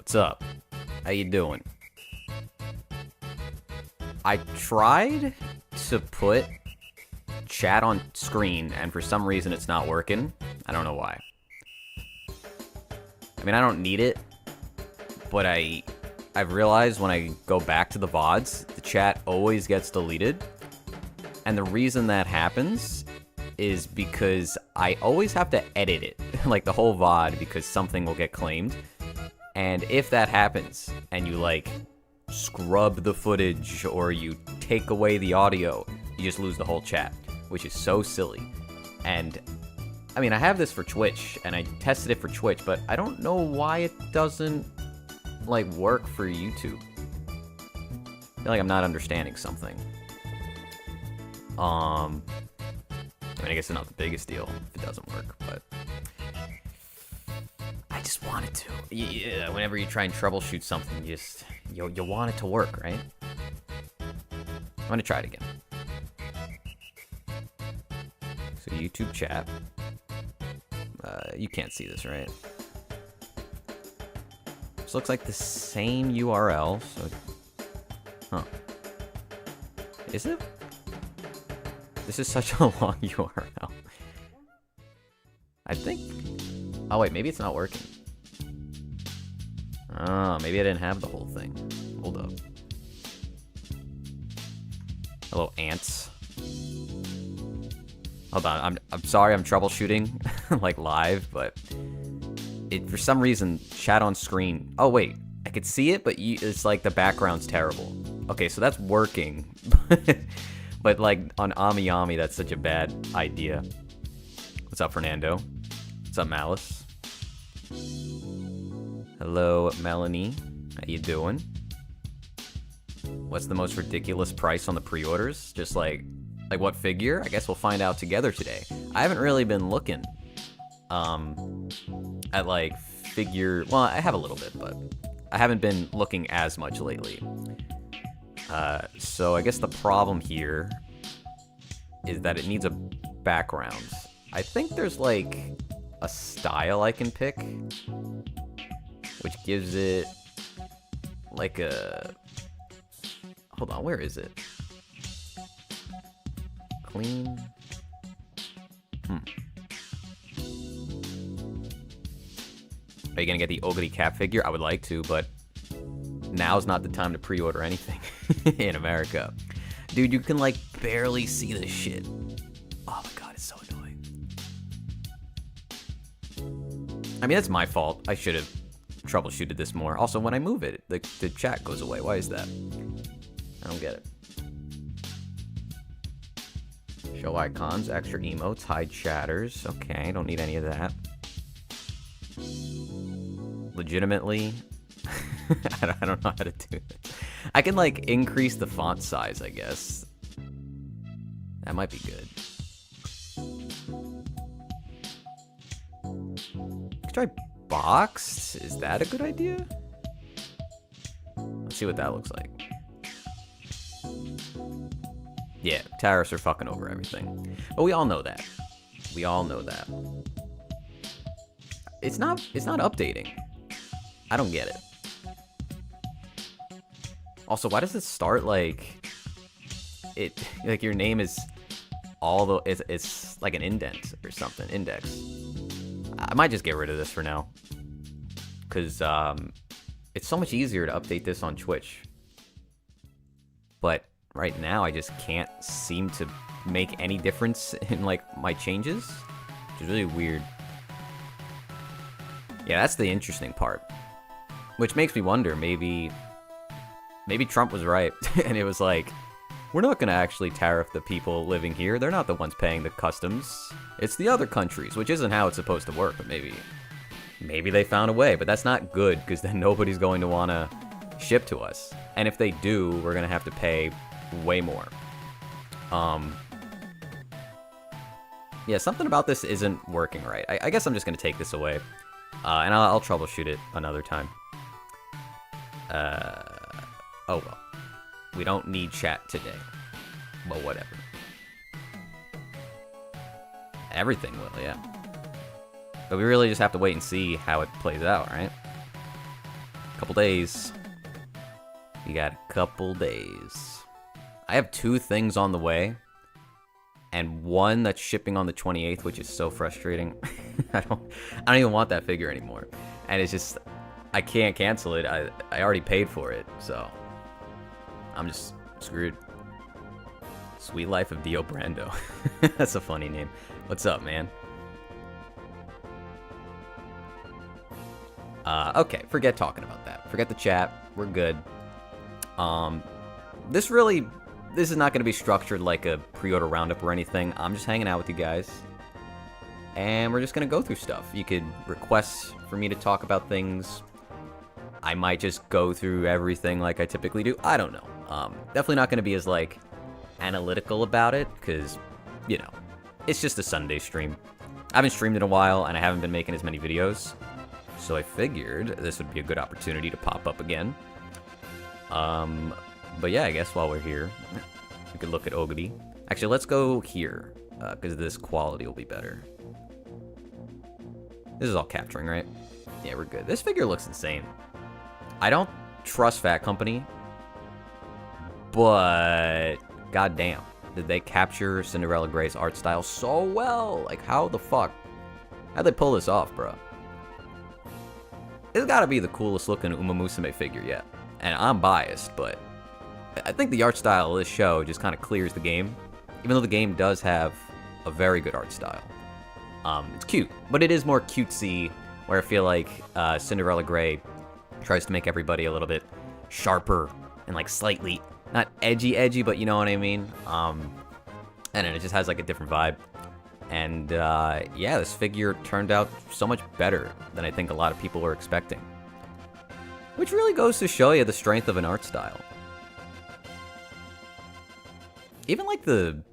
What's up? How you doing? I tried to put chat on screen, and for some reason it's not working. I don't know why. I mean, I don't need it, but I've realized when I go back to the VODs, the chat always gets deleted. And the reason that happens is because I always have to edit it, like the whole VOD, because something will get claimed. And if that happens, and you like scrub the footage or you take away the audio, you just lose the whole chat, which is so silly. And I mean, I have this for Twitch, and I tested it for Twitch, but I don't know why it doesn't like work for YouTube. I feel like I'm not understanding something. I mean, I guess it's not the biggest deal if it doesn't work, but I just want it to. Yeah, whenever you try and troubleshoot something, you want it to work, right? I'm gonna try it again. So YouTube chat. You can't see this, right? This looks like the same URL, so... Huh. Is it? This is such a long URL. I think... Oh wait, maybe it's not working. Oh, maybe I didn't have the whole thing. Hold up. Hello, ants. Hold on, I'm sorry I'm troubleshooting, like live, but... It, for some reason, chat on screen... Oh wait, I could see it, but it's like the background's terrible. Okay, so that's working. But like on AmiAmi, that's such a bad idea. What's up, Fernando? What's up, Malice? Hello, Melanie. How you doing? What's the most ridiculous price on the pre-orders? Just like what figure? I guess we'll find out together today. I haven't really been looking at like figure. Well, I have a little bit, but I haven't been looking as much lately. So I guess the problem here is that it needs a background. I think there's like a style I can pick, which gives it like a... Hold on, where is it? Clean? Are you gonna get the Ogre Cap figure? I would like to, but now's not the time to pre-order anything in America. Dude, you can like barely see this shit. Oh my god, it's so annoying. I mean, that's my fault. I should have troubleshooted this more. Also, when I move it, the chat goes away. Why is that? I don't get it. Show icons, extra emotes, hide chatters. Okay, don't need any of that. Legitimately, I don't know how to do it. I can like increase the font size, I guess. That might be good. Let's try boxed. Is that a good idea? Let's see what that looks like. Yeah, tariffs are fucking over everything. But we all know that. We all know that. It's not updating. I don't get it. Also, why does it start like like your name is all the it's like an indent or something, index. I might just get rid of this for now, cuz it's so much easier to update this on Twitch. But right now I just can't seem to make any difference in like my changes, which is really weird. Yeah, that's the interesting part. Which makes me wonder, maybe Trump was right, and it was like, we're not going to actually tariff the people living here. They're not the ones paying the customs. It's the other countries, which isn't how it's supposed to work, but maybe they found a way. But that's not good, because then nobody's going to want to ship to us. And if they do, we're going to have to pay way more. Yeah, something about this isn't working right. I guess I'm just going to take this away, and I'll troubleshoot it another time. Oh well. We don't need chat today. But whatever. Everything will, yeah. But we really just have to wait and see how it plays out, right? Couple days. You got a couple days. I have 2 things on the way, and one that's shipping on the 28th, which is so frustrating. I don't even want that figure anymore, and it's just I can't cancel it. I already paid for it, so I'm just screwed. Sweet Life of Dio Brando. That's a funny name. What's up, man? Okay, forget talking about that. Forget the chat. We're good. This is not going to be structured like a pre-order roundup or anything. I'm just hanging out with you guys, and we're just going to go through stuff. You could request for me to talk about things. I might just go through everything like I typically do. I don't know. Definitely not going to be as, like, analytical about it, because, you know, it's just a Sunday stream. I haven't streamed in a while, and I haven't been making as many videos, so I figured this would be a good opportunity to pop up again. But yeah, I guess while we're here, we could look at Oguri. Actually, let's go here, because this quality will be better. This is all capturing, right? Yeah, we're good. This figure looks insane. I don't trust Fat Company, but goddamn, did they capture Cinderella Grey's art style so well? Like, how the fuck? How'd they pull this off, bro? It's gotta be the coolest looking Musume figure yet. And I'm biased, but I think the art style of this show just kind of clears the game. Even though the game does have a very good art style. It's cute, but it is more cutesy, where I feel like Cinderella Grey tries to make everybody a little bit sharper and like slightly, not edgy, but you know what I mean? And then it just has like a different vibe. And yeah, this figure turned out so much better than I think a lot of people were expecting. Which really goes to show you the strength of an art style. Even like the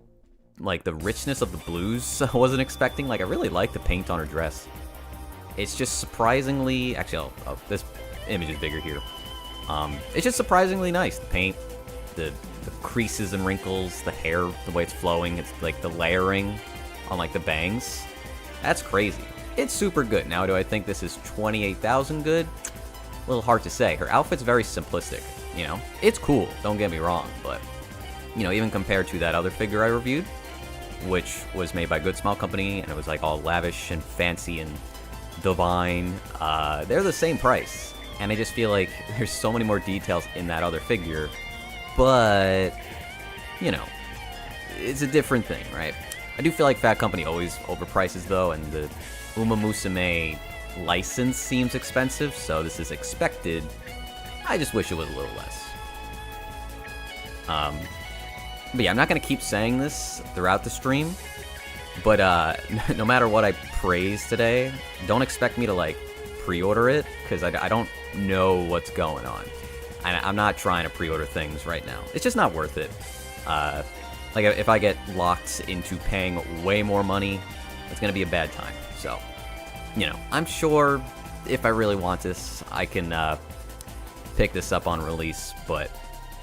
richness of the blues I wasn't expecting. Like, I really like the paint on her dress. It's just surprisingly, actually, this image is bigger here. It's just surprisingly nice. The paint, the creases and wrinkles, the hair, the way it's flowing. It's like the layering on like the bangs. That's crazy. It's super good. Now, do I think this is 28,000 good? A little hard to say. Her outfit's very simplistic, you know? It's cool, don't get me wrong, but, you know, even compared to that other figure I reviewed, which was made by Good Smile Company, and it was like all lavish and fancy and divine, they're the same price. And I just feel like there's so many more details in that other figure, but, you know, it's a different thing, right? I do feel like Fat Company always overprices, though, and the Musume license seems expensive, so this is expected. I just wish it was a little less. But yeah, I'm not going to keep saying this throughout the stream, but no matter what I praise today, don't expect me to, like, pre-order it, because I don't know what's going on. And I'm not trying to pre-order things right now. It's just not worth it. Like, if I get locked into paying way more money, it's going to be a bad time. So, you know, I'm sure if I really want this, I can pick this up on release, but,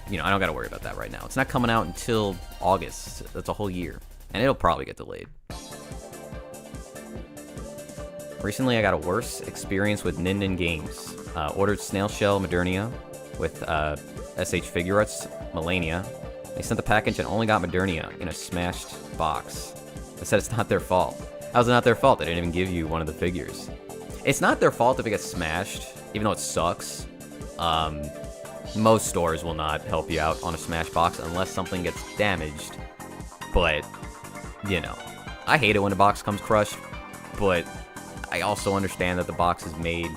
you know, I don't got to worry about that right now. It's not coming out until August. That's a whole year, and it'll probably get delayed. Recently, I got a worse experience with Ninden Games. Ordered Snail Shell Modernia with SH Figuarts Melania. They sent the package and only got Modernia in a smashed box. They said it's not their fault. How's it not their fault? They didn't even give you one of the figures. It's not their fault if it gets smashed, even though it sucks. Most stores will not help you out on a smashed box unless something gets damaged. But, you know, I hate it when a box comes crushed, but I also understand that the box is made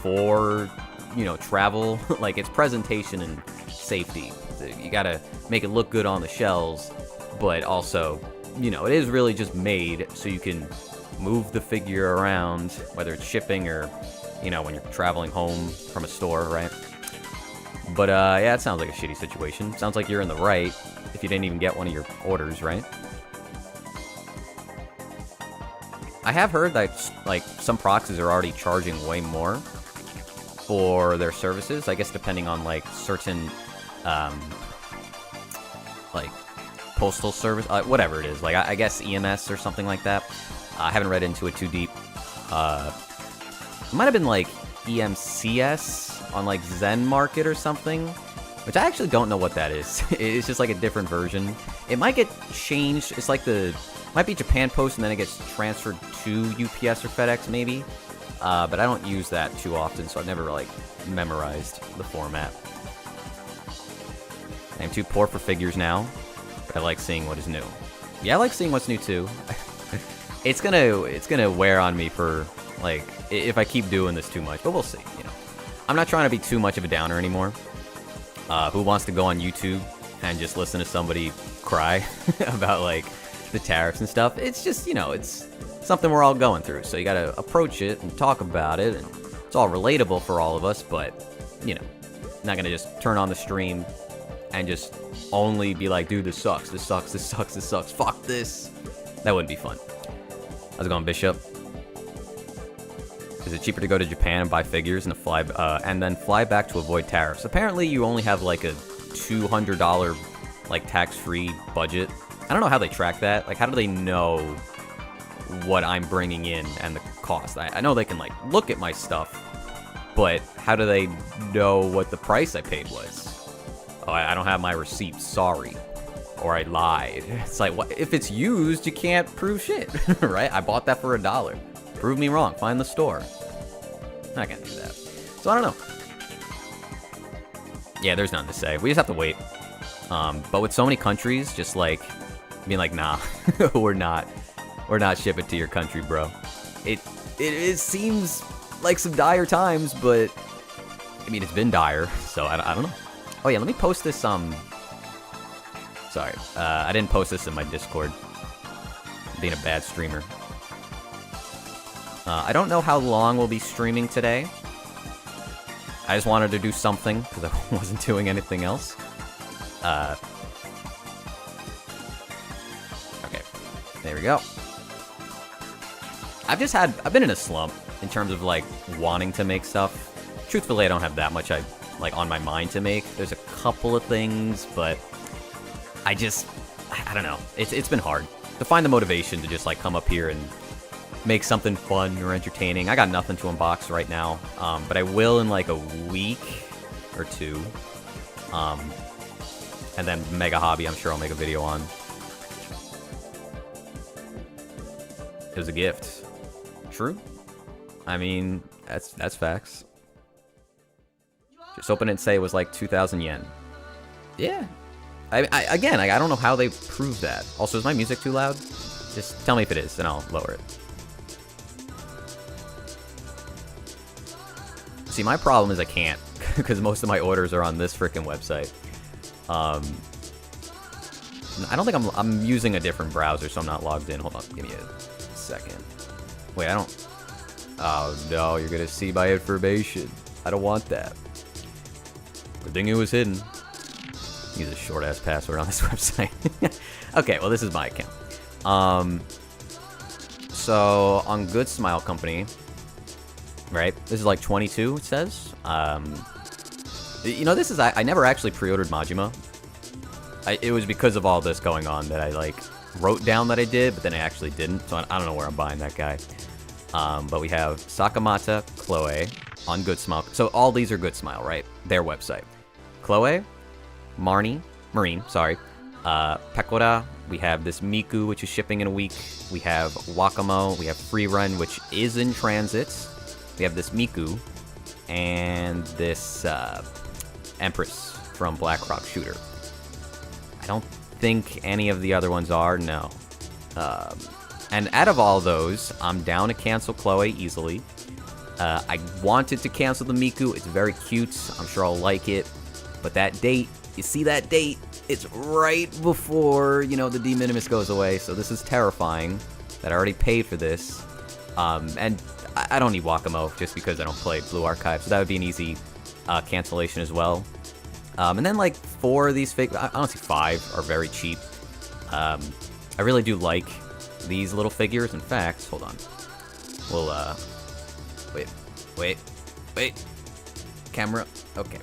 for, you know, travel. Like, it's presentation and safety. You gotta make it look good on the shelves, but also, you know, it is really just made so you can move the figure around, whether it's shipping or, you know, when you're traveling home from a store, right? But, yeah, it sounds like a shitty situation. Sounds like you're in the right if you didn't even get one of your orders, right? I have heard that, like, some proxies are already charging way more for their services, I guess depending on, like, certain, like, postal service, whatever it is. Like, I guess EMS or something like that. I haven't read into it too deep. It might have been, like, EMCS on like Zen Market or something, which I actually don't know what that is. It's just like a different version. It might get changed. It's like might be Japan Post and then it gets transferred to UPS or FedEx maybe. But I don't use that too often, so I've never like memorized the format. I'm too poor for figures now, but I like seeing what is new. Yeah, I like seeing what's new too. It's gonna wear on me for like if I keep doing this too much, but we'll see. You know, I'm not trying to be too much of a downer anymore. Who wants to go on YouTube and just listen to somebody cry about like the tariffs and stuff? It's just, you know, it's something we're all going through, so you gotta approach it and talk about it, and it's all relatable for all of us. But you know, not gonna just turn on the stream and just only be like, dude, this sucks, this sucks, this sucks, this sucks, fuck this. That wouldn't be fun. How's it going, Bishop? Is it cheaper to go to Japan and buy figures and then fly back to avoid tariffs? Apparently, you only have like a $200 like tax-free budget. I don't know how they track that. Like, how do they know what I'm bringing in and the cost? I know they can like look at my stuff, but how do they know what the price I paid was? Oh, I don't have my receipt. Sorry. Or I lied. It's like, what? If it's used, you can't prove shit, right? I bought that for $1. Prove me wrong. Find the store. I can't do that. So I don't know. Yeah, there's nothing to say. We just have to wait. But with so many countries, just like being like, nah, we're not shipping to your country, bro. It seems like some dire times, but I mean, it's been dire, so I don't know. Oh yeah, let me post this. Sorry, I didn't post this in my Discord. I'm being a bad streamer. I don't know how long we'll be streaming today. I just wanted to do something because I wasn't doing anything else. Okay, there we go. I've been in a slump in terms of like wanting to make stuff. Truthfully, I don't have that much like on my mind to make. There's a couple of things, but I don't know. It's been hard to find the motivation to just like come up here and make something fun or entertaining. I got nothing to unbox right now, but I will in like a week or two. And then Mega Hobby, I'm sure I'll make a video on. It was a gift. True. I mean, that's facts. Just open it and say it was like 2,000 yen. Yeah. Again, I don't know how they prove that. Also, is my music too loud? Just tell me if it is, and I'll lower it. See, my problem is I can't, because most of my orders are on this frickin' website. I don't think I'm using a different browser, so I'm not logged in. Hold on, give me a second. Wait, I don't... Oh, no, you're gonna see my information. I don't want that. Good thing it was hidden. Use a short-ass password on this website. Okay, well, this is my account. So, on Good Smile Company... Right? This is like 22, it says. You know, this is... I never actually pre-ordered Majima. It was because of all this going on that I, like, wrote down that I did, but then I actually didn't. So I don't know where I'm buying that guy. But we have Sakamata, Chloe, on Good Smile. So all these are Good Smile, right? Their website. Chloe, Marnie, Marine, sorry. Pekora, we have this Miku, which is shipping in a week. We have Wakamo, we have Frieren, which is in transit. We have this Miku, and this Empress from Black Rock Shooter. I don't think any of the other ones are, no. And out of all those, I'm down to cancel Chloe easily. I wanted to cancel the Miku. It's very cute. I'm sure I'll like it. But that date, you see that date? It's right before, you know, the de minimis goes away. So this is terrifying that I already paid for this. And I don't need Wakamo just because I don't play Blue Archive. So that would be an easy cancellation as well. And then like 4 of these honestly 5 are very cheap. I really do like these little figures. In fact, hold on. We'll, wait. Camera, okay.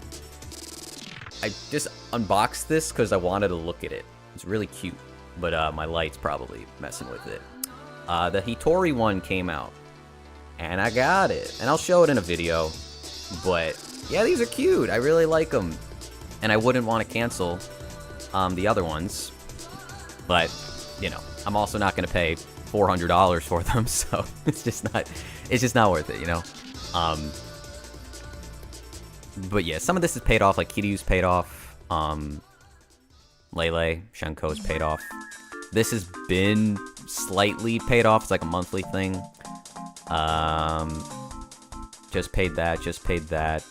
I just unboxed this because I wanted to look at it. It's really cute, but my light's probably messing with it. The Hitori one came out, and I got it. And I'll show it in a video. But yeah, these are cute. I really like them. And I wouldn't want to cancel the other ones. But, you know, I'm also not going to pay $400 for them, so it's just not worth it, you know? But yeah, some of this is paid off, like Kiryu's paid off, Lele, Shenko's paid off. This has been slightly paid off, it's like a monthly thing. Just paid that.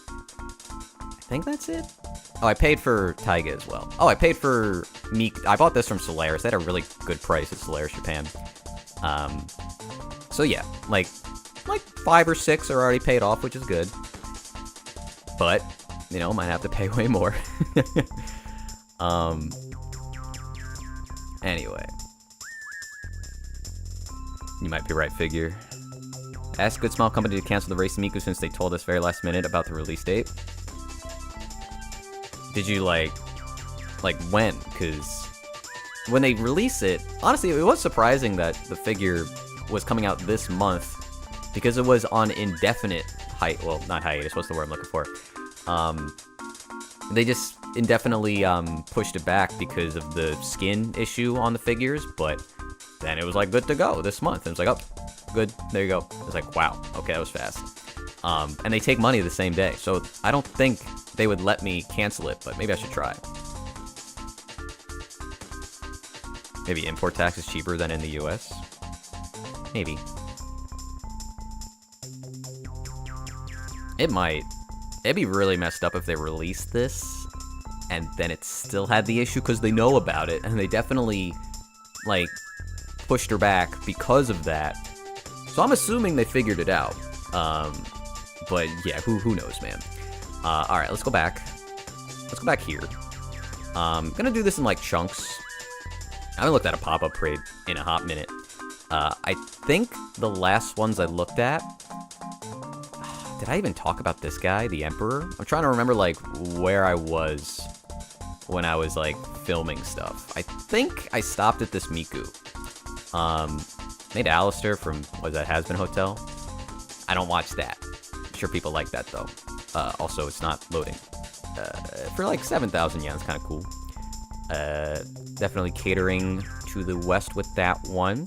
I think that's it. Oh, I paid for Taiga as well. Oh, I paid for Miku. I bought this from Solaris. They had a really good price at Solaris Japan. So yeah, like 5 or 6 are already paid off, which is good. But, you know, might have to pay way more. Anyway. You might be right, Figure. Ask Good Smile Company to cancel the race to Miku since they told us very last minute about the release date. Did you, like when? Because when they release it, honestly, it was surprising that the figure was coming out this month because it was on indefinite well, not hiatus, what's the word I'm looking for? They just indefinitely pushed it back because of the skin issue on the figures, but then it was like good to go this month. And it was like, oh, good, there you go. It was like, wow, okay, that was fast. And they take money the same day, so I don't think they would let me cancel it, but maybe I should try. Maybe import tax is cheaper than in the US? Maybe. It might. It'd be really messed up if they released this, and then it still had the issue because they know about it, and they definitely, like, pushed her back because of that. So I'm assuming they figured it out. But yeah, who knows, man. Alright, let's go back. Let's go back here. Gonna do this in, like, chunks. I haven't looked at a pop-up parade in a hot minute. I think the last ones I looked at... Did I even talk about this guy, the Emperor? I'm trying to remember, like, where I was when I was, like, filming stuff. I think I stopped at this Miku. Made Alistair from, what is that, Has Been Hotel? I don't watch that. I'm sure people like that, though. Also, it's not loading. For, like, 7,000 yen, it's kind of cool. Definitely catering to the West with that one.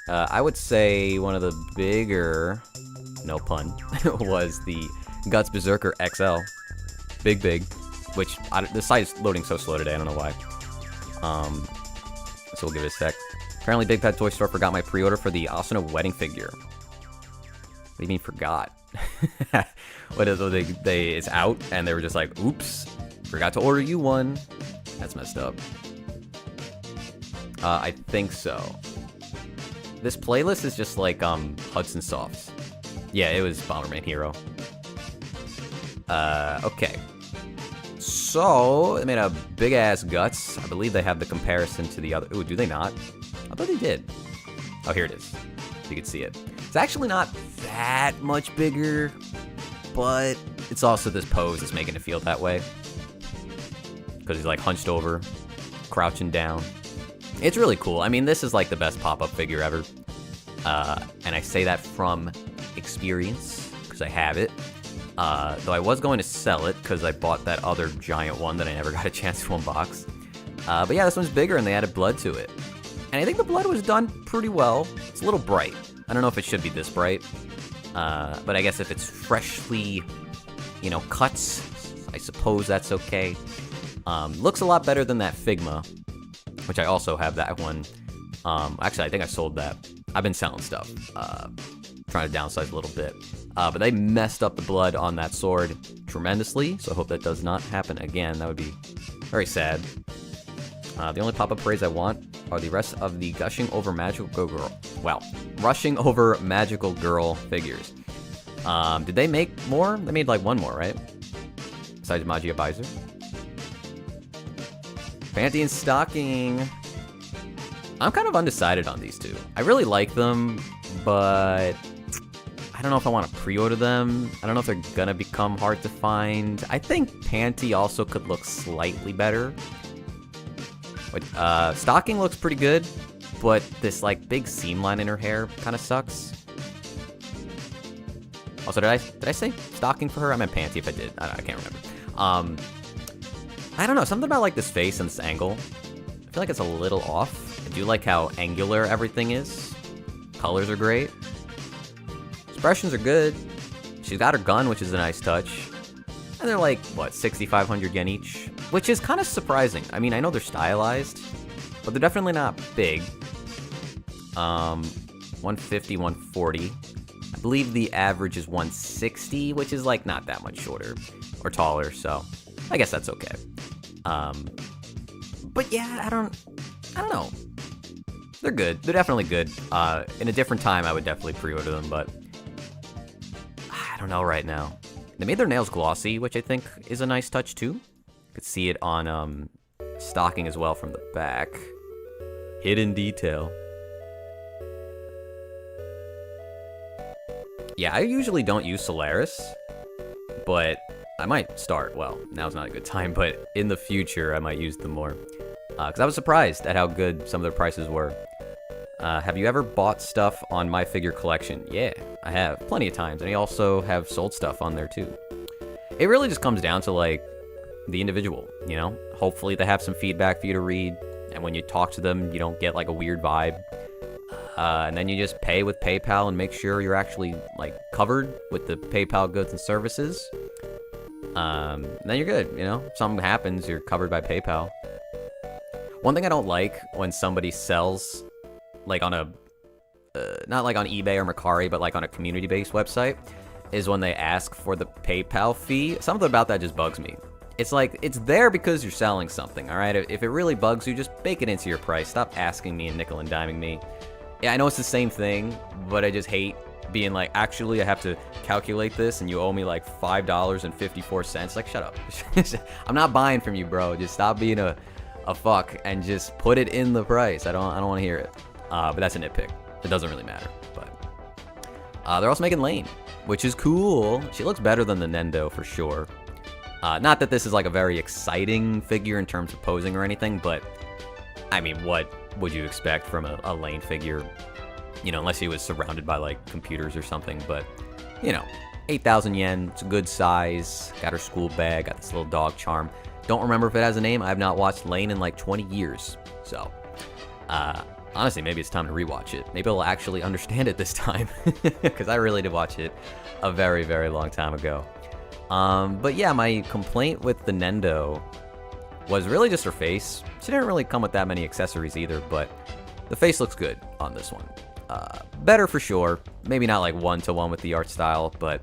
I would say one of the bigger... no pun, was the Guts Berserker XL. Big. Which, the site is loading so slow today, I don't know why. So we'll give it a sec. Apparently Big Bad Toy Store forgot my pre-order for the Asuna wedding figure. What do you mean forgot? What is it? It's out, and they were just like, oops, forgot to order you one. That's messed up. I think so. This playlist is just like, Hudson Softs. Yeah, it was Bomberman Hero. Okay. So, they made a big-ass Guts. I believe they have the comparison to the other... Ooh, do they not? I thought they did. Oh, here it is. You can see it. It's actually not that much bigger, but it's also this pose that's making it feel that way. Because he's, like, hunched over, crouching down. It's really cool. I mean, this is, like, the best pop-up figure ever. And I say that from... experience, because I have it. Though I was going to sell it, because I bought that other giant one that I never got a chance to unbox. But yeah, this one's bigger, and they added blood to it. And I think the blood was done pretty well. It's a little bright. I don't know if it should be this bright. But I guess if it's freshly, you know, cut, I suppose that's okay. Looks a lot better than that Figma, which I also have that one. Actually, I think I sold that. I've been selling stuff. Trying to downsize a little bit. But they messed up the blood on that sword tremendously, so I hope that does not happen again. That would be very sad. The only pop-up parades I want are the rest of the Gushing Over Magical Girl. Well, Rushing Over Magical Girl figures. Did they make more? They made like one more, right? Besides Magia Baizer. Panty and Stocking. I'm kind of undecided on these two. I really like them, but I don't know if I want to pre-order them. I don't know if they're gonna become hard to find. I think Panty also could look slightly better. But, Stocking looks pretty good, but this, like, big seam line in her hair kind of sucks. Also, did I say stocking for her? I meant panty if I did. I can't remember. I don't know, something about like this face and this angle. I feel like it's a little off. I do like how angular everything is. Colors are great. Expressions are good. She's got her gun, which is a nice touch. And they're like, what, 6,500 yen each? Which is kind of surprising. I mean, I know they're stylized, but they're definitely not big. 150, 140. I believe the average is 160, which is like not that much shorter or taller, so I guess that's okay. But yeah, I don't know. They're good. They're definitely good. In a different time, I would definitely pre-order them, but I don't know right now. They made their nails glossy, which I think is a nice touch too. You could see it on stocking as well from the back. Hidden detail. Yeah, I usually don't use Solaris, but I might start. Well, now's not a good time, but in the future, I might use them more. Because I was surprised at how good some of their prices were. Have you ever bought stuff on My Figure Collection? Yeah, I have. Plenty of times. And I also have sold stuff on there, too. It really just comes down to, like, the individual, you know? Hopefully they have some feedback for you to read. And when you talk to them, you don't get, like, a weird vibe. And then you just pay with PayPal and make sure you're actually, like, covered with the PayPal goods and services. And then you're good, you know? If something happens, you're covered by PayPal. One thing I don't like when somebody sells, like on a, not like on eBay or Mercari, but like on a community-based website, is when they ask for the PayPal fee. Something about that just bugs me. It's like, it's there because you're selling something, all right? If it really bugs you, just bake it into your price. Stop asking me and nickel and diming me. Yeah, I know it's the same thing, but I just hate being like, actually, I have to calculate this, and you owe me like $5.54. Like, shut up. I'm not buying from you, bro. Just stop being a fuck and just put it in the price. I don't want to hear it. But that's a nitpick. It doesn't really matter. But they're also making Lane, which is cool. She looks better than the Nendo for sure. Not that this is like a very exciting figure in terms of posing or anything, but I mean, what would you expect from a Lane figure? You know, unless he was surrounded by like computers or something. But you know, 8,000 yen. It's a good size. Got her school bag. Got this little dog charm. Don't remember if it has a name. I have not watched Lane in like 20 years. So, honestly, maybe it's time to rewatch it. Maybe I'll actually understand it this time. Because I really did watch it a very, very long time ago. But yeah, my complaint with the Nendo was really just her face. She didn't really come with that many accessories either, but the face looks good on this one. Better for sure. Maybe not like one-to-one with the art style, but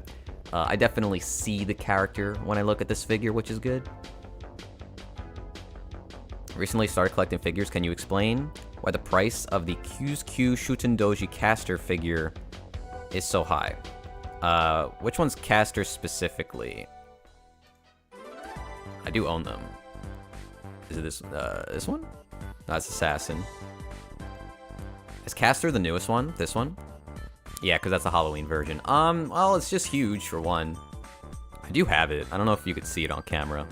I definitely see the character when I look at this figure, which is good. Recently started collecting figures. Can you explain why the price of the Kyushu Shutendoji caster figure is so high? Which one's caster specifically? I do own them. Is it this one? No, that's Assassin. Is caster the newest one? This one? Yeah, because that's the Halloween version. Well, it's just huge for one. I do have it. I don't know if you could see it on camera.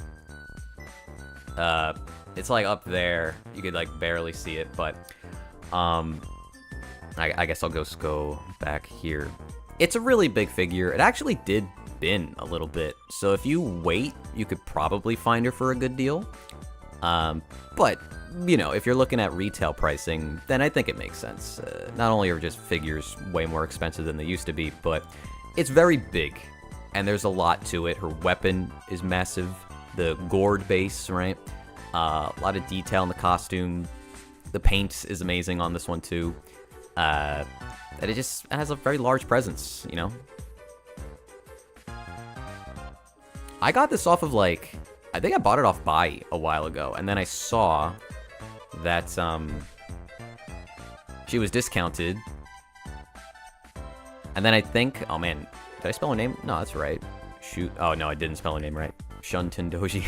It's like up there. You could like barely see it, but I guess I'll just go back here. It's a really big figure. It actually did bin a little bit, so if you wait, you could probably find her for a good deal. But you know, if you're looking at retail pricing, then I think it makes sense. Not only are just figures way more expensive than they used to be, but it's very big, and there's a lot to it. Her weapon is massive. The gourd base, right? A lot of detail in the costume. The paint is amazing on this one too. And it just has a very large presence, you know? I got this off of like, I think I bought it off Buy a while ago, and then I saw that she was discounted. And then I think, oh man, did I spell her name? No, that's right. Shoot. Oh no, I didn't spell her name right. Shuntendoji.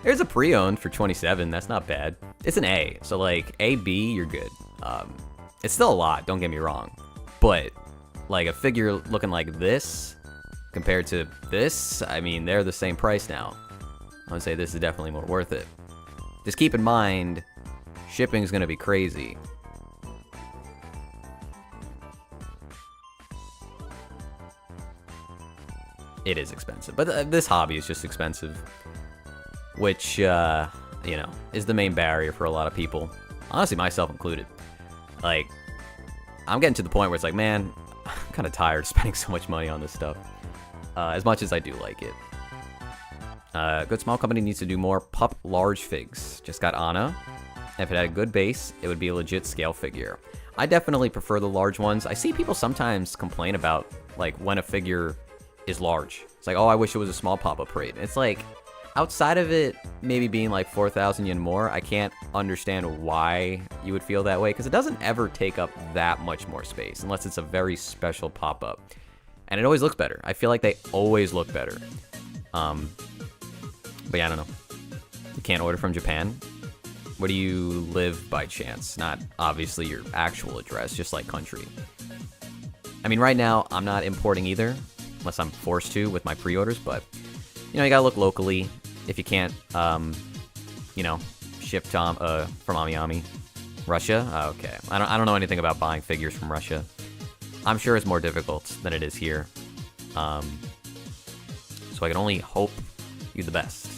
There's a pre-owned for 27. That's not bad. It's an A, so like A, B, you're good. It's still a lot, don't get me wrong. But like a figure looking like this compared to this, I mean, they're the same price now. I would say this is definitely more worth it. Just keep in mind, shipping is going to be crazy. It is expensive, but this hobby is just expensive, which, you know, is the main barrier for a lot of people. Honestly, myself included. Like, I'm getting to the point where it's like, man, I'm kind of tired of spending so much money on this stuff. As much as I do like it. Good small company needs to do more pup large figs. Just got Anna. If it had a good base, it would be a legit scale figure. I definitely prefer the large ones. I see people sometimes complain about, like, when a figure is large. It's like, oh, I wish it was a small pop-up rate. It's like, outside of it maybe being like 4,000 yen more, I can't understand why you would feel that way, because it doesn't ever take up that much more space, unless it's a very special pop-up. And it always looks better. I feel like they always look better. But yeah, I don't know. You can't order from Japan. Where do you live by chance? Not obviously your actual address, just like country. I mean, right now, I'm not importing either, unless I'm forced to with my pre-orders, but, you know, you gotta look locally. If you can't, you know, ship from Amiami. Russia? Oh, okay. I don't know anything about buying figures from Russia. I'm sure it's more difficult than it is here. So I can only hope you the best.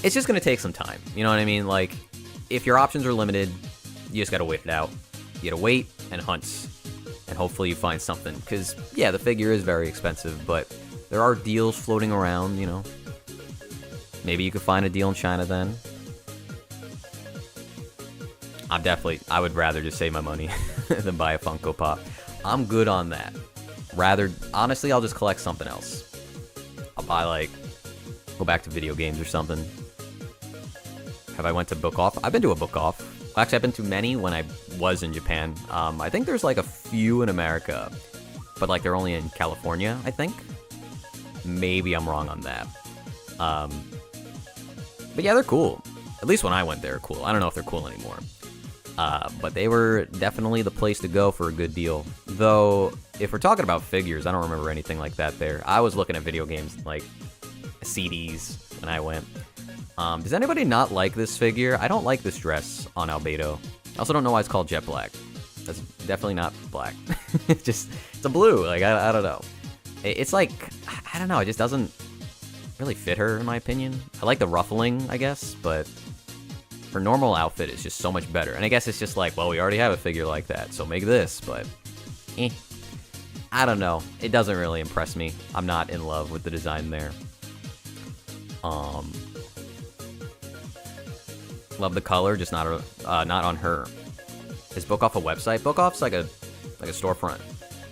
It's just gonna take some time, you know what I mean? Like, if your options are limited, you just gotta wait it out. You gotta wait and hunt, and hopefully you find something. Because, yeah, the figure is very expensive, but there are deals floating around, you know. Maybe you could find a deal in China then. I would rather just save my money than buy a Funko Pop. I'm good on that. Honestly, I'll just collect something else. I'll buy, like, go back to video games or something. Have I went to Book Off? I've been to a Book Off. Actually, I've been to many when I was in Japan. I think there's, like, a few in America, but, like, they're only in California, I think. Maybe I'm wrong on that. But yeah, they're cool. At least when I went, they were cool. I don't know if they're cool anymore. But they were definitely the place to go for a good deal. Though, if we're talking about figures, I don't remember anything like that there. I was looking at video games, like CDs, when I went. Does anybody not like this figure? I don't like this dress on Albedo. I also don't know why it's called Jet Black. That's definitely not black. It's a blue. Like, I don't know. It's like, I don't know, it just doesn't really fit her, in my opinion. I like the ruffling, I guess, but her normal outfit is just so much better. And I guess it's just like, well, we already have a figure like that, so make this, but I don't know. It doesn't really impress me. I'm not in love with the design there. Love the color, just not on her. Is Book Off a website? Book Off's like a storefront.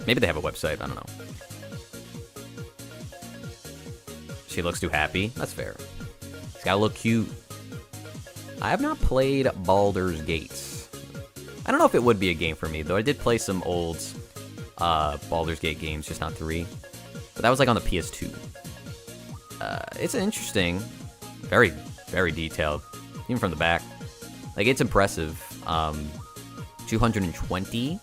Maybe they have a website, I don't know. She looks too happy. That's fair. She's gotta look cute. I have not played Baldur's Gate. I don't know if it would be a game for me, though I did play some old Baldur's Gate games, just not 3. But that was like on the PS2. It's interesting. Very, very detailed. Even from the back. Like, it's impressive. 220.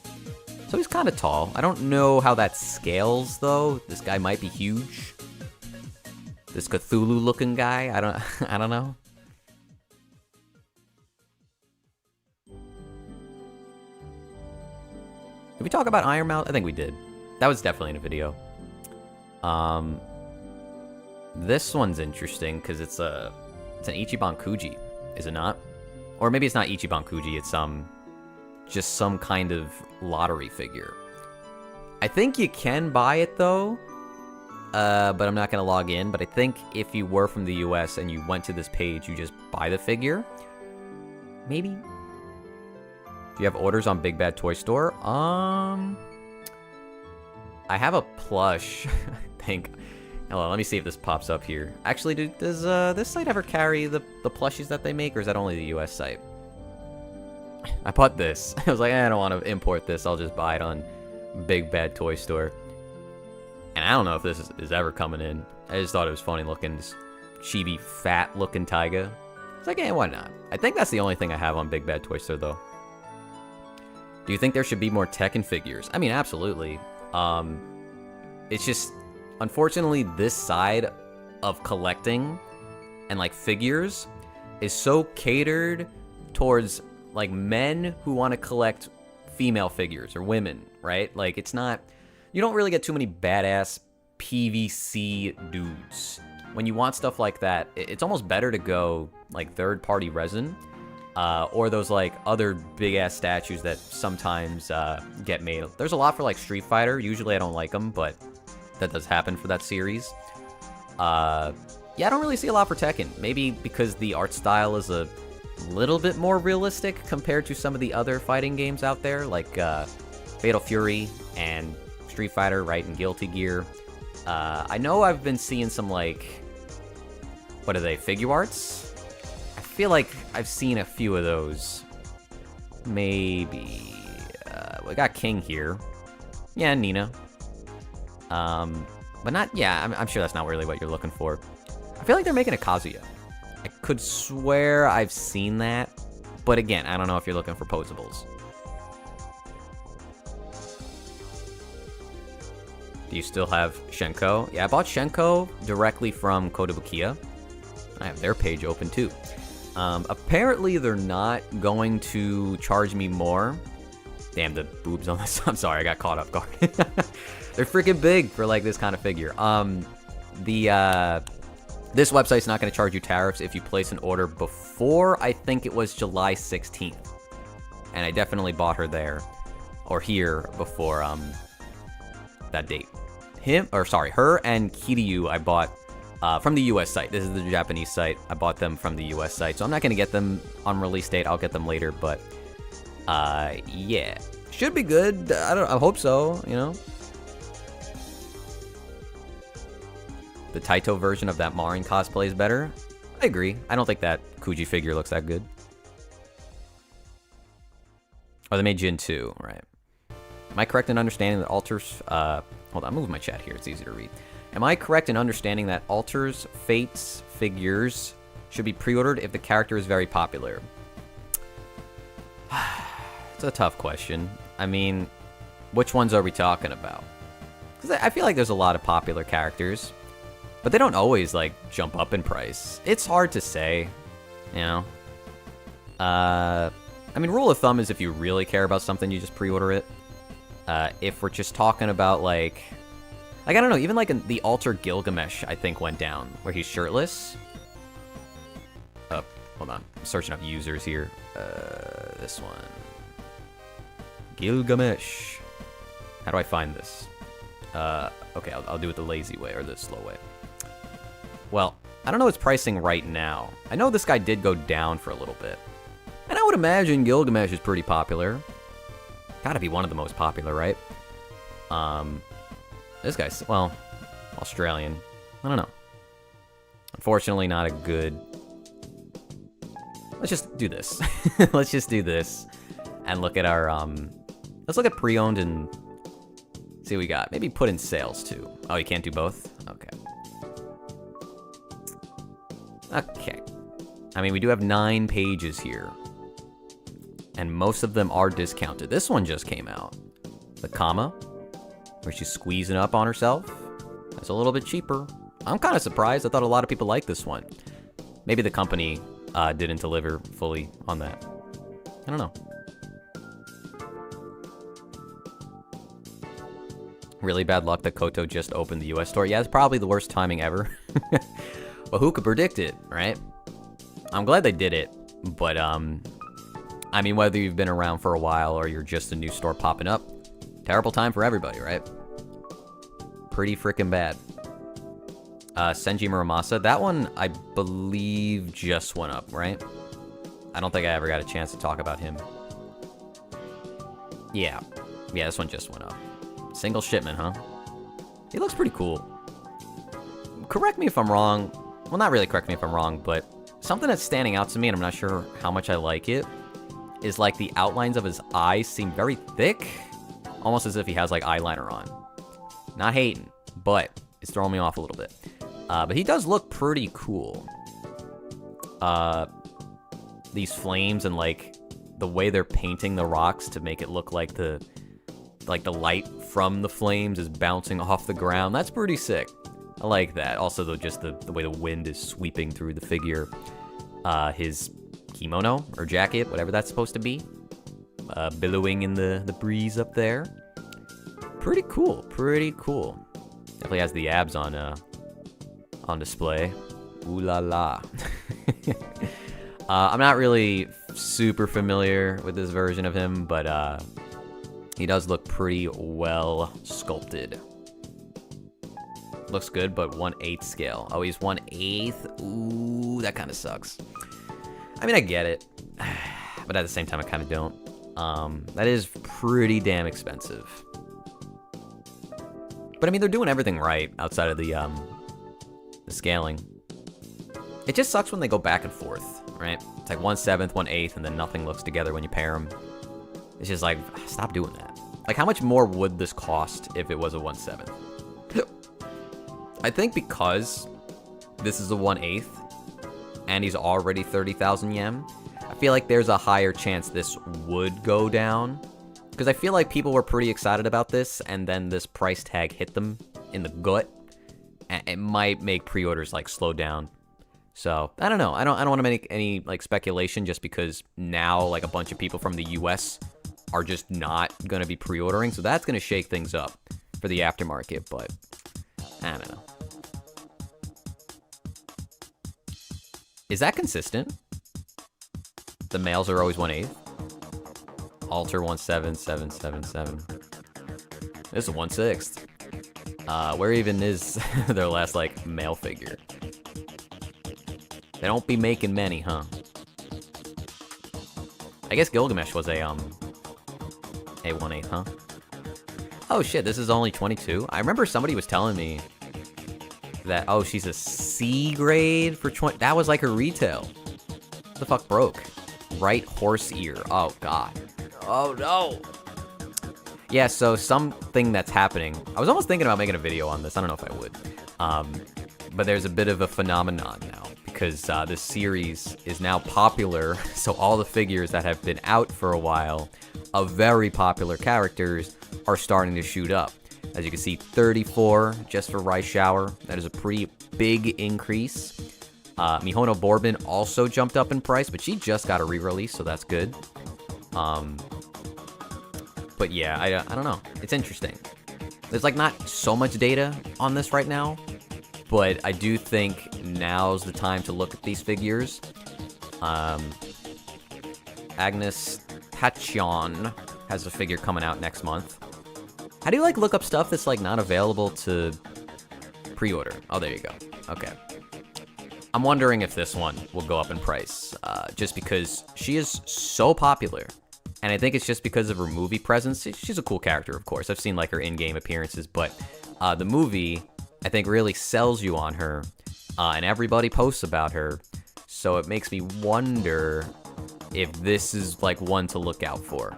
So he's kind of tall. I don't know how that scales, though. This guy might be huge. This Cthulhu-looking guy. I don't know. Did we talk about Ironmouth? I think we did. That was definitely in a video. This one's interesting because it's an Ichiban Kuji, is it not? Or maybe it's not Ichiban Kuji, it's just some kind of lottery figure. I think you can buy it though, but I'm not gonna log in. But I think if you were from the US and you went to this page, you just buy the figure. Maybe. Do you have orders on Big Bad Toy Store? I have a plush, I think. Hold on, let me see if this pops up here. Actually, does this site ever carry the plushies that they make, or is that only the US site? I bought this. I was like, I don't want to import this. I'll just buy it on Big Bad Toy Store. And I don't know if this is ever coming in. I just thought it was funny looking. This chibi, fat-looking Taiga. It's like, why not? I think that's the only thing I have on Big Bad Toy Store, though. Do you think there should be more Tekken figures? I mean, absolutely. It's just, unfortunately, this side of collecting and, like, figures is so catered towards, like, men who want to collect female figures or women, right? Like, it's not, you don't really get too many badass PVC dudes. When you want stuff like that, it's almost better to go like third-party resin, or those like other big-ass statues that sometimes get made. There's a lot for like Street Fighter. Usually I don't like them, but that does happen for that series. Yeah, I don't really see a lot for Tekken. Maybe because the art style is a little bit more realistic compared to some of the other fighting games out there, like Fatal Fury and Street Fighter, right, and Guilty Gear. I know I've been seeing some, like, what are they, figure arts? I feel like I've seen a few of those. Maybe. We got King here. Yeah, Nina. But not, yeah, I'm sure that's not really what you're looking for. I feel like they're making a Kazuya. I could swear I've seen that, but again, I don't know if you're looking for posables. Do you still have Shenko? Yeah, I bought Shenko directly from Kotobukiya. I have their page open too. Apparently they're not going to charge me more. Damn, the boobs on this. I'm sorry, I got caught off guard. They're freaking big for like this kind of figure. This website's not going to charge you tariffs if you place an order before, I think it was July 16th. And I definitely bought her there, or here, before that date. Her and Kiryu I bought from the US site. This is the Japanese site. I bought them from the US site, so I'm not going to get them on release date. I'll get them later, but yeah. Should be good. I hope so, you know. The Taito version of that Marin cosplay is better. I agree. I don't think that Kuji figure looks that good. Oh, they made Jin 2, right. Am I correct in understanding that Alters... hold on, I'm moving my chat here. It's easy to read. Am I correct in understanding that Alters Fates figures should be pre-ordered if the character is very popular? It's a tough question. I mean, which ones are we talking about? Because I feel like there's a lot of popular characters. But they don't always, like, jump up in price. It's hard to say, you know? I mean, rule of thumb is if you really care about something, you just pre-order it. If we're just talking about, like, I don't know, even, like, the Alter Gilgamesh, I think, went down, where he's shirtless. Oh, hold on. I'm searching up users here. This one. Gilgamesh. How do I find this? Okay, I'll do it the lazy way, or the slow way. Well, I don't know its pricing right now. I know this guy did go down for a little bit. And I would imagine Gilgamesh is pretty popular. Gotta be one of the most popular, right? This guy's, well, Australian. I don't know. Unfortunately, not a good... Let's just do this. Let's just do this. And look at our, let's look at pre-owned and see what we got. Maybe put in sales, too. Oh, you can't do both? Okay. Okay. I mean, we do have 9 pages here. And most of them are discounted. This one just came out. The Kama, where she's squeezing up on herself. That's a little bit cheaper. I'm kind of surprised. I thought a lot of people liked this one. Maybe the company didn't deliver fully on that. I don't know. Really bad luck that Koto just opened the US store. Yeah, it's probably the worst timing ever. But who could predict it, right? I'm glad they did it, but I mean, whether you've been around for a while or you're just a new store popping up, terrible time for everybody, right? Pretty freaking bad. Senji Muramasa, that one I believe just went up, right? I don't think I ever got a chance to talk about him. Yeah, this one just went up. Single shipment, huh? He looks pretty cool. Correct me if I'm wrong. Well, not really correct me if I'm wrong, but something that's standing out to me, and I'm not sure how much I like it, is like the outlines of his eyes seem very thick, almost as if he has like eyeliner on. Not hating, but it's throwing me off a little bit. But he does look pretty cool. These flames and like the way they're painting the rocks to make it look like the light from the flames is bouncing off the ground. That's pretty sick. I like that. Also, just the way the wind is sweeping through the figure. His kimono or jacket, whatever that's supposed to be, billowing in the breeze up there. Pretty cool. Pretty cool. Definitely has the abs on display. Ooh la la. I'm not really super familiar with this version of him, but he does look pretty well sculpted. Looks good, but 1/8 scale. Oh, he's 1/8? Ooh, that kind of sucks. I mean, I get it, but at the same time, I kind of don't. That is pretty damn expensive. But I mean, they're doing everything right outside of the scaling. It just sucks when they go back and forth, right? It's like 1/7, 1/8, and then nothing looks together when you pair them. It's just like, stop doing that. Like, how much more would this cost if it was a 1/7? I think because this is a 1/8, and he's already 30,000 yen, I feel like there's a higher chance this would go down. Because I feel like people were pretty excited about this, and then this price tag hit them in the gut. And it might make pre-orders, like, slow down. So, I don't know. I don't want to make any, like, speculation just because now, like, a bunch of people from the US are just not going to be pre-ordering. So that's going to shake things up for the aftermarket, but I don't know. Is that consistent? The males are always 1/8? Alter 1/7, This is 1/6. Where even is their last, like, male figure? They don't be making many, huh? I guess Gilgamesh was a 1/8, huh? Oh shit, this is only 22? I remember somebody was telling me that, oh, she's a C grade for 20. That was like her retail. What the fuck broke? Right horse ear. Oh god. Oh no. Yeah, so something that's happening. I was almost thinking about making a video on this. I don't know if I would. But there's a bit of a phenomenon now because this series is now popular. So all the figures that have been out for a while of very popular characters are starting to shoot up. As you can see, 34 just for Rice Shower. That is a pretty big increase. Mihono Bourbon also jumped up in price, but she just got a re-release, so that's good. But yeah, I don't know. It's interesting. There's like not so much data on this right now, but I do think now's the time to look at these figures. Agnes Tachyon has a figure coming out next month. How do you like look up stuff that's like not available to pre-order? Oh, there you go. Okay. I'm wondering if this one will go up in price, just because she is so popular. And I think it's just because of her movie presence. She's a cool character, of course. I've seen like her in-game appearances, but the movie, I think, really sells you on her, and everybody posts about her. So it makes me wonder if this is like one to look out for.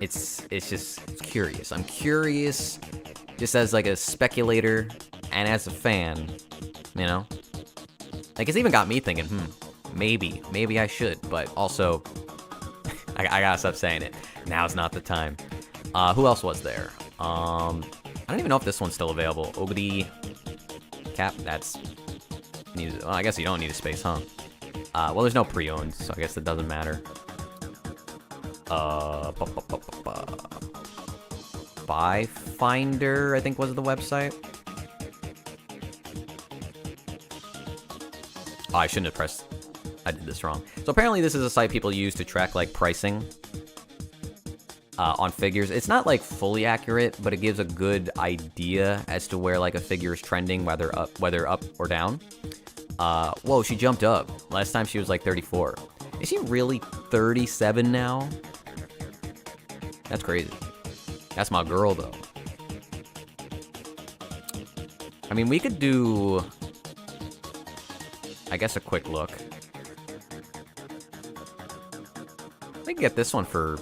It's curious. I'm curious, just as like a speculator and as a fan, you know. Like it's even got me thinking, maybe I should, but also. I gotta stop saying it. Now's not the time. Who else was there? I don't even know if this one's still available. Ogdi Cap, that's... Well, I guess you don't need a space, huh? Well, there's no pre-owned, so I guess it doesn't matter. Buy Finder, I think was the website. Oh, I shouldn't have pressed... I did this wrong. So apparently this is a site people use to track like pricing on figures. It's not like fully accurate, but it gives a good idea as to where like a figure is trending, whether up or down. Whoa, she jumped up. Last time she was like 34. Is she really 37 now? That's crazy. That's my girl though. I mean, we could do, I guess, a quick look. We can get this one for...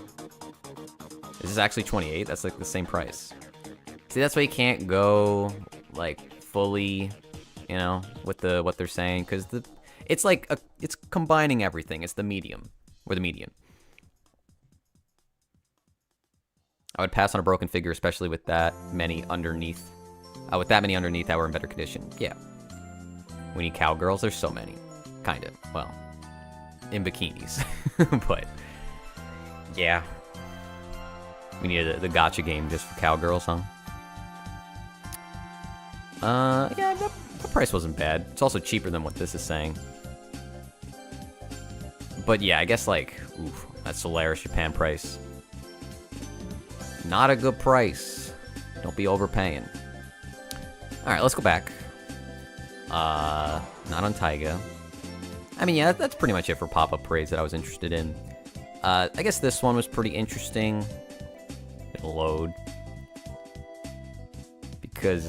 This is actually 28. That's like the same price. See, that's why you can't go like fully, you know, with what they're saying, because it's like it's combining everything. It's the medium or the median. I would pass on a broken figure, especially with that many underneath. With that many underneath that were in better condition. Yeah. We need cowgirls. There's so many. Kind of. Well, in bikinis. But... Yeah. We need the gacha game just for cowgirls, huh? Yeah, the price wasn't bad. It's also cheaper than what this is saying. But yeah, I guess like, oof, that Solaris Japan price. Not a good price. Don't be overpaying. Alright, let's go back. Not on Taiga. I mean, yeah, that's pretty much it for pop-up parades that I was interested in. I guess this one was pretty interesting. It'll load. Because,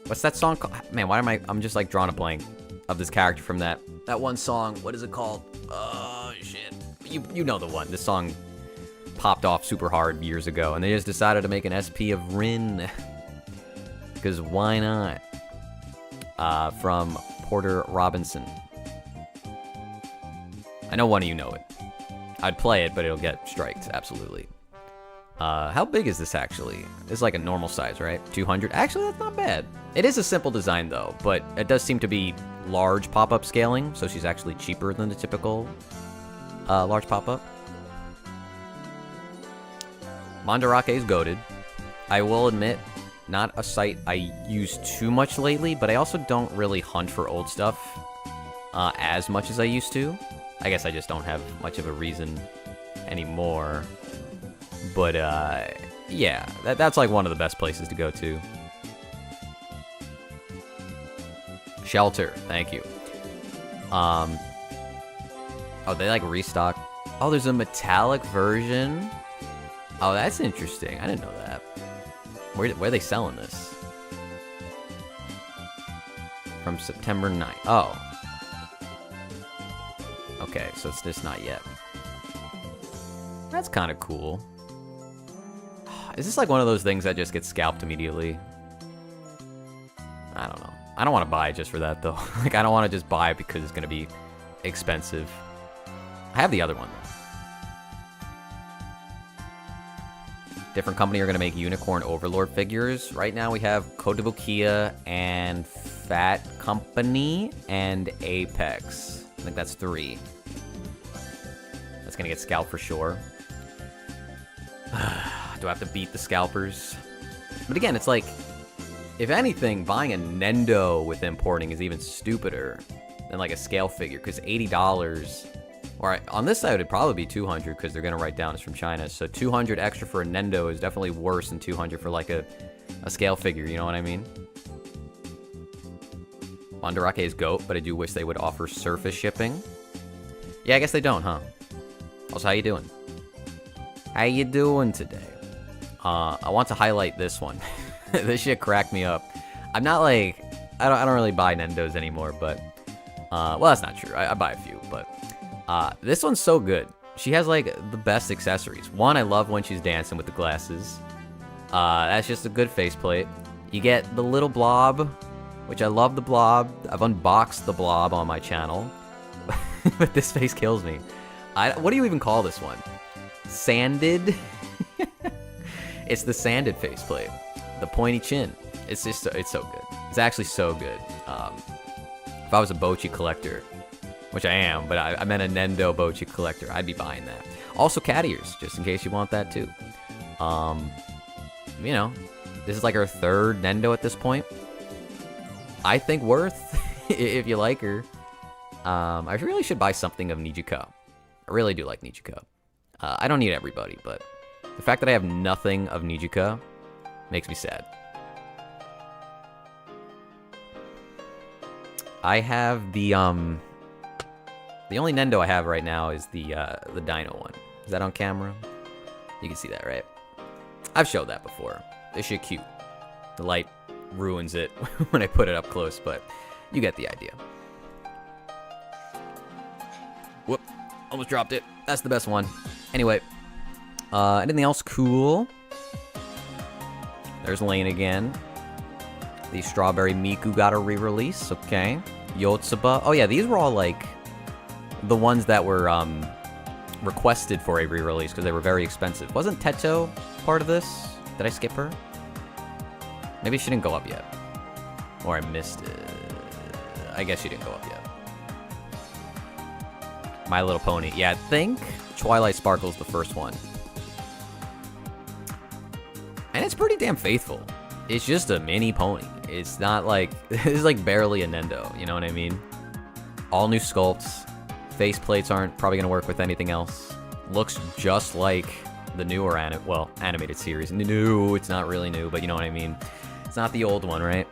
what's that song called? Man, why am I'm just like drawing a blank of this character from that one song. What is it called? Oh, shit. You know the one. This song popped off super hard years ago, and they just decided to make an SP of Rin. Because why not? From Porter Robinson. I know one of you know it. I'd play it, but it'll get striked, absolutely. How big is this actually? It's like a normal size, right? 200? Actually, that's not bad. It is a simple design though, but it does seem to be large pop-up scaling, so she's actually cheaper than the typical large pop-up. Mandarake is goated. I will admit, not a site I use too much lately, but I also don't really hunt for old stuff as much as I used to. I guess I just don't have much of a reason anymore. But, yeah, that's like one of the best places to go to. Shelter, thank you. Oh, they like restock. Oh, there's a metallic version? Oh, that's interesting. I didn't know that. Where are they selling this? From September 9th. Oh. Okay, so it's just not yet. That's kind of cool. Is this like one of those things that just gets scalped immediately? I don't know. I don't want to buy it just for that, though. Like, I don't want to just buy it because it's going to be expensive. I have the other one, though. Different company are going to make Unicorn Overlord figures. Right now, we have Kotobukiya and Fat Company and Apex. I think that's 3. That's going to get scalped for sure. Do I have to beat the scalpers? But again, it's like, if anything, buying a Nendo with importing is even stupider than like a scale figure, because $80, or on this side it'd probably be 200 because they're gonna write down it's from China. So 200 extra for a Nendo is definitely worse than 200 for like a scale figure. You know what I mean? Mandarake is GOAT, but I do wish they would offer surface shipping. Yeah, I guess they don't, huh? Also, how you doing? How you doing today? I want to highlight this one. This shit cracked me up. I'm not like, I don't really buy Nendos anymore, but, well, that's not true. I buy a few, but, this one's so good. She has like the best accessories. One, I love when she's dancing with the glasses. That's just a good faceplate. You get the little blob, which I love the blob. I've unboxed the blob on my channel, but this face kills me. What do you even call this one? Sanded? It's the sanded faceplate. The pointy chin. It's just, it's so good. It's actually so good. If I was a Bocchi collector, which I am, but I meant a Nendo Bocchi collector, I'd be buying that. Also cat ears, just in case you want that too. You know, this is like her 3rd Nendo at this point. I think worth, if you like her. I really should buy something of Nijika. I really do like Nijika. I don't need everybody, but the fact that I have nothing of Nijika makes me sad. I have the only Nendo I have right now is the Dino one. Is that on camera? You can see that, right? I've showed that before. This shit cute. The light ruins it when I put it up close, but you get the idea. Whoop. Almost dropped it. That's the best one. Anyway, anything else cool? There's Lane again. The Strawberry Miku got a re-release. Okay. Yotsuba. Oh yeah, these were all like the ones that were requested for a re-release because they were very expensive. Wasn't Teto part of this? Did I skip her? Maybe she didn't go up yet. Or I missed it. I guess she didn't go up yet. My Little Pony. Yeah, I think Twilight Sparkle's the first one. And it's pretty damn faithful. It's just a mini pony. It's not like, it's like barely a Nendo, you know what I mean? All new sculpts. Faceplates aren't probably gonna work with anything else. Looks just like the newer animated series. New, it's not really new, but you know what I mean. It's not the old one, right?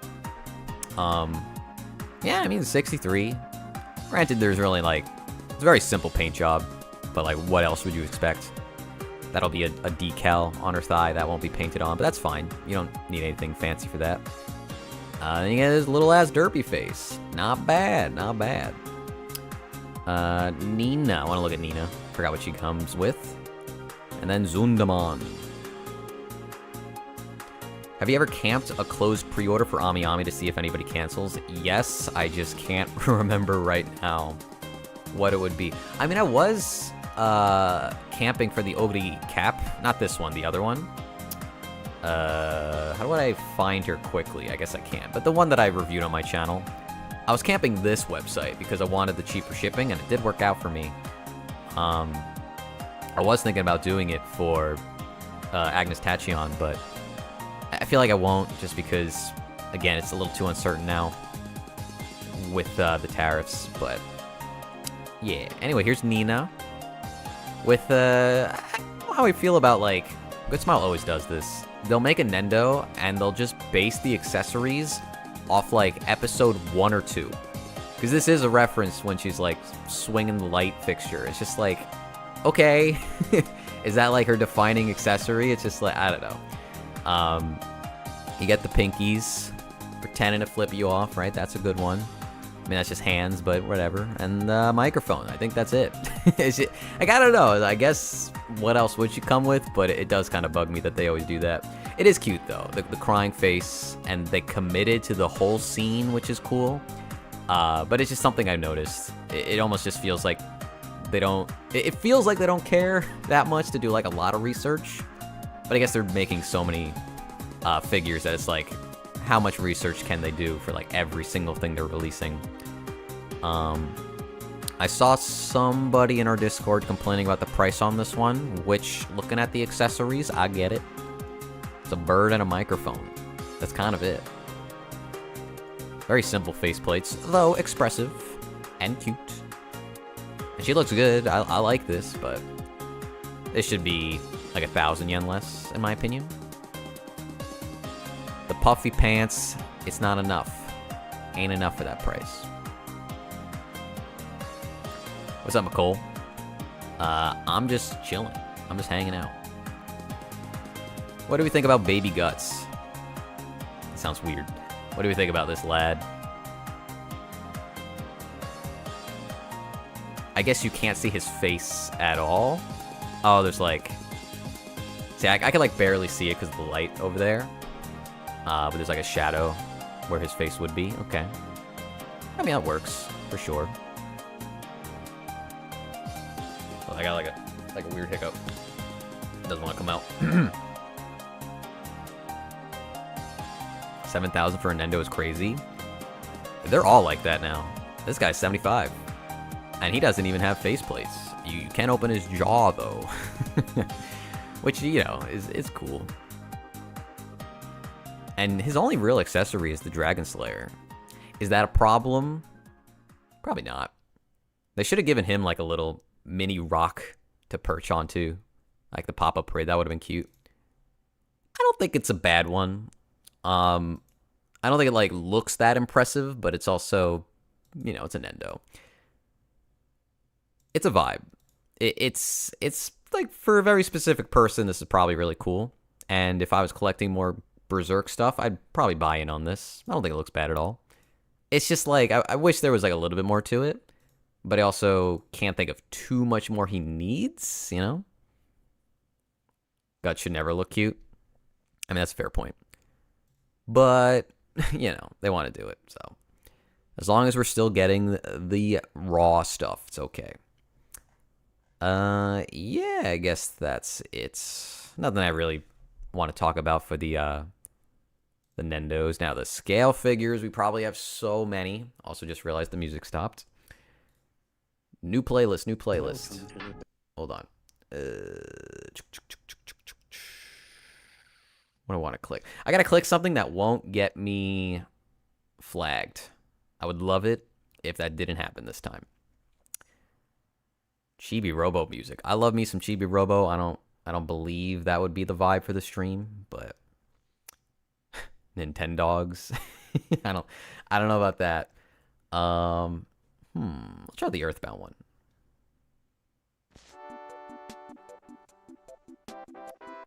Yeah, I mean, 63. Granted, there's really like, it's a very simple paint job, but like, what else would you expect? That'll be a decal on her thigh that won't be painted on, but that's fine. You don't need anything fancy for that. Then you get this little ass derpy face. Not bad, not bad. Nina. I want to look at Nina. Forgot what she comes with. And then Zundaman. Have you ever camped a closed pre-order for Ami Ami to see if anybody cancels? Yes, I just can't remember right now what it would be. I mean, I was camping for the Ogre cap. Not this one, the other one. How do I find her quickly? I guess I can't. But the one that I reviewed on my channel. I was camping this website because I wanted the cheaper shipping, and it did work out for me. I was thinking about doing it for Agnes Tachyon, but I feel like I won't just because, again, it's a little too uncertain now with the tariffs. But yeah. Anyway, here's Nina. With, I don't know how I feel about, like, Good Smile always does this. They'll make a Nendo, and they'll just base the accessories off, like, episode 1 or 2. Because this is a reference when she's, like, swinging the light fixture. It's just like, okay. Is that, like, her defining accessory? It's just like, I don't know. You get the pinkies, pretending to flip you off, right? That's a good one. I mean, that's just hands, but whatever. And the microphone. I think that's it. Like, I don't know. I guess what else would she come with? But it does kind of bug me that they always do that. It is cute, though. The crying face. And they committed to the whole scene, which is cool. But it's just something I've noticed. It almost just feels like they don't... It feels like they don't care that much to do, like, a lot of research. But I guess they're making so many figures that it's like... How much research can they do for like every single thing they're releasing? I saw somebody in our Discord complaining about the price on this one, which, looking at the accessories, I get it. It's a bird and a microphone. That's kind of it. Very simple faceplates, though expressive and cute. And she looks good. I like this, but this should be like 1,000 yen less, in my opinion. The puffy pants, it's not enough. Ain't enough for that price. What's up, McCole? I'm just chilling. I'm just hanging out. What do we think about baby guts? That sounds weird. What do we think about this lad? I guess you can't see his face at all. Oh, there's like... See, I can like barely see it because of the light over there. But there's like a shadow where his face would be. Okay. I mean, that works for sure. Well, I got like a weird hiccup. It doesn't want to come out. 7,000 for a Nendo is crazy. They're all like that now. This guy's 75. And he doesn't even have faceplates. You can't open his jaw, though. Which, you know, is cool. And his only real accessory is the Dragon Slayer. Is that a problem? Probably not. They should have given him like a little mini rock to perch onto. Like the pop-up parade. That would have been cute. I don't think it's a bad one. I don't think it like looks that impressive, but it's also, you know, it's a Nendo. It's a vibe. It's like for a very specific person, this is probably really cool. And if I was collecting more Berserk stuff, I'd probably buy in on this. I don't think it looks bad at all. It's just like, I wish there was like a little bit more to it, but I also can't think of too much more he needs, you know? Gut should never look cute. I mean, that's a fair point. But, you know, they want to do it, so. As long as we're still getting the raw stuff, it's okay. Yeah, I guess that's it. Nothing I really want to talk about for the Nendos. Now, the scale figures, we probably have so many. Also just realized the music stopped. New playlist. Hold on. What do I want to click? I gotta click something that won't get me flagged. I would love it if that didn't happen this time. Chibi Robo music. I love me some Chibi Robo. I don't believe that would be the vibe for the stream, but Nintendogs. I don't know about that. Let's try the Earthbound one.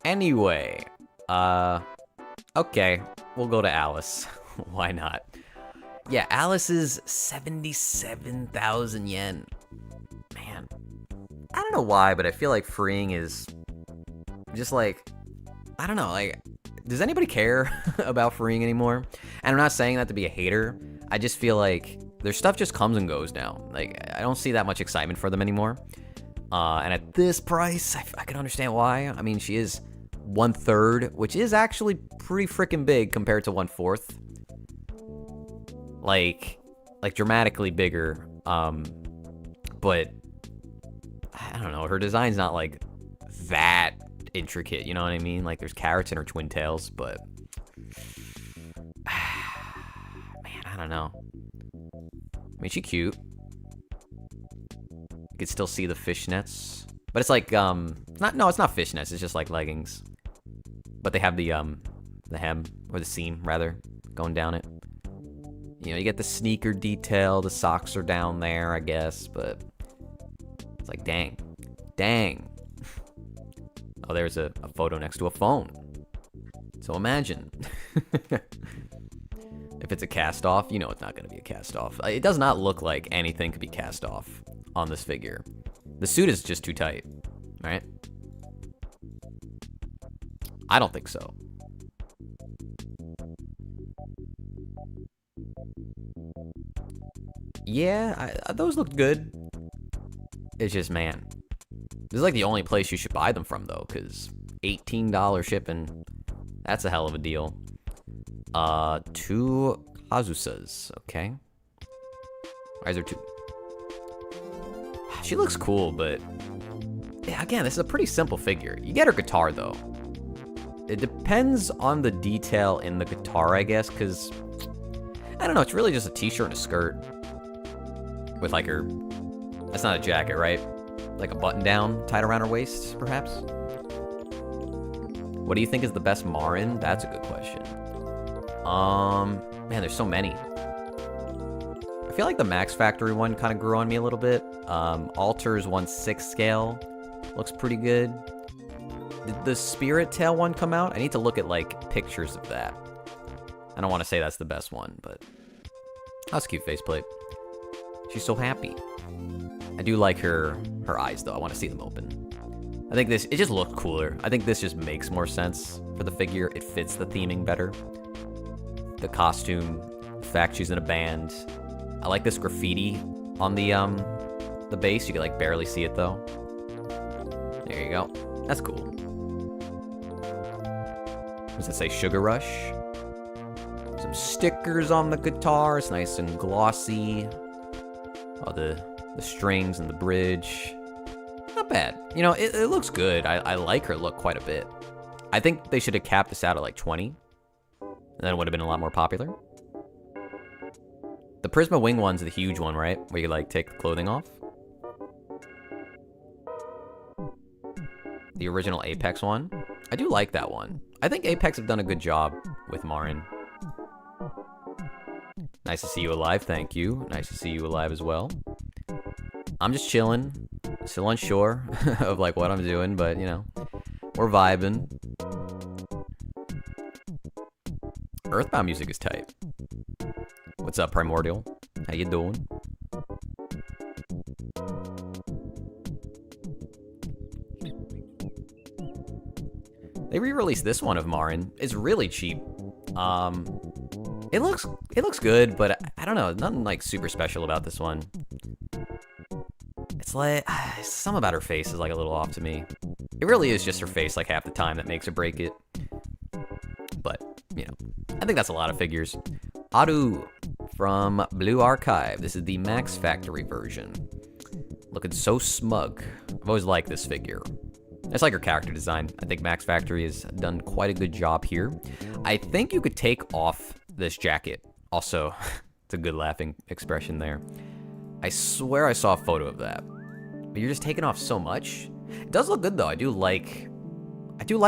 Anyway, okay, we'll go to Alice. Why not? Yeah, Alice is 77,000 yen. Man, I don't know why, but I feel like Frieren is just like, I don't know, like, does anybody care about Frieren anymore? And I'm not saying that to be a hater. I just feel like their stuff just comes and goes now. Like, I don't see that much excitement for them anymore. And at this price, I can understand why. I mean, she is 1/3, which is actually pretty freaking big compared to 1/4. Like dramatically bigger. But I don't know. Her design's not like that intricate. You know what I mean? Like there's carrots in her twin tails, but man, I don't know. I mean, she's cute. You can still see the fishnets, but it's like it's not fishnets. It's just like leggings, but they have the hem or the seam rather going down it. You know, you get the sneaker detail. The socks are down there, I guess, but it's like dang. Oh, there's a photo next to a phone. So imagine. If it's a cast off, you know it's not going to be a cast off. It does not look like anything could be cast off on this figure. The suit is just too tight, right? I don't think so. Yeah, those looked good. It's just, man, this is like the only place you should buy them from, though, because $18 shipping, that's a hell of a deal. 2 Kazusas, okay. Why is there 2? She looks cool, but yeah, again, this is a pretty simple figure. You get her guitar, though. It depends on the detail in the guitar, I guess, because I don't know, it's really just a t-shirt and a skirt with like her, that's not a jacket, right? Like a button down tied around her waist, perhaps? What do you think is the best Marin? That's a good question. Man, there's so many. I feel like the Max Factory one kind of grew on me a little bit. Alter's 1/6 scale looks pretty good. Did the Spirit Tail one come out? I need to look at like pictures of that. I don't want to say that's the best one, but that's a cute faceplate. She's so happy. I do like her eyes though. I want to see them open. I think it just looked cooler. I think this just makes more sense for the figure. It fits the theming better. The costume, the fact she's in a band. I like this graffiti on the base. You can like barely see it though. There you go. That's cool. What does it say? Sugar Rush. Some stickers on the guitar. It's nice and glossy. Oh, the strings and the bridge. Not bad. You know, it looks good. I like her look quite a bit. I think they should have capped this out at like 20. And then it would have been a lot more popular. The Prisma Wing one's the huge one, right? Where you like take the clothing off. The original Apex one. I do like that one. I think Apex have done a good job with Marin. Nice to see you alive, thank you. Nice to see you alive as well. I'm just chilling. Still unsure of like what I'm doing, but you know, we're vibing. Earthbound music is tight. What's up, Primordial? How you doing? They re-released this one of Marin. It's really cheap. It looks good, but I don't know, nothing like super special about this one. It's like something about her face is like a little off to me. It really is just her face like half the time that makes or break it. But, you know, I think that's a lot of figures. Aru from Blue Archive. This is the Max Factory version. Looking so smug. I've always liked this figure. It's like her character design. I think Max Factory has done quite a good job here. I think you could take off this jacket. Also, it's a good laughing expression there. I swear I saw a photo of that. But you're just taking off so much. It does look good though. I do like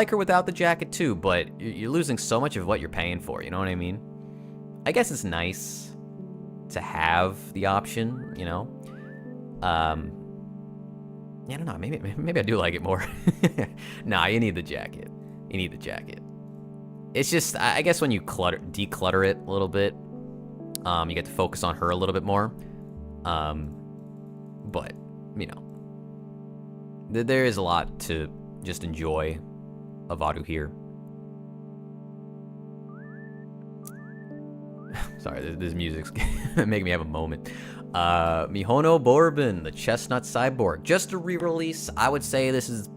her without the jacket too, but you're losing so much of what you're paying for, you know what I mean? I guess it's nice to have the option, you know? Yeah, I don't know. Maybe I do like it more. Nah, you need the jacket. You need the jacket. It's just, I guess when you declutter it a little bit, you get to focus on her a little bit more. But, you know, there is a lot to just enjoy of Adu here. Sorry, this music's making me have a moment. Mihono Bourbon, the Chestnut Cyborg. Just a re-release. I would say this is,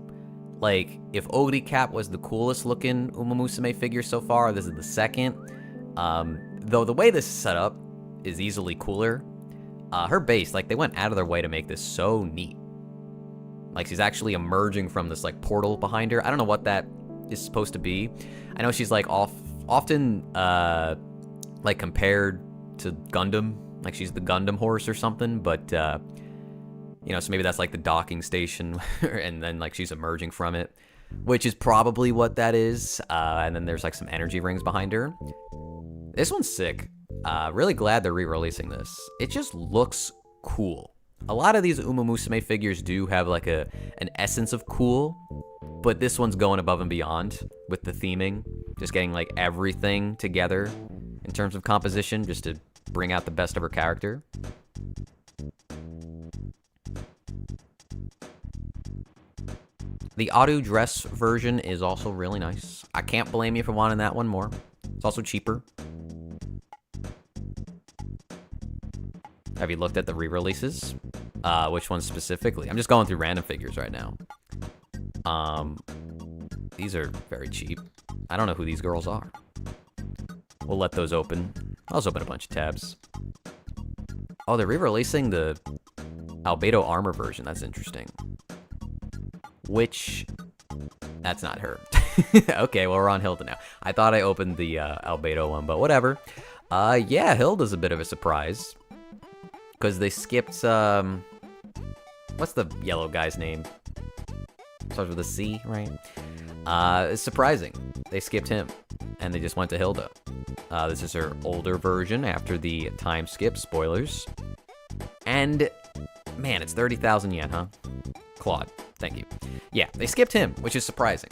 like, if Ogri Cap was the coolest looking Uma Musume figure so far, this is the second. Though the way this is set up is easily cooler. Her base, like, they went out of their way to make this so neat. Like, she's actually emerging from this, like, portal behind her. I don't know what that is supposed to be. I know she's, like, often, like, compared to Gundam. Like, she's the Gundam horse or something, but, you know, so maybe that's, like, the docking station, and then, like, she's emerging from it, which is probably what that is. And then there's, like, some energy rings behind her. This one's sick. Really glad they're re-releasing this. It just looks cool. A lot of these Uma Musume figures do have, like, an essence of cool, but this one's going above and beyond with the theming. Just getting, like, everything together in terms of composition, just to bring out the best of her character. The Adu dress version is also really nice. I can't blame you for wanting that one more. It's also cheaper. Have you looked at the re-releases? Which ones specifically? I'm just going through random figures right now. These are very cheap. I don't know who these girls are. We'll let those open. I'll just open a bunch of tabs. Oh, they're re-releasing the Albedo armor version. That's interesting. Which, that's not her. Okay, well, we're on Hilda now. I thought I opened the Albedo one, but whatever. Yeah, Hilda's a bit of a surprise. Because they skipped, what's the yellow guy's name? Starts with a C, right? It's surprising. They skipped him, and they just went to Hilda. This is her older version after the time skip, spoilers. And, man, it's 30,000 yen, huh? Claude, thank you. Yeah, they skipped him, which is surprising.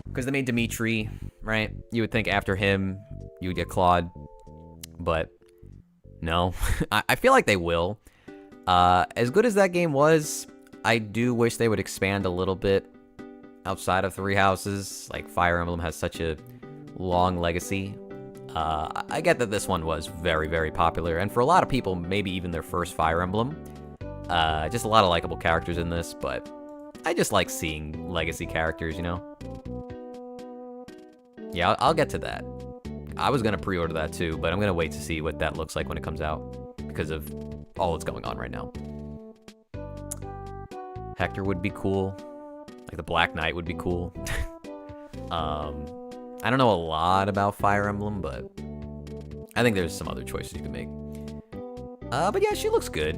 Because they made Dimitri, right? You would think after him, you would get Claude. But, no. I feel like they will. As good as that game was, I do wish they would expand a little bit outside of Three Houses. Like, Fire Emblem has such a long legacy. I get that this one was very, very popular, and for a lot of people, maybe even their first Fire Emblem. Just a lot of likable characters in this, but I just like seeing legacy characters, you know? Yeah, I'll get to that. I was gonna pre-order that too, but I'm gonna wait to see what that looks like when it comes out, because of all that's going on right now. Hector would be cool. Like, the Black Knight would be cool. I don't know a lot about Fire Emblem, but I think there's some other choices you can make. But yeah, she looks good.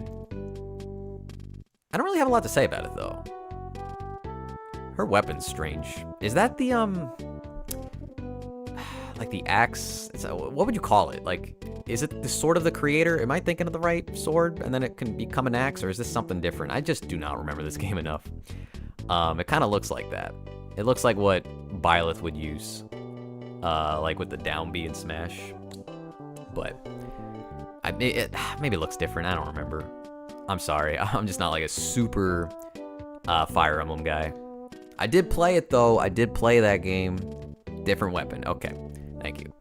I don't really have a lot to say about it, though. Her weapon's strange. Is that the, like the axe? What would you call it? Like, is it the sword of the creator? Am I thinking of the right sword? And then it can become an axe, or is this something different? I just do not remember this game enough. It kind of looks like that. It looks like what Byleth would use. Like with the down B and smash. But maybe it looks different. I don't remember. I'm sorry. I'm just not like a super Fire Emblem guy. I did play it though. I did play that game. Different weapon. Okay. Thank you.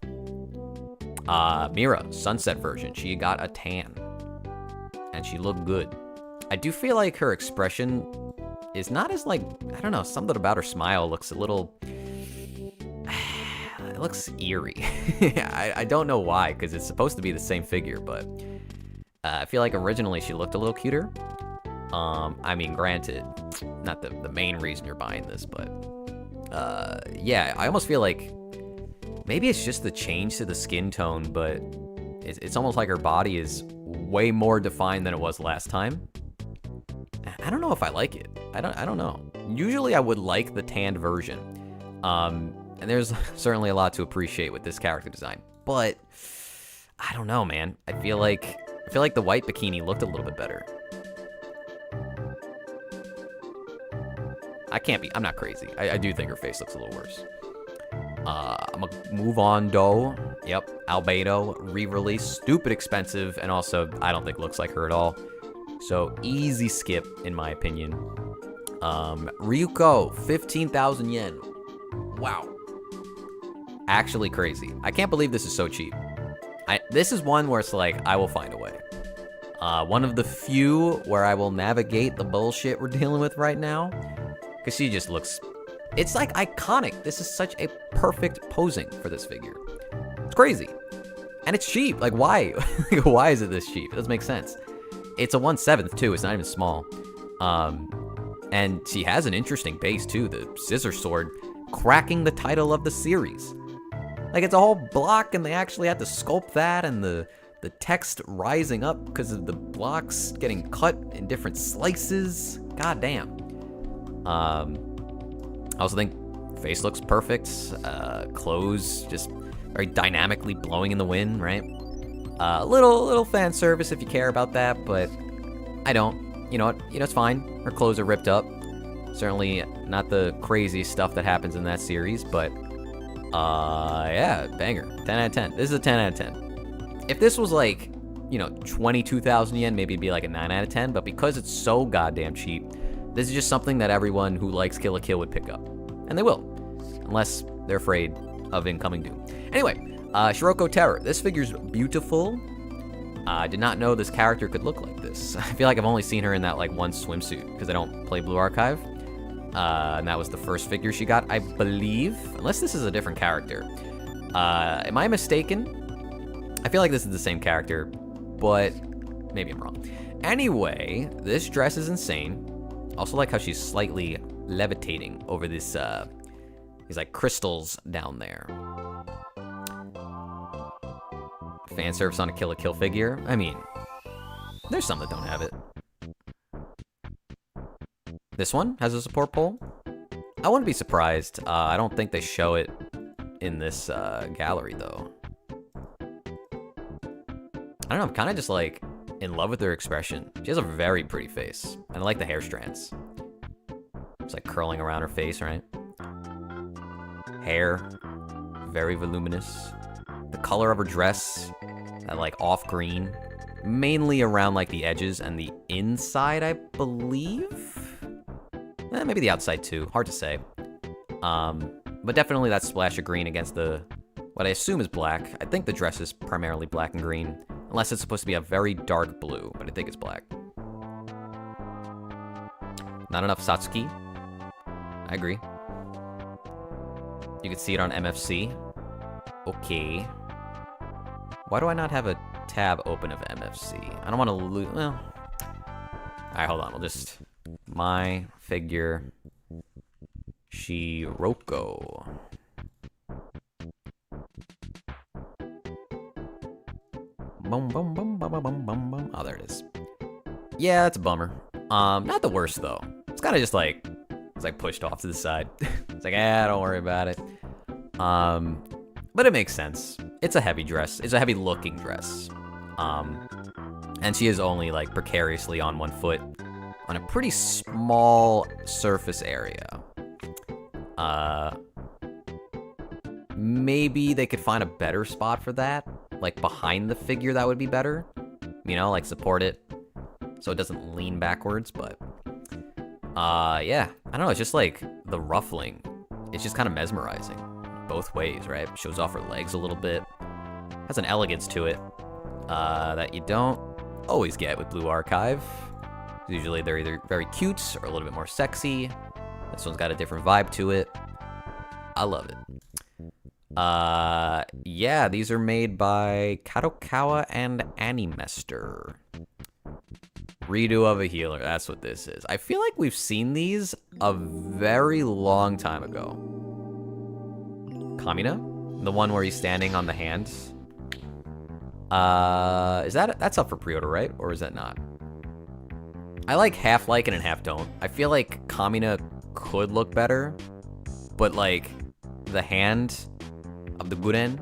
Mira, Sunset version. She got a tan. And she looked good. I do feel like her expression is not as, like, I don't know, something about her smile looks a little, it looks eerie. I don't know why, because it's supposed to be the same figure, but I feel like originally she looked a little cuter. I mean, granted, not the main reason you're buying this, but yeah, I almost feel like maybe it's just the change to the skin tone, but it's almost like her body is way more defined than it was last time. I don't know if I like it. I don't know. Usually I would like the tanned version. And there's certainly a lot to appreciate with this character design, but I don't know, man. I feel like the white bikini looked a little bit better. I'm not crazy. I do think her face looks a little worse. I'm gonna move on, though. Yep, Albedo, re-release, stupid expensive, and also I don't think looks like her at all. So easy skip, in my opinion. Ryuko, 15,000 yen. Wow. Actually crazy. I can't believe this is so cheap. This is one where it's like, I will find a way. One of the few where I will navigate the bullshit we're dealing with right now. Because she just looks... It's like iconic. This is such a perfect posing for this figure. It's crazy. And it's cheap. Like, why? Why is it this cheap? It doesn't make sense. It's a 1/7 too. It's not even small. And she has an interesting base too. The scissor sword cracking the title of the series. Like, it's a whole block, and they actually had to sculpt that, and the text rising up because of the blocks getting cut in different slices. God damn. I also think face looks perfect. Clothes just very dynamically blowing in the wind, right? Little fan service if you care about that, but I don't. You know what? It's fine. Her clothes are ripped up. Certainly not the crazy stuff that happens in that series, but yeah, banger. 10 out of 10. This is a 10 out of 10. If this was like, 22,000 yen, maybe it'd be like a 9 out of 10, but because it's so goddamn cheap, this is just something that everyone who likes Kill la Kill would pick up. And they will. Unless they're afraid of incoming doom. Anyway, Shugo Chara. This figure's beautiful. I did not know this character could look like this. I feel like I've only seen her in that, like, one swimsuit, because I don't play Blue Archive. And that was the first figure she got, I believe. Unless this is a different character. Am I mistaken? I feel like this is the same character, but maybe I'm wrong. Anyway, this dress is insane. Also like how she's slightly levitating over this, these, like, crystals down there. Fan service on a Kill la Kill figure. I mean, there's some that don't have it. This one has a support pole. I wouldn't be surprised. I don't think they show it in this gallery, though. I don't know, I'm kind of just, like, in love with her expression. She has a very pretty face. And I like the hair strands. It's, like, curling around her face, right? Hair. Very voluminous. The color of her dress, that, like, off green, mainly around, like, the edges and the inside, I believe? Maybe the outside, too. Hard to say. But definitely that splash of green against what I assume is black. I think the dress is primarily black and green, unless it's supposed to be a very dark blue, but I think it's black. Not enough Satsuki. I agree. You can see it on MFC. Okay. Why do I not have a tab open of MFC? I don't want to lose... Well... Alright, hold on. We'll just... My figure... Shiroko. Boom, boom, boom, boom, boom, boom, boom. Oh, there it is. Yeah, that's a bummer. Not the worst, though. It's kind of just like... It's like pushed off to the side. It's like, don't worry about it. But it makes sense. It's a heavy dress. It's a heavy looking dress. And she is only like precariously on one foot on a pretty small surface area. Maybe they could find a better spot for that. Like behind the figure, that would be better. Like support it so it doesn't lean backwards, but yeah. I don't know, it's just like the ruffling. It's just kind of mesmerizing. Both ways, right? Shows off her legs a little bit. Has an elegance to it that you don't always get with Blue Archive. Usually they're either very cute or a little bit more sexy. This one's got a different vibe to it. I love it. Yeah, these are made by Kadokawa and Animester. Redo of a healer. That's what this is. I feel like we've seen these a very long time ago. Kamina? The one where he's standing on the hands? That's up for pre-order, right? Or is that not? I like half like it and half don't. I feel like Kamina could look better, but like the hand of the Guren,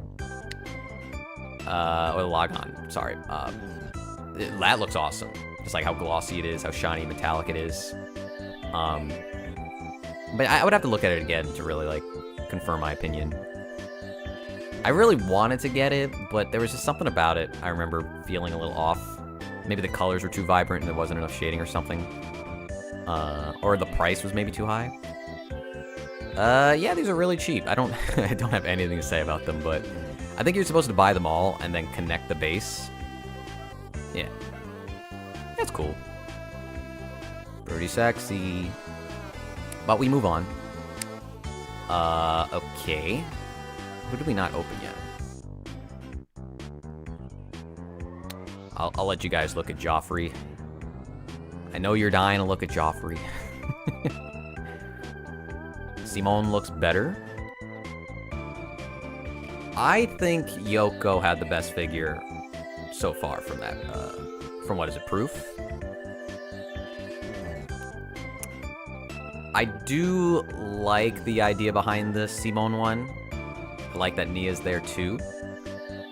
or the Lagan, sorry, that looks awesome. Just like how glossy it is, how shiny metallic it is. But I would have to look at it again to really like confirm my opinion. I really wanted to get it, but there was just something about it I remember feeling a little off. Maybe the colors were too vibrant and there wasn't enough shading or something. Or the price was maybe too high. Yeah, these are really cheap. I don't have anything to say about them, but I think you're supposed to buy them all and then connect the base. Yeah. That's cool. Pretty sexy. But we move on. Okay. Who did we not open yet? I'll let you guys look at Joffrey. I know you're dying to look at Joffrey. Simone looks better. I think Yoko had the best figure so far from that. From what is it, Proof? I do like the idea behind the Simone one. I like that Nia's there too.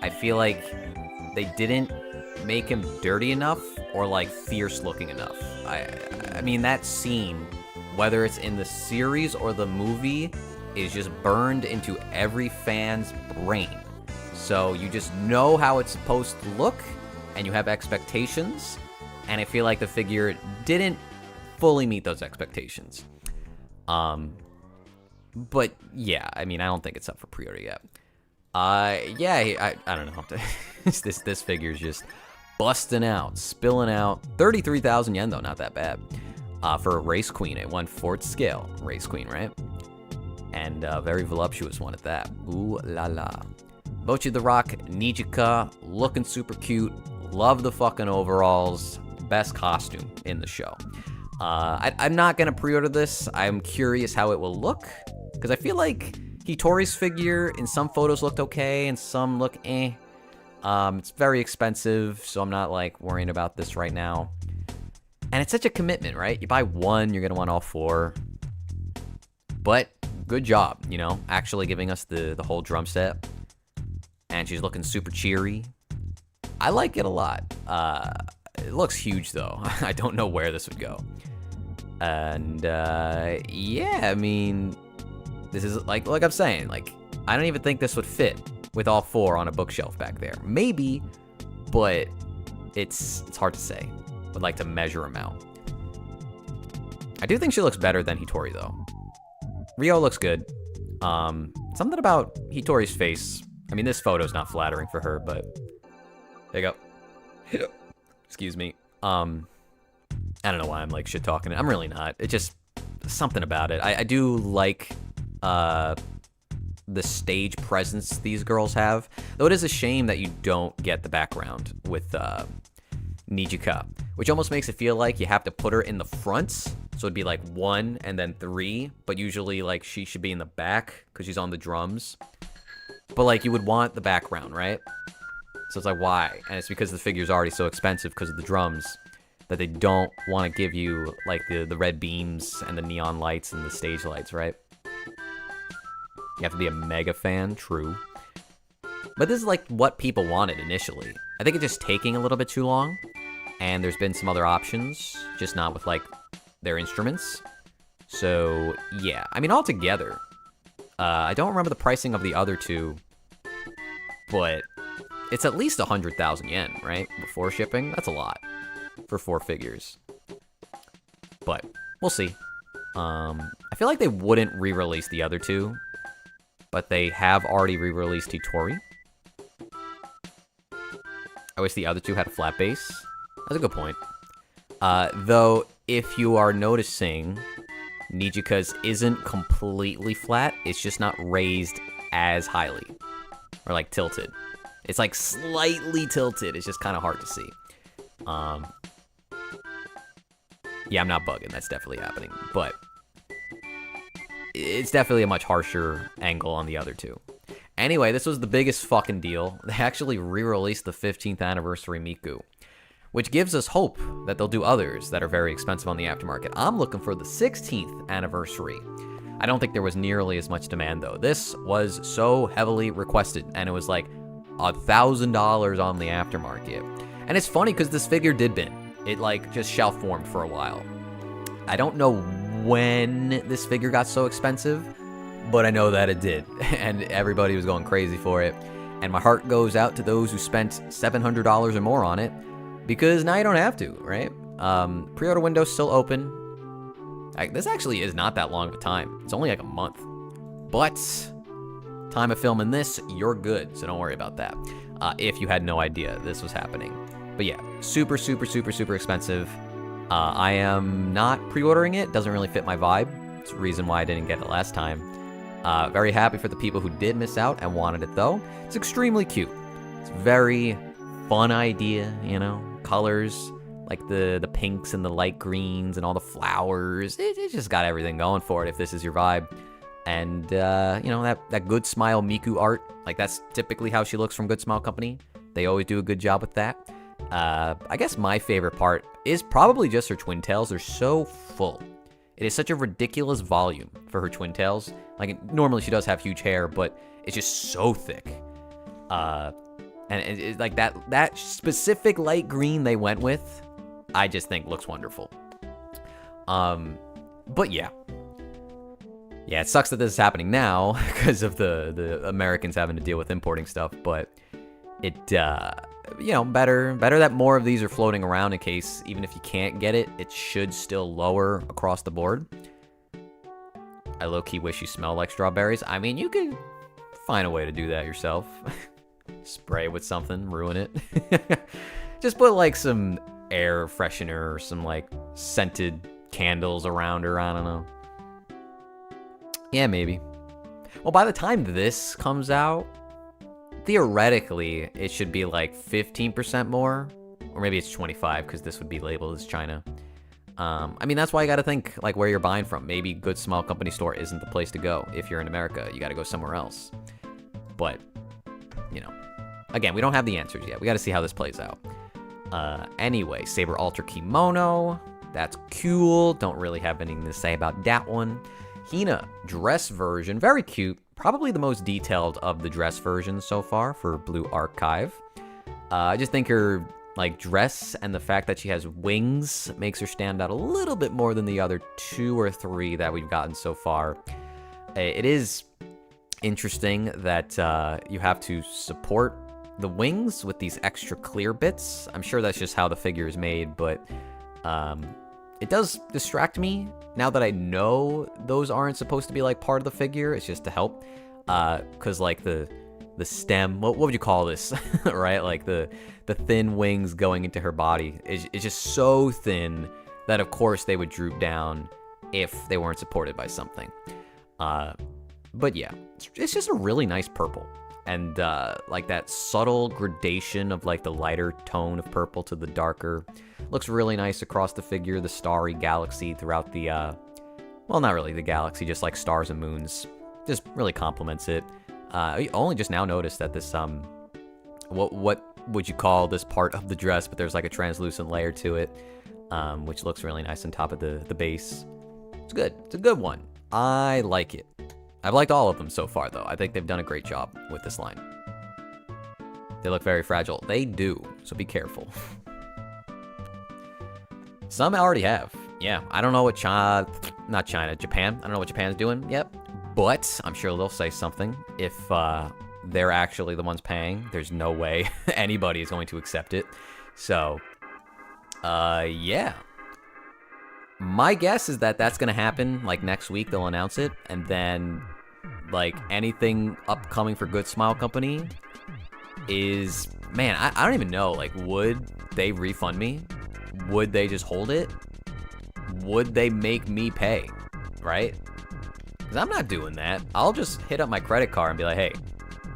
I feel like they didn't make him dirty enough or like fierce looking enough. I mean, that scene, whether it's in the series or the movie, is just burned into every fan's brain. So you just know how it's supposed to look and you have expectations, and I feel like the figure didn't fully meet those expectations. But yeah, I mean, I don't think it's up for pre-order yet. Yeah, I don't know. This figure's just busting out, spilling out. 33,000 yen though, not that bad. For a race queen, a 1/4 scale race queen, right? And very voluptuous one at that. Ooh la la. Bocchi the Rock, Nijika, looking super cute. Love the fucking overalls. Best costume in the show. I'm not gonna pre-order this. I'm curious how it will look, because I feel like Hitori's figure in some photos looked okay and some look eh. It's very expensive, so I'm not like worrying about this right now. And it's such a commitment, right? You buy one, you're gonna want all four. But good job, you know, actually giving us the whole drum set. And she's looking super cheery. I like it a lot. It looks huge though. I don't know where this would go. And yeah, I mean, this is like I'm saying, like, I don't even think this would fit with all four on a bookshelf back there. Maybe, but it's hard to say. Would like to measure them out. I do think she looks better than Hitori though. Ryo looks good. Something about Hitori's face. I mean, this photo's not flattering for her, but there you go. Excuse me. I don't know why I'm like shit talking. I'm really not. It's just something about it. I do like the stage presence these girls have. Though it is a shame that you don't get the background with Nijika, which almost makes it feel like you have to put her in the front. So it'd be like 1 and then 3, but usually like she should be in the back because she's on the drums. But like you would want the background, right? So it's like, why? And it's because the figure's already so expensive because of the drums that they don't want to give you like the red beams and the neon lights and the stage lights, right? You have to be a mega fan, true. But this is like what people wanted initially. I think it's just taking a little bit too long, and there's been some other options, just not with like their instruments. So yeah, I mean, altogether, I don't remember the pricing of the other two, but it's at least 100,000 yen, right? Before shipping, that's a lot for 4 figures. But we'll see. I feel like they wouldn't re-release the other two, but they have already re-released Hitori. I wish the other two had a flat base. That's a good point. Though, if you are noticing, Nijika's isn't completely flat. It's just not raised as highly. Or, like, tilted. It's, like, slightly tilted. It's just kind of hard to see. Yeah, I'm not bugging. That's definitely happening. But it's definitely a much harsher angle on the other two. Anyway, this was the biggest fucking deal. They actually re-released the 15th anniversary Miku, which gives us hope that they'll do others that are very expensive on the aftermarket. I'm looking for the 16th anniversary. I don't think there was nearly as much demand, though. This was so heavily requested, and it was like $1,000 on the aftermarket. And it's funny because this figure did bin. It like just shelf formed for a while. I don't know when this figure got so expensive, but I know that it did, and everybody was going crazy for it. And my heart goes out to those who spent $700 or more on it, because now you don't have to, right? Pre-order window's still open. This actually is not that long of a time. It's only like a month. But time of filming this, you're good, so don't worry about that. If you had no idea this was happening. But yeah, super, super, super, super expensive. I am not pre-ordering it. Doesn't really fit my vibe. It's the reason why I didn't get it last time. Very happy for the people who did miss out and wanted it, though. It's extremely cute. It's a very fun idea, you know? Colors, like the pinks and the light greens and all the flowers. It just got everything going for it if this is your vibe. And, you know, that Good Smile Miku art, like that's typically how she looks from Good Smile Company. They always do a good job with that. I guess my favorite part is probably just her twin tails. They're so full. It is such a ridiculous volume for her twin tails. Like, normally she does have huge hair, but it's just so thick. And it's like that specific light green they went with, I just think looks wonderful. But yeah. Yeah, it sucks that this is happening now because of the Americans having to deal with importing stuff, but it, you know, better that more of these are floating around in case, even if you can't get it, it should still lower across the board. I low-key wish you smell like strawberries. I mean, you could find a way to do that yourself. Spray it with something, ruin it. Just put like some air freshener or some like scented candles around her, I don't know. Yeah, maybe. Well, by the time this comes out, theoretically, it should be like 15% more, or maybe it's 25 because this would be labeled as China. I mean, that's why you got to think like where you're buying from. Maybe Good Small Company store isn't the place to go. If you're in America, you got to go somewhere else. But, you know, again, we don't have the answers yet. We got to see how this plays out. Anyway, Saber Ultra Kimono. That's cool. Don't really have anything to say about that one. Hina dress version. Very cute. Probably the most detailed of the dress versions so far for Blue Archive. I just think her like dress and the fact that she has wings makes her stand out a little bit more than the other 2 or 3 that we've gotten so far. It is interesting that you have to support the wings with these extra clear bits. I'm sure that's just how the figure is made, but it does distract me now that I know those aren't supposed to be like part of the figure. It's just to help, because like the stem, what would you call this? Right, like the thin wings going into her body is just so thin that of course they would droop down if they weren't supported by something. But yeah, it's just a really nice purple. And like that subtle gradation of like the lighter tone of purple to the darker looks really nice across the figure. The starry galaxy throughout the, well, not really the galaxy, just like stars and moons, just really complements it. I only just now noticed that this, what would you call this part of the dress, but there's like a translucent layer to it, which looks really nice on top of the base. It's good. It's a good one. I like it. I've liked all of them so far, though. I think they've done a great job with this line. They look very fragile. They do, so be careful. Some already have. Yeah, I don't know what Japan. I don't know what Japan's doing yet, but I'm sure they'll say something. If they're actually the ones paying, there's no way anybody is going to accept it. So, yeah. My guess is that that's going to happen, like, next week. They'll announce it, and then, like, anything upcoming for Good Smile Company is... Man, I don't even know. Like, would they refund me? Would they just hold it? Would they make me pay? Right? Because I'm not doing that. I'll just hit up my credit card and be like, hey,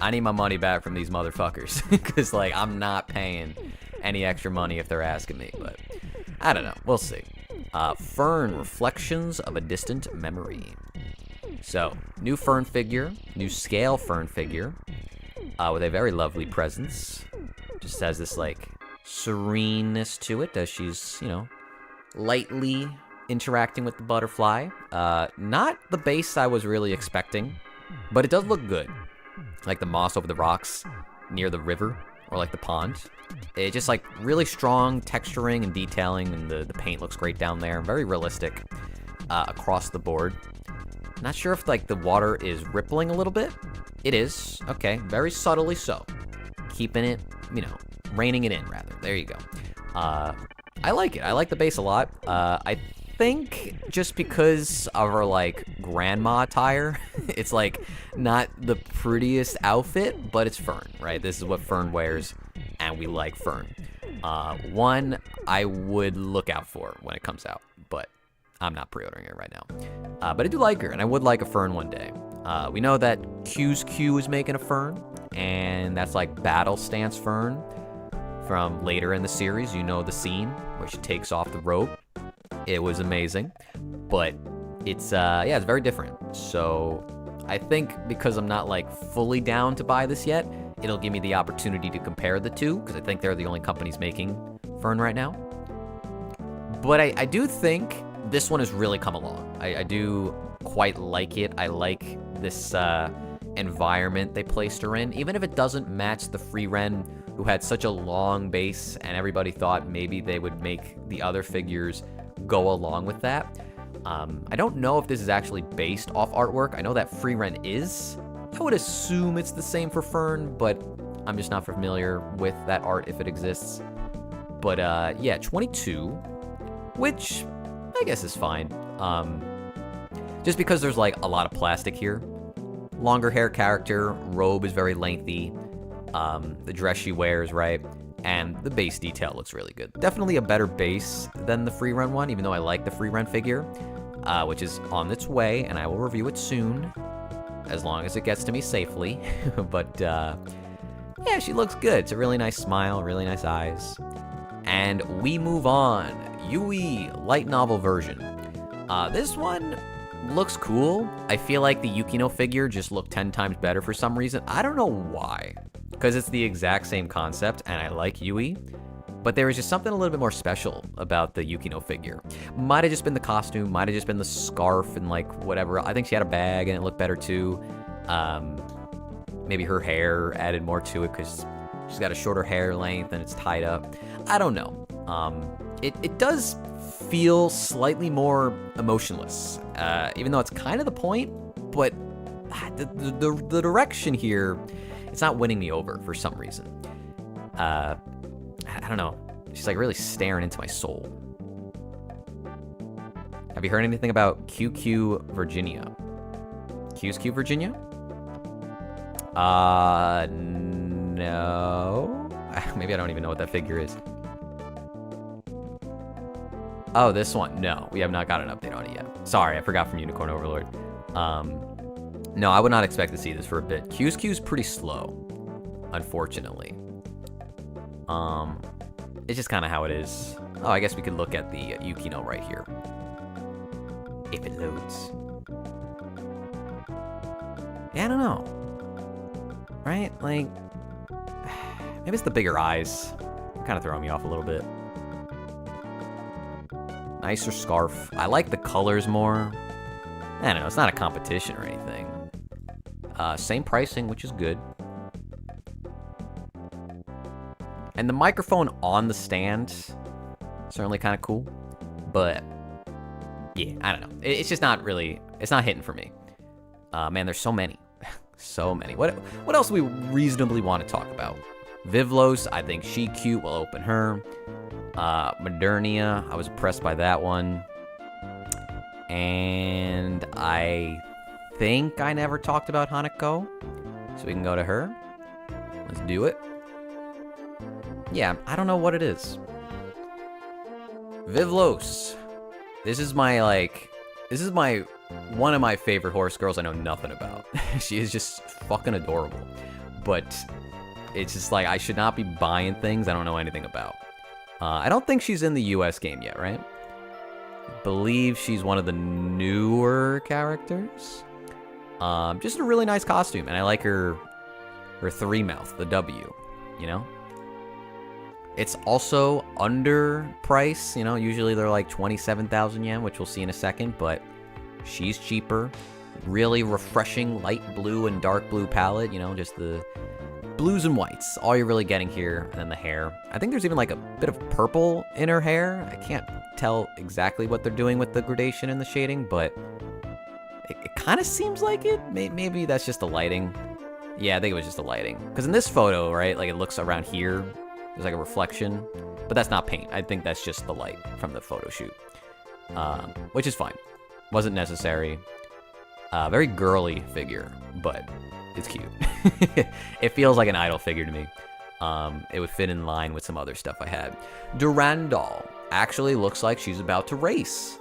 I need my money back from these motherfuckers. Because, like, I'm not paying any extra money if they're asking me. But I don't know. We'll see. Fern, Reflections of a Distant Memory. So, new Fern figure, new scale Fern figure, with a very lovely presence. Just has this, like, sereneness to it as she's, you know, lightly interacting with the butterfly. Not the base I was really expecting, but it does look good. Like the moss over the rocks near the river, or like the pond. It just like really strong texturing and detailing, and the paint looks great down there. Very realistic across the board. Not sure if like the water is rippling a little bit. It is. Okay, very subtly so. Keeping it, you know, reining it in rather. There you go. I like it. I like the base a lot. I think just because of her like grandma attire, it's like not the prettiest outfit, but it's Fern, right? This is what Fern wears, and we like Fern. One I would look out for when it comes out, but I'm not pre-ordering it right now. But I do like her, and I would like a Fern one day. We know that Q's Q is making a Fern, and that's like Battle Stance Fern from later in the series. You know the scene where she takes off the robe. It was amazing, but it's yeah, it's very different. So I think because I'm not like fully down to buy this yet, it'll give me the opportunity to compare the two, because I think they're the only companies making Fern right now. But I do think this one has really come along. I do quite like it. I like this environment they placed her in, even if it doesn't match the Frieren, who had such a long base, and everybody thought maybe they would make the other figures go along with that. I don't know if this is actually based off artwork. I know that Frieren is. I would assume it's the same for Fern, but I'm just not familiar with that art if it exists. But yeah, 22, which I guess is fine. Just because there's like a lot of plastic here. Longer hair character, robe is very lengthy. The dress she wears, right? And the base detail looks really good. Definitely a better base than the Frieren one, even though I like the Frieren figure, which is on its way, and I will review it soon, as long as it gets to me safely. But yeah, she looks good. It's a really nice smile, really nice eyes. And we move on. Yui light novel version. This one looks cool. I feel like the Yukino figure just looked 10 times better for some reason. I don't know why. Because it's the exact same concept, and I like Yui. But there was just something a little bit more special about the Yukino figure. Might have just been the costume, might have just been the scarf and like whatever. I think she had a bag and it looked better too. Maybe her hair added more to it because she's got a shorter hair length and it's tied up. I don't know. It does feel slightly more emotionless, even though it's kind of the point, but the direction here, it's not winning me over for some reason. I don't know. She's like really staring into my soul. Have you heard anything about QQ Virginia? Q's Q Virginia? No. Maybe I don't even know what that figure is. Oh, this one. No, we have not got an update on it yet. Sorry, I forgot from Unicorn Overlord. No, I would not expect to see this for a bit. Q's Q's pretty slow, unfortunately. It's just kind of how it is. Oh, I guess we could look at the Yukino right here. If it loads. Yeah, I don't know. Right? Like, maybe it's the bigger eyes. Kind of throwing me off a little bit. Nicer scarf. I like the colors more. I don't know, it's not a competition or anything. Same pricing, which is good. And the microphone on the stand, certainly kind of cool. But, yeah, I don't know. It's just not really, it's not hitting for me. Man, there's so many. So many. What else do we reasonably want to talk about? Vivlos, I think she cute. We'll open her. Modernia, I was impressed by that one. And I think I never talked about Hanako, so we can go to her. Let's do it. Yeah, I don't know what it is. Vivlos. This is my one of my favorite horse girls I know nothing about. She is just fucking adorable. But it's just like, I should not be buying things I don't know anything about. I don't think she's in the US game yet, right? believe she's one of the newer characters. Just a really nice costume, and I like her 3 mouth, the W, you know? It's also under price, you know, usually they're like 27,000 yen, which we'll see in a second, but she's cheaper. Really refreshing light blue and dark blue palette, you know, just the blues and whites, all you're really getting here. And then the hair. I think there's even like a bit of purple in her hair. I can't tell exactly what they're doing with the gradation and the shading, but it kind of seems like it. Maybe that's just the lighting. Yeah, I think it was just the lighting. Because in this photo, right, like it looks around here, there's like a reflection, but that's not paint. I think that's just the light from the photo shoot, which is fine. Wasn't necessary. Very girly figure, but it's cute. It feels like an idol figure to me. It would fit in line with some other stuff I had. Durandal actually looks like she's about to race.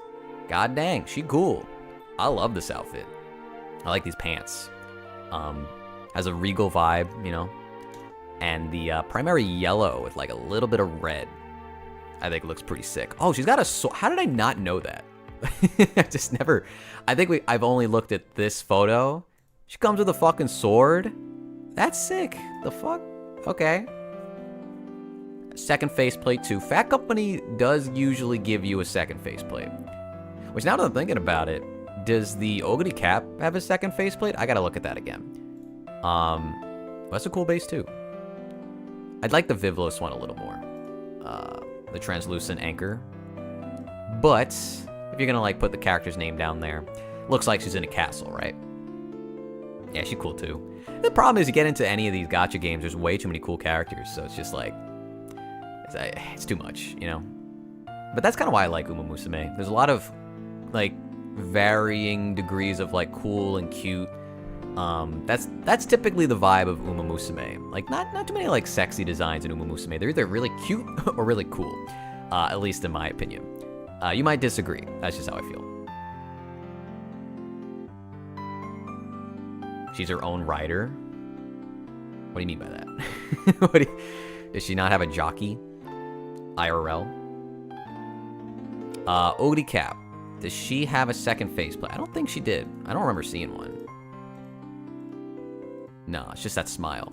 God dang, she cool. I love this outfit. I like these pants. Has a regal vibe, you know. And the primary yellow with like a little bit of red, I think looks pretty sick. Oh, she's got a sword. How did I not know that? I just never. I've only looked at this photo. She comes with a fucking sword. That's sick. The fuck? Okay. Second faceplate too. Fat Company does usually give you a second faceplate. Which now that I'm thinking about it, does the Ogre Cap have a second faceplate? I gotta look at that again. That's a cool base too. I'd like the Vivlos one a little more. The translucent anchor. But if you're gonna like put the character's name down there, looks like she's in a castle, right? Yeah, she's cool too. The problem is you get into any of these gacha games, there's way too many cool characters, so it's just like, it's too much, you know? But that's kind of why I like Uma Musume. There's a lot of like varying degrees of like cool and cute. That's typically the vibe of Uma Musume. Like not too many like sexy designs in Uma Musume. They're either really cute or really cool, at least in my opinion. You might disagree. That's just how I feel. She's her own rider. What do you mean by that? Does she not have a jockey? IRL. Ogre Cap. Does she have a second faceplate? I don't think she did. I don't remember seeing one. No, it's just that smile.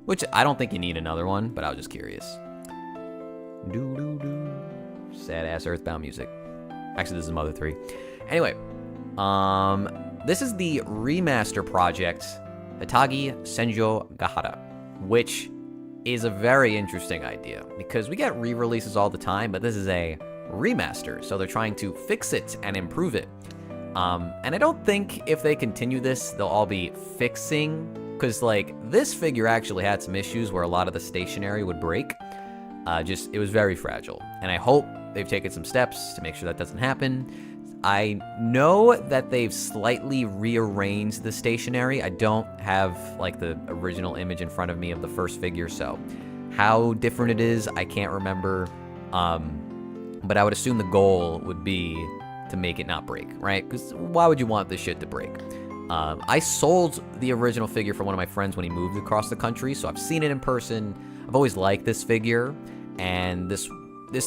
Which I don't think you need another one, but I was just curious. Doo-doo-doo. Sad-ass Earthbound music. Actually, this is Mother 3. Anyway, this is the remaster project, Hitagi Senjo Gahara, which is a very interesting idea because we get re-releases all the time, but this is a remaster, so they're trying to fix it and improve it. And I don't think if they continue this, they'll all be fixing, because like this figure actually had some issues where a lot of the stationery would break. It was very fragile, and I hope they've taken some steps to make sure that doesn't happen. I know that they've slightly rearranged the stationery. I don't have like the original image in front of me of the first figure, so how different it is, I can't remember. But I would assume the goal would be to make it not break, right? Because why would you want this shit to break? I sold the original figure for one of my friends when he moved across the country, so I've seen it in person. I've always liked this figure, and this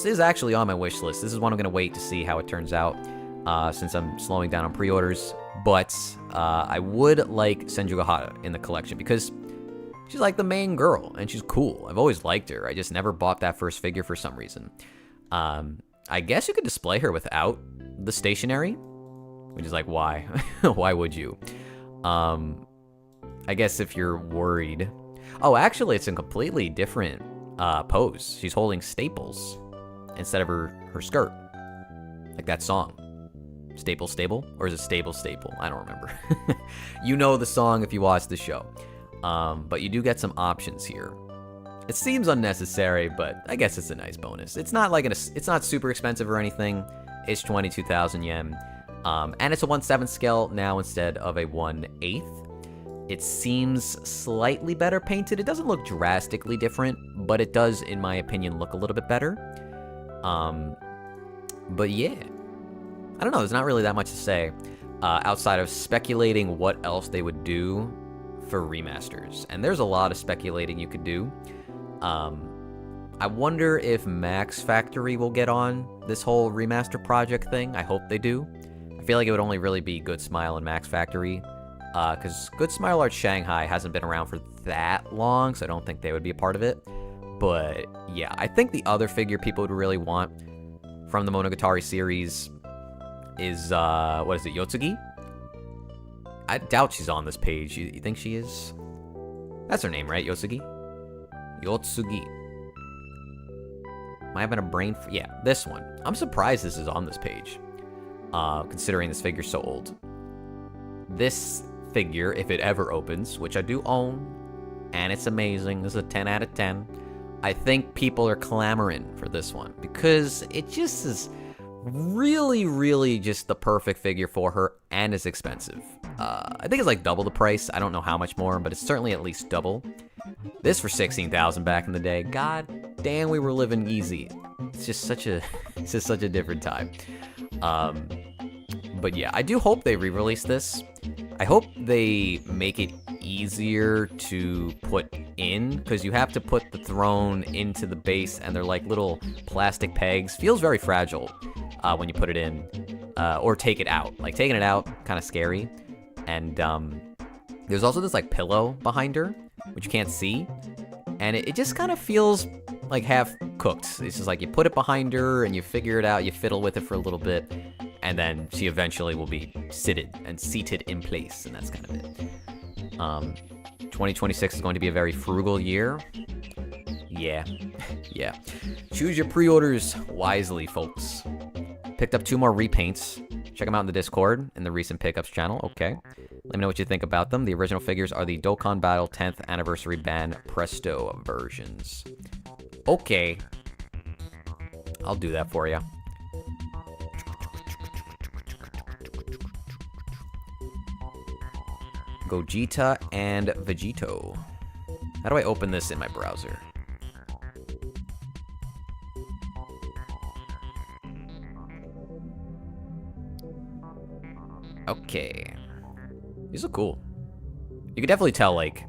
is actually on my wish list. This is one I'm going to wait to see how it turns out, since I'm slowing down on pre-orders. But I would like Senju Gahara in the collection because she's like the main girl, and she's cool. I've always liked her. I just never bought that first figure for some reason. I guess you could display her without the stationery, which is like, why? Why would you? I guess if you're worried. Oh, actually, it's a completely different pose. She's holding staples instead of her skirt. Like that song. Staple, stable? Or is it stable, staple? I don't remember. You know the song if you watch the show. But you do get some options here. It seems unnecessary, but I guess it's a nice bonus. It's not like it's not super expensive or anything. It's 22,000 yen. And it's a 1/7 scale now instead of a 1/8. It seems slightly better painted. It doesn't look drastically different, but it does, in my opinion, look a little bit better. But yeah, I don't know. There's not really that much to say outside of speculating what else they would do for remasters. And there's a lot of speculating you could do. I wonder if Max Factory will get on this whole remaster project thing. I hope they do. I feel like it would only really be Good Smile and Max Factory, because Good Smile Art Shanghai hasn't been around for that long, so I don't think they would be a part of it. But yeah, I think the other figure people would really want from the Monogatari series is, what is it, Yotsugi? I doubt she's on this page. You think she is? That's her name, right? Yotsugi? Yotsugi. Am I having a brain? Yeah, this one. I'm surprised this is on this page, considering this figure's so old. This figure, if it ever opens, which I do own, and it's amazing, this is a 10 out of 10. I think people are clamoring for this one because it just is really, really just the perfect figure for her, and it's expensive. I think it's like double the price. I don't know how much more, but it's certainly at least double. This for 16,000 back in the day. God damn, we were living easy. It's just such a different time. But yeah, I do hope they re-release this. I hope they make it easier to put in, because you have to put the throne into the base, and they're like little plastic pegs. Feels very fragile when you put it in, or take it out. Like, taking it out, kind of scary. And there's also this like pillow behind her, which you can't see, and it just kind of feels like half cooked. It's just like you put it behind her and you figure it out, you fiddle with it for a little bit, and then she eventually will be seated in place, and that's kind of it. 2026 is going to be a very frugal year. Yeah. Yeah. Choose your pre-orders wisely, folks. Picked up 2 more repaints. Check them out in the Discord, in the recent pickups channel. Okay. Let me know what you think about them. The original figures are the Dokkan Battle 10th Anniversary Band Presto versions. Okay. I'll do that for you. Gogeta and Vegito. How do I open this in my browser? Okay. These look cool. You can definitely tell, like,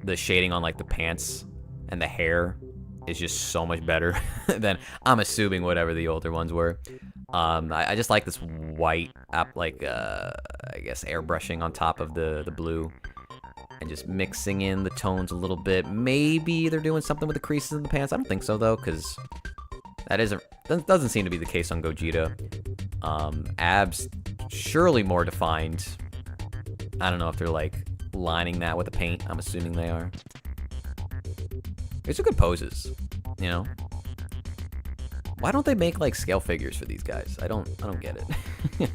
the shading on, like, the pants and the hair is just so much better than, I'm assuming, whatever the older ones were. I just like this white, like, I guess, airbrushing on top of the blue. And just mixing in the tones a little bit. Maybe they're doing something with the creases in the pants. I don't think so, though, because that doesn't seem to be the case on Gogeta. Abs, surely more defined. I don't know if they're, like, lining that with the paint. I'm assuming they are. These are good poses, you know? Why don't they make, like, scale figures for these guys? I don't get it.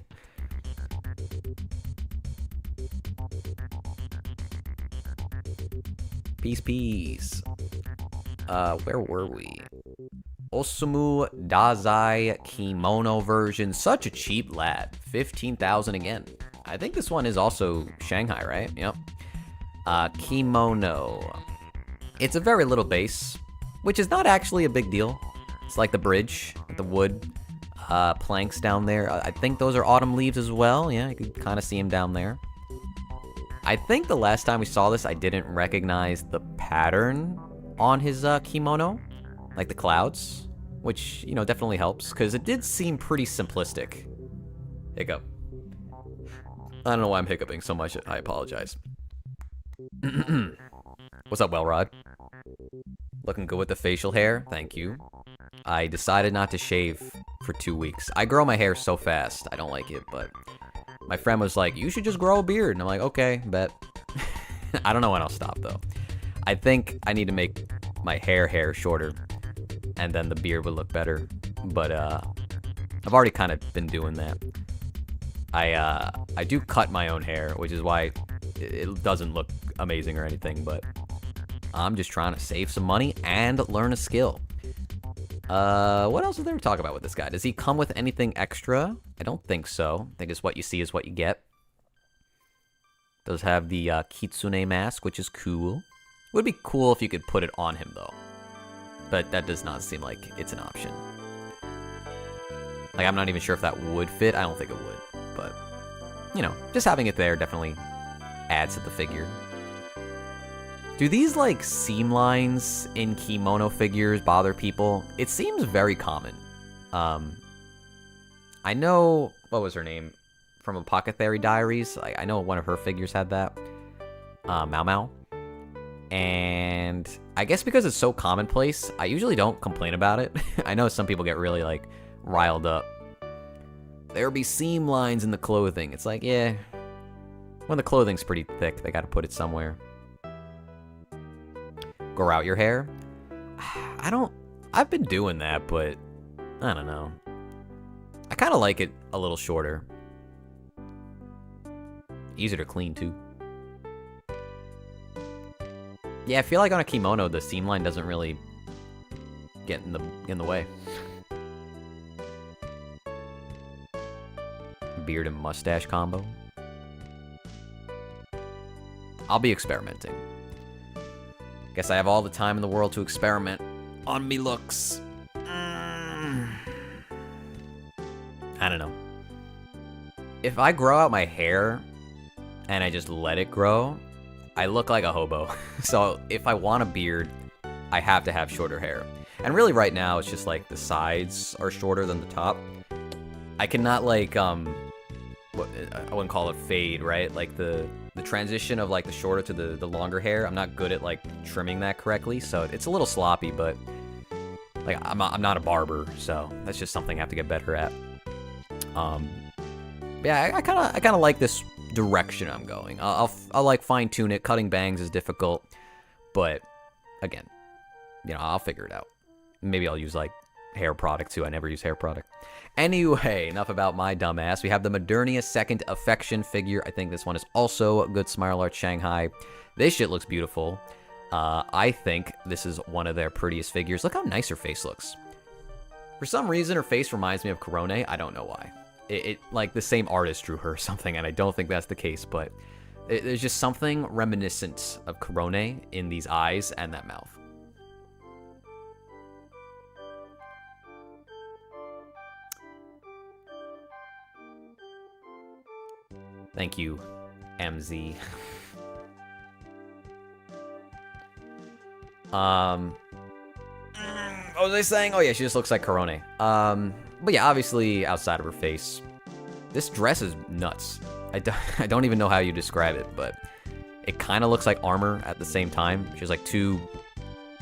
Peace. Where were we? Osamu Dazai Kimono version. Such a cheap lad. 15,000 again. I think this one is also Shanghai, right? Yep. Kimono. It's a very little base, which is not actually a big deal. It's like the bridge, the wood planks down there. I think those are autumn leaves as well. Yeah, you can kind of see them down there. I think the last time we saw this, I didn't recognize the pattern on his kimono, like the clouds, which, you know, definitely helps, because it did seem pretty simplistic. Hiccup. I don't know why I'm hiccuping so much. I apologize. What's up, Wellrod? Looking good with the facial hair. Thank you. I decided not to shave for 2 weeks. I grow my hair so fast. I don't like it, but my friend was like, you should just grow a beard. And I'm like, okay, bet. I don't know when I'll stop, though. I think I need to make my hair shorter, and then the beard would look better. But I've already kind of been doing that. I do cut my own hair, which is why it doesn't look amazing or anything, but I'm just trying to save some money and learn a skill. What else is there to talk about with this guy? Does he come with anything extra? I don't think so. I think it's what you see is what you get. Does have the Kitsune mask, which is cool. Would be cool if you could put it on him, though. But that does not seem like it's an option. Like, I'm not even sure if that would fit. I don't think it would. But, you know, just having it there definitely adds to the figure. Do these, like, seam lines in kimono figures bother people? It seems very common. I know, what was her name? From Apothecary Diaries. I know one of her figures had that. Mau Mau. And I guess because it's so commonplace, I usually don't complain about it. I know some people get really, like, riled up. There'll be seam lines in the clothing. It's like, yeah. When the clothing's pretty thick, they gotta put it somewhere. Grow out your hair? I've been doing that, but I don't know. I kind of like it a little shorter. Easier to clean, too. Yeah, I feel like on a kimono, the seam line doesn't really get in the way. Beard and mustache combo. I'll be experimenting. Guess I have all the time in the world to experiment on me looks. I don't know. If I grow out my hair and I just let it grow, I look like a hobo. So if I want a beard, I have to have shorter hair. And really right now, it's just like the sides are shorter than the top. I cannot like, I wouldn't call it fade, right? Like the transition of like the shorter to the longer hair, I'm not good at like trimming that correctly, so it's a little sloppy, but like I'm not a barber, so that's just something I have to get better at. Yeah, I kind of like this direction I'm going. I'll like fine tune it. Cutting bangs is difficult, but again, you know, I'll figure it out. Maybe I'll use like hair product too. I never use hair product. Anyway, enough about my dumbass. We have the Modernia Second Affection figure. I think this one is also a good Smile Art Shanghai. This shit looks beautiful. I think this is one of their prettiest figures. Look how nice her face looks. For some reason, her face reminds me of Korone. I don't know why. It like the same artist drew her or something, and I don't think that's the case, but there's just something reminiscent of Korone in these eyes and that mouth. Thank you, MZ. What was I saying? Oh yeah, she just looks like Korone. But yeah, obviously outside of her face, this dress is nuts. I don't even know how you describe it, but it kind of looks like armor at the same time. She has like two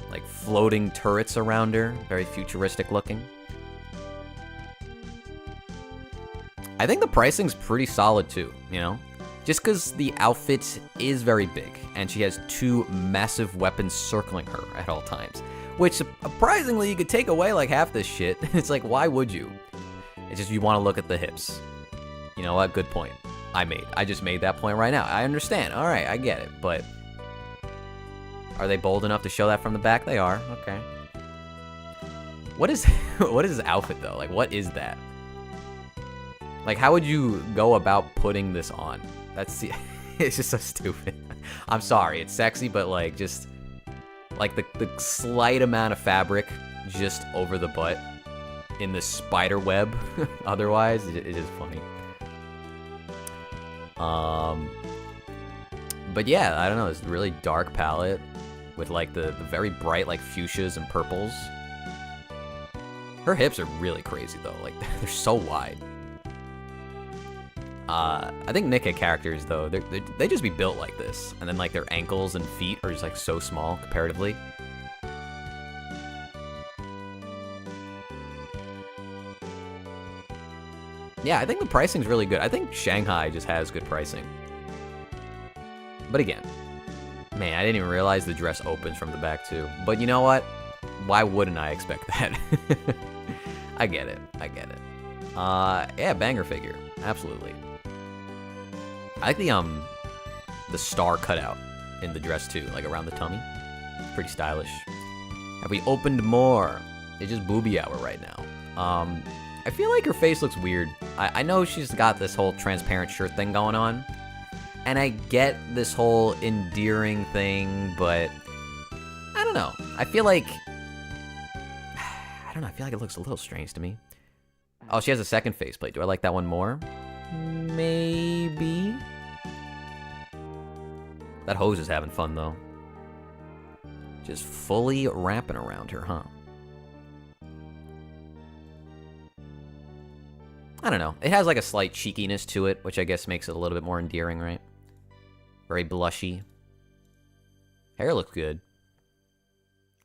like floating turrets around her, very futuristic looking. I think the pricing's pretty solid too, you know? Just because the outfit is very big, and she has two massive weapons circling her at all times. Which, surprisingly, you could take away like half this shit. It's like, why would you? It's just you want to look at the hips. You know what? Good point. I just made that point right now. I understand. All right, I get it. But are they bold enough to show that from the back? They are. Okay. What is his outfit, though? Like, what is that? Like, how would you go about putting this on? It's just so stupid. I'm sorry. It's sexy, but, like, just... like the slight amount of fabric just over the butt in the spider web. Otherwise, it is funny. But yeah, I don't know. This really dark palette with like the very bright like fuchsias and purples. Her hips are really crazy though. Like they're so wide. I think Nika characters though, they just be built like this, and then like their ankles and feet are just like so small comparatively. Yeah, I think the pricing's really good. I think Shanghai just has good pricing. But again, man, I didn't even realize the dress opens from the back too. But you know what? Why wouldn't I expect that? I get it. Yeah, banger figure. Absolutely. I like the star cutout in the dress too, like around the tummy. Pretty stylish. Have we opened more? It's just booby hour right now. I feel like her face looks weird. I know she's got this whole transparent shirt thing going on, and I get this whole endearing thing, but I don't know. I feel like it looks a little strange to me. Oh, she has a second faceplate. Do I like that one more? Maybe. That hose is having fun, though. Just fully wrapping around her, huh? I don't know. It has like a slight cheekiness to it, which I guess makes it a little bit more endearing, right? Very blushy. Hair looks good.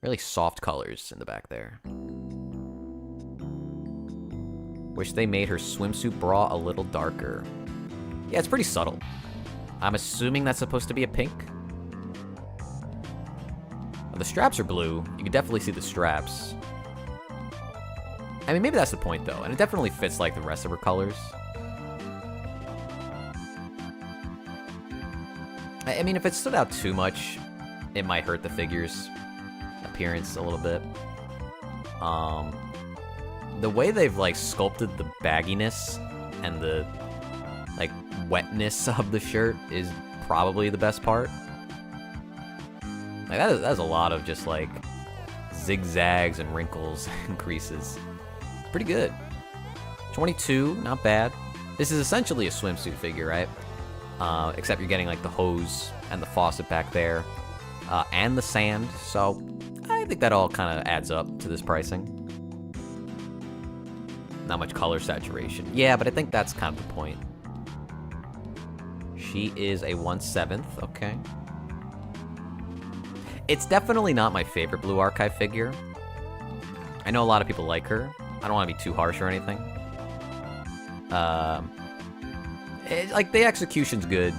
Really soft colors in the back there. Wish they made her swimsuit bra a little darker. Yeah, it's pretty subtle. I'm assuming that's supposed to be a pink. Well, the straps are blue. You can definitely see the straps. I mean, maybe that's the point, though. And it definitely fits, like, the rest of her colors. I mean, if it stood out too much, it might hurt the figure's appearance a little bit. The way they've, like, sculpted the bagginess and the, like, wetness of the shirt is probably the best part. Like, that's a lot of just, like, zigzags and wrinkles and creases. Pretty good. 22, not bad. This is essentially a swimsuit figure, right? Except you're getting like the hose and the faucet back there, and the sand. So I think that all kind of adds up to this pricing. Not much color saturation. Yeah, but I think that's kind of the point. She is a 1/7, okay. It's definitely not my favorite Blue Archive figure. I know a lot of people like her. I don't want to be too harsh or anything. Like, the execution's good.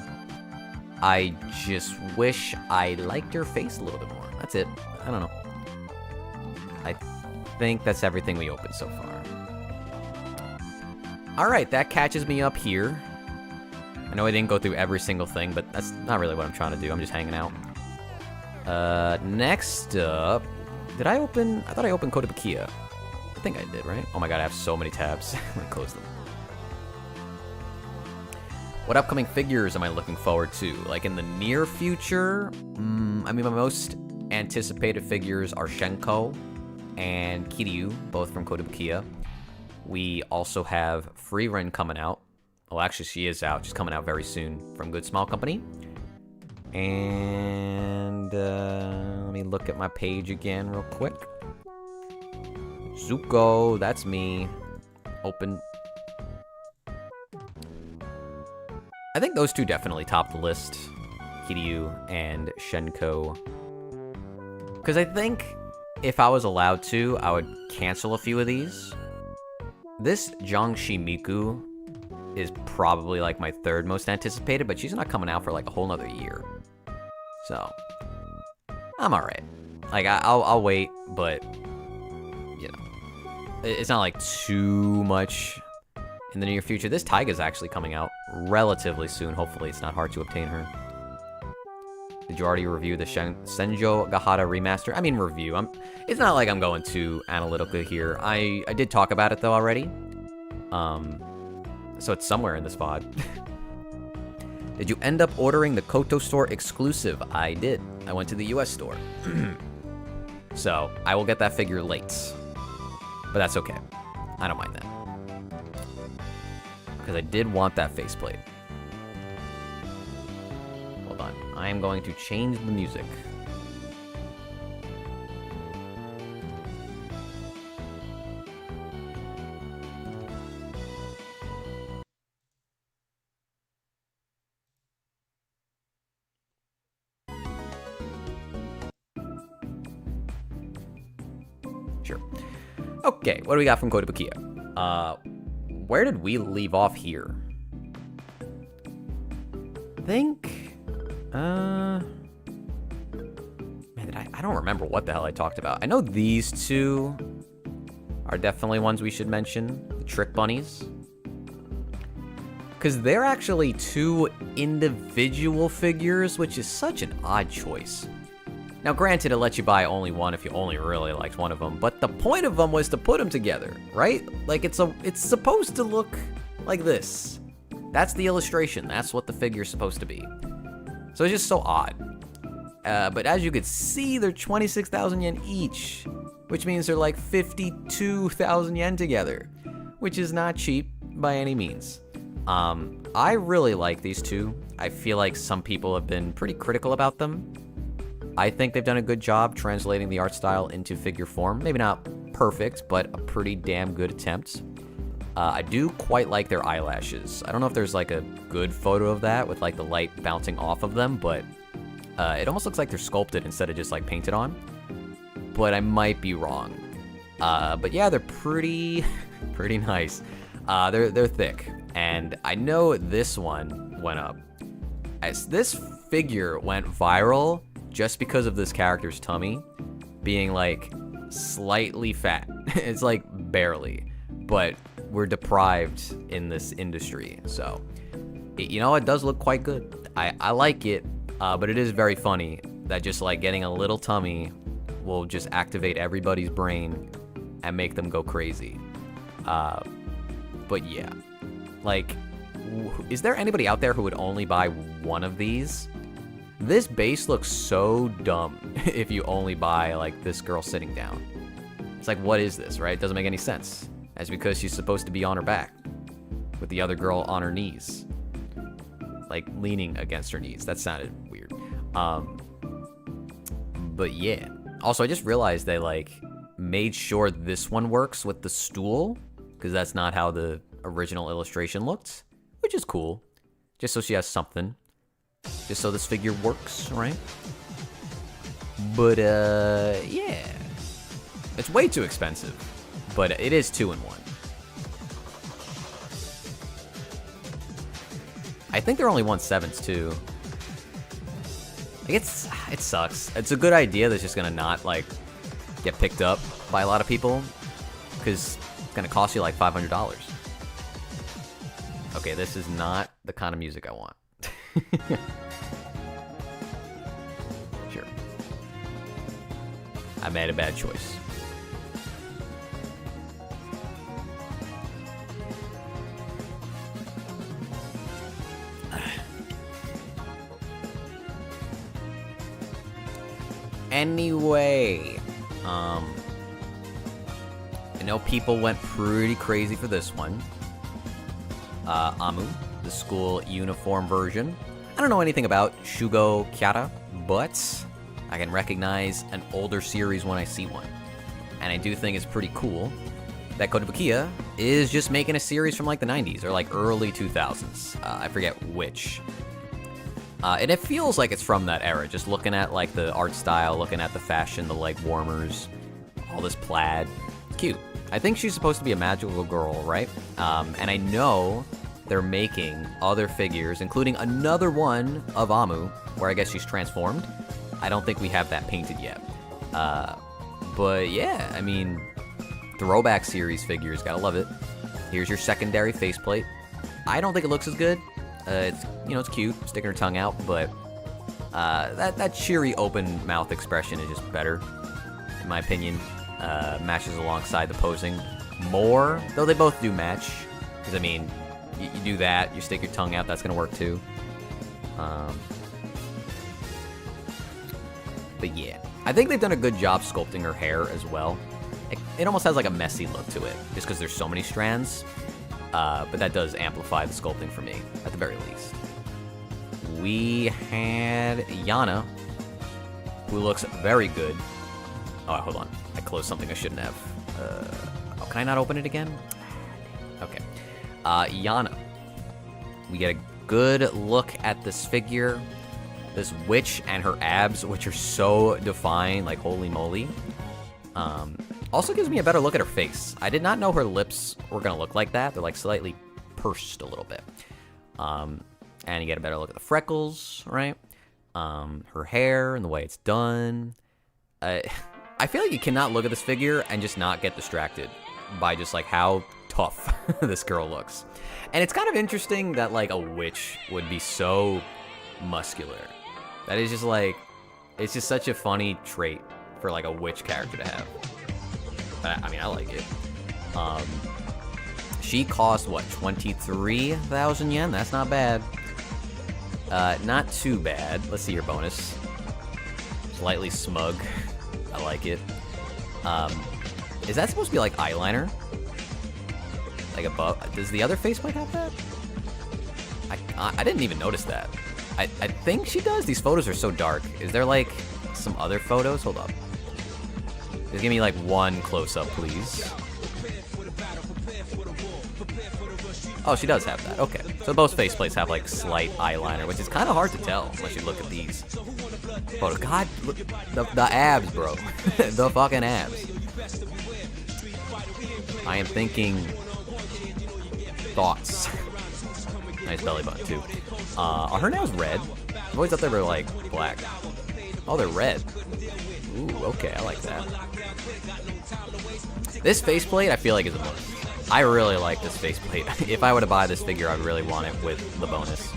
I just wish I liked her face a little bit more. That's it. I don't know. I think that's everything we opened so far. Alright, that catches me up here. I know I didn't go through every single thing, but that's not really what I'm trying to do. I'm just hanging out. Next up... Did I open... I thought I opened Kotobukiya. I think I did, right? Oh my god, I have so many tabs. Let me close them. What upcoming figures am I looking forward to? Like, in the near future? I mean, my most anticipated figures are Shenko and Kiryu, both from Kotobukiya. We also have Frieren coming out. Well, actually, she is out. She's coming out very soon from Good Small Company. And, let me look at my page again real quick. Zuko, that's me. Open. I think those two definitely top the list. Kiryu and Shenko. Because I think if I was allowed to, I would cancel a few of these. This Jiangshi Miku is probably like my third most anticipated, but she's not coming out for like a whole nother year. So, I'm alright. Like, I'll wait, but, you know, it's not like too much in the near future. This Taiga's actually coming out relatively soon. Hopefully it's not hard to obtain her. Did you already review the Senjo Gahara remaster? I mean, review. It's not like I'm going too analytical here. I did talk about it, though, already. So it's somewhere in this VOD. Did you end up ordering the Koto store exclusive? I did. I went to the US store. So, I will get that figure late. But that's okay. I don't mind that. Because I did want that faceplate. Hold on. I am going to change the music. Sure. Okay, what do we got from Kotobukiya? Where did we leave off here? I think... Man, I don't remember what the hell I talked about. I know these two are definitely ones we should mention. The Trick Bunnies. Because they're actually two individual figures, which is such an odd choice. Now, granted, it lets you buy only one if you only really liked one of them, but the point of them was to put them together, right? Like, it's supposed to look like this. That's the illustration. That's what the figure's supposed to be. So it's just so odd. But as you could see, they're 26,000 yen each, which means they're like 52,000 yen together, which is not cheap by any means. I really like these two. I feel like some people have been pretty critical about them. I think they've done a good job translating the art style into figure form. Maybe not perfect, but a pretty damn good attempt. I do quite like their eyelashes. I don't know if there's like a good photo of that with like the light bouncing off of them, but it almost looks like they're sculpted instead of just like painted on. But I might be wrong. But yeah, they're pretty nice. They're thick, and I know this one went up. As this figure went viral just because of this character's tummy being like slightly fat. It's like barely, but we're deprived in this industry. So, you know, it does look quite good. I like it, but it is very funny that just like getting a little tummy will just activate everybody's brain and make them go crazy. But yeah, like, is there anybody out there who would only buy one of these? This base looks so dumb if you only buy like this girl sitting down. It's like, what is this, right? It doesn't make any sense. That's because she's supposed to be on her back with the other girl on her knees, like leaning against her knees. That sounded weird. But yeah. Also, I just realized they like made sure this one works with the stool, because that's not how the original illustration looked, which is cool. Just so she has something. Just so this figure works, right? But, yeah. It's way too expensive, but it is 2-in-1. I think they're only 1/7 too. Like, it sucks. It's a good idea that's just gonna not, like, get picked up by a lot of people, because it's gonna cost you like $500. Okay, this is not the kind of music I want. Sure. I made a bad choice. Anyway, I know people went pretty crazy for this one. Amu, the school uniform version. I don't know anything about Shugo Chara, but I can recognize an older series when I see one. And I do think it's pretty cool that Kotobukiya is just making a series from like the 90s or like early 2000s. I forget which. And it feels like it's from that era, just looking at like the art style, looking at the fashion, the leg warmers, all this plaid. Cute. I think she's supposed to be a magical girl, right? And I know they're making other figures, including another one of Amu, where I guess she's transformed. I don't think we have that painted yet. But yeah, I mean, throwback series figures, gotta love it. Here's your secondary faceplate. I don't think it looks as good. It's, you know, it's cute, sticking her tongue out, but that cheery open mouth expression is just better, in my opinion. Matches alongside the posing more, though they both do match. Because, I mean, you do that, you stick your tongue out, that's going to work too. But yeah, I think they've done a good job sculpting her hair as well. It almost has like a messy look to it, just because there's so many strands. But that does amplify the sculpting for me, at the very least. We had Yana, who looks very good. Oh, hold on. I closed something I shouldn't have. Oh, can I not open it again? Okay. Yana. We get a good look at this figure. This witch and her abs, which are so defined, like holy moly. Also gives me a better look at her face. I did not know her lips were going to look like that. They're like slightly pursed a little bit. And you get a better look at the freckles, right? Her hair and the way it's done. I feel like you cannot look at this figure and just not get distracted by just like how tough this girl looks. And it's kind of interesting that like a witch would be so muscular. That is just like, it's just such a funny trait for like a witch character to have. But I mean, I like it. She cost what, 23,000 yen? That's not bad. Not too bad. Let's see your bonus. Slightly smug. I like it. Is that supposed to be like eyeliner? Like above? Does the other faceplate have that? I didn't even notice that. I think she does. These photos are so dark. Is there, like, some other photos? Hold up. Just give me, like, one close-up, please. Oh, she does have that. Okay. So both faceplates have, like, slight eyeliner, which is kind of hard to tell unless you look at these photos. God, look, the abs, bro. The fucking abs. I am thinking thoughts. Nice belly button, too. Are her nails red? I've always thought they were, like, black. Oh, they're red. Ooh, okay, I like that. This faceplate, I feel like, is a bonus. I really like this faceplate. If I were to buy this figure, I'd really want it with the bonus.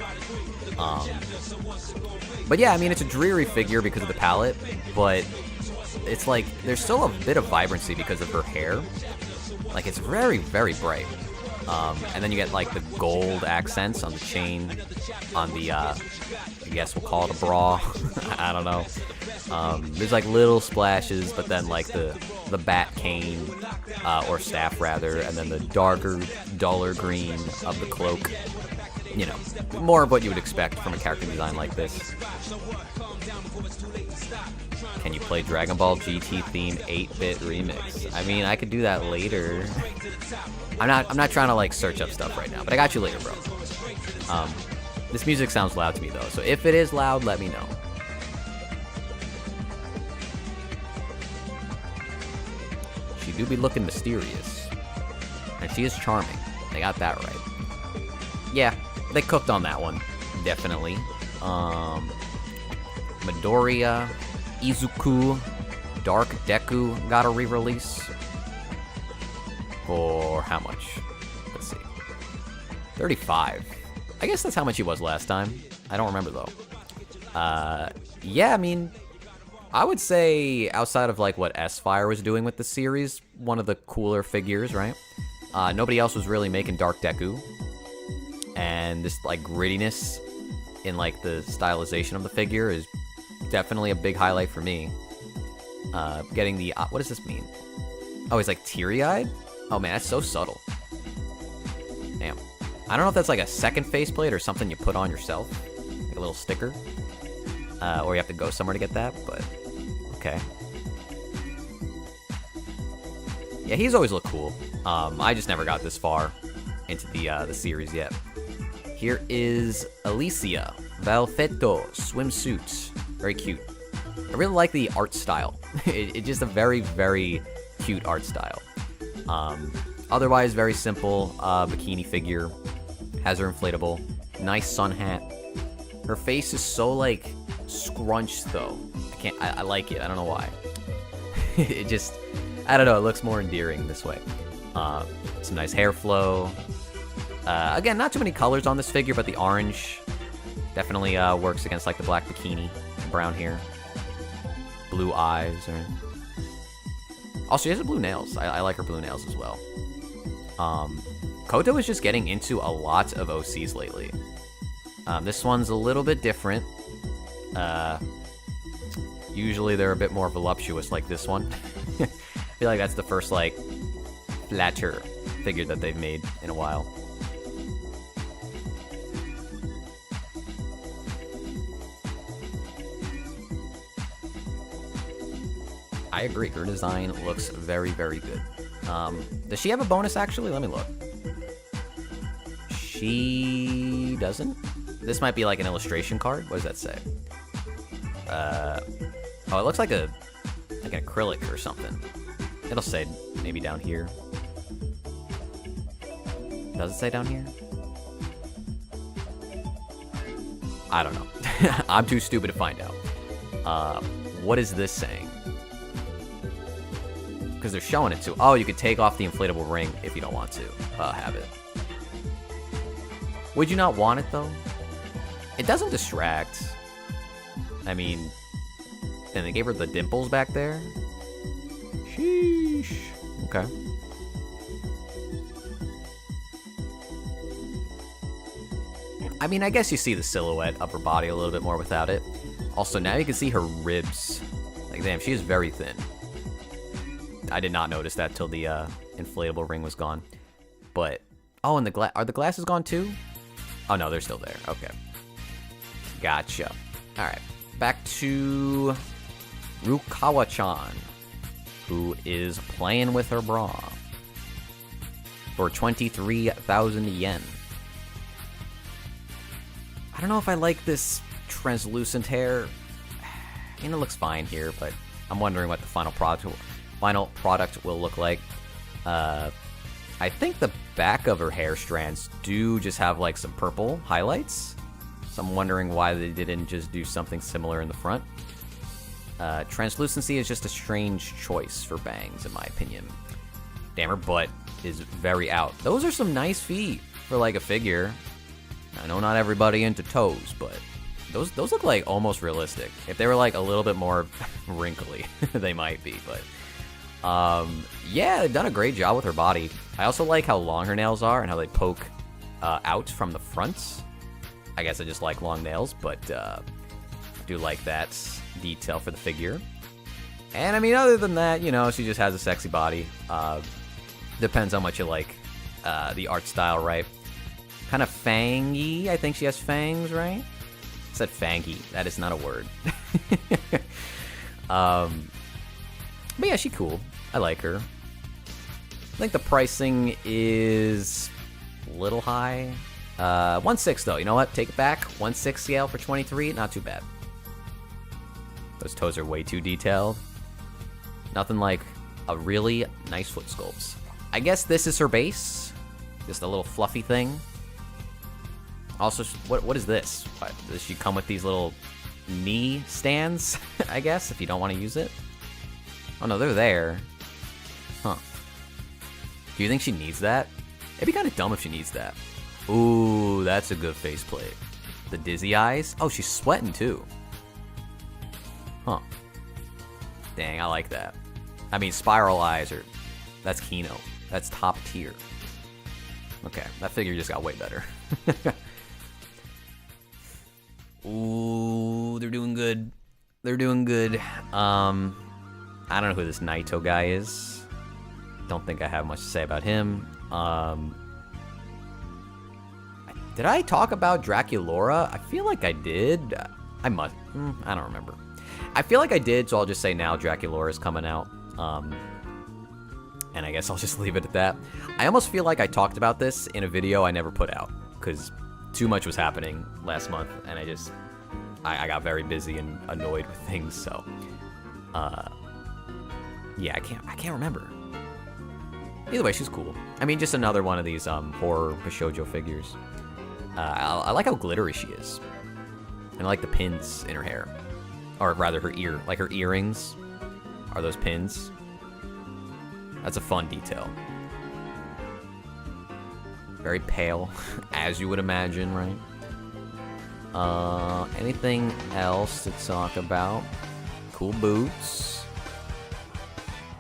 But yeah, I mean, it's a dreary figure because of the palette, but it's like, there's still a bit of vibrancy because of her hair. Like, it's very, very bright. And then you get, like, the gold accents on the chain, on the, I guess we'll call it a bra. I don't know. There's, like, little splashes, but then, like, the bat cane, or staff, rather, and then the darker, duller green of the cloak. You know, more of what you would expect from a character design like this. Can you play Dragon Ball GT themed 8-bit remix? I mean, I could do that later. I'm not trying to, like, search up stuff right now, but I got you later, bro. This music sounds loud to me, though, so if it is loud, let me know. She do be looking mysterious. And she is charming. They got that right. Yeah, they cooked on that one. Definitely. Midoriya, Izuku, Dark Deku got a re-release. For how much? Let's see. 35. I guess that's how much he was last time. I don't remember, though. Yeah, I mean, I would say outside of, like, what S-Fire was doing with the series, one of the cooler figures, right? Nobody else was really making Dark Deku. And this, like, grittiness in, like, the stylization of the figure is definitely a big highlight for me. Getting the... what does this mean? Oh, he's, like, teary-eyed? Oh, man, that's so subtle. Damn. I don't know if that's, like, a second faceplate or something you put on yourself. Like a little sticker. Or you have to go somewhere to get that, but... Okay. Yeah, he's always looked cool. I just never got this far into the series yet. Here is Alicia. Valfetto swimsuit. Very cute. I really like the art style. It's just a very, very cute art style. Otherwise, very simple bikini figure. Has her inflatable. Nice sun hat. Her face is so, like, scrunched, though. I like it. I don't know why. It just... I don't know. It looks more endearing this way. Some nice hair flow. Again, not too many colors on this figure, but the orange definitely works against, like, the black bikini. Brown hair. Blue eyes. Also, she has blue nails. I like her blue nails as well. Koto is just getting into a lot of OCs lately. This one's a little bit different. Usually they're a bit more voluptuous like this one. I feel like that's the first, like, flatter figure that they've made in a while. I agree. Her design looks very, very good. Does she have a bonus, actually? Let me look. She doesn't? This might be like an illustration card. What does that say? Oh, it looks like an acrylic or something. It'll say maybe down here. Does it say down here? I don't know. I'm too stupid to find out. What is this saying? Because they're showing it too. Oh, you could take off the inflatable ring if you don't want to have it. Would you not want it, though? It doesn't distract. I mean, and they gave her the dimples back there. Sheesh. Okay. I mean, I guess you see the silhouette of her body a little bit more without it. Also, now you can see her ribs. Like, damn, she is very thin. I did not notice that till the inflatable ring was gone. But, oh, and are the glasses gone too? Oh, no, they're still there. Okay. Gotcha. Alright, back to Rukawa-chan, who is playing with her bra for 23,000 yen. I don't know if I like this translucent hair. I mean, it looks fine here, but I'm wondering what the final product will look like. I think the back of her hair strands do just have like some purple highlights. So I'm wondering why they didn't just do something similar in the front. Translucency is just a strange choice for bangs, in my opinion. Damn, her butt is very out. Those are some nice feet for like a figure. I know not everybody into toes, but those look like almost realistic. If they were like a little bit more wrinkly, they might be, but yeah, they've done a great job with her body. I also like how long her nails are and how they poke out from the front. I guess I just like long nails, but I do like that detail for the figure. And I mean, other than that, you know, she just has a sexy body. Depends how much you like the art style, right? Kind of fangy. I think she has fangs, right? I said fangy. That is not a word. But yeah, she's cool. I like her. I think the pricing is a little high. 1.6 though. You know what? Take it back. 1.6 scale for 23. Not too bad. Those toes are way too detailed. Nothing like a really nice foot sculpt. I guess this is her base. Just a little fluffy thing. Also, what is this? What, does she come with these little knee stands, I guess, if you don't want to use it? Oh no, they're there. Huh. Do you think she needs that? It'd be kind of dumb if she needs that. Ooh, that's a good faceplate. The dizzy eyes? Oh, she's sweating too. Huh. Dang, I like that. I mean, spiral eyes are... That's Kino. That's top tier. Okay, that figure just got way better. Ooh, they're doing good. They're doing good. I don't know who this Naito guy is. Don't think I have much to say about him. Did I talk about Draculaura? I feel like I did. I must. I don't remember. I feel like I did, so I'll just say now Draculaura is coming out. And I guess I'll just leave it at that. I almost feel like I talked about this in a video I never put out, because too much was happening last month, and I got very busy and annoyed with things, so... yeah, I can't remember. Either way, she's cool. I mean, just another one of these horror Bishoujo figures. I like how glittery she is. And I like the pins in her hair. Or rather, her ear. Like her earrings are those pins. That's a fun detail. Very pale, as you would imagine, right? Anything else to talk about? Cool boots.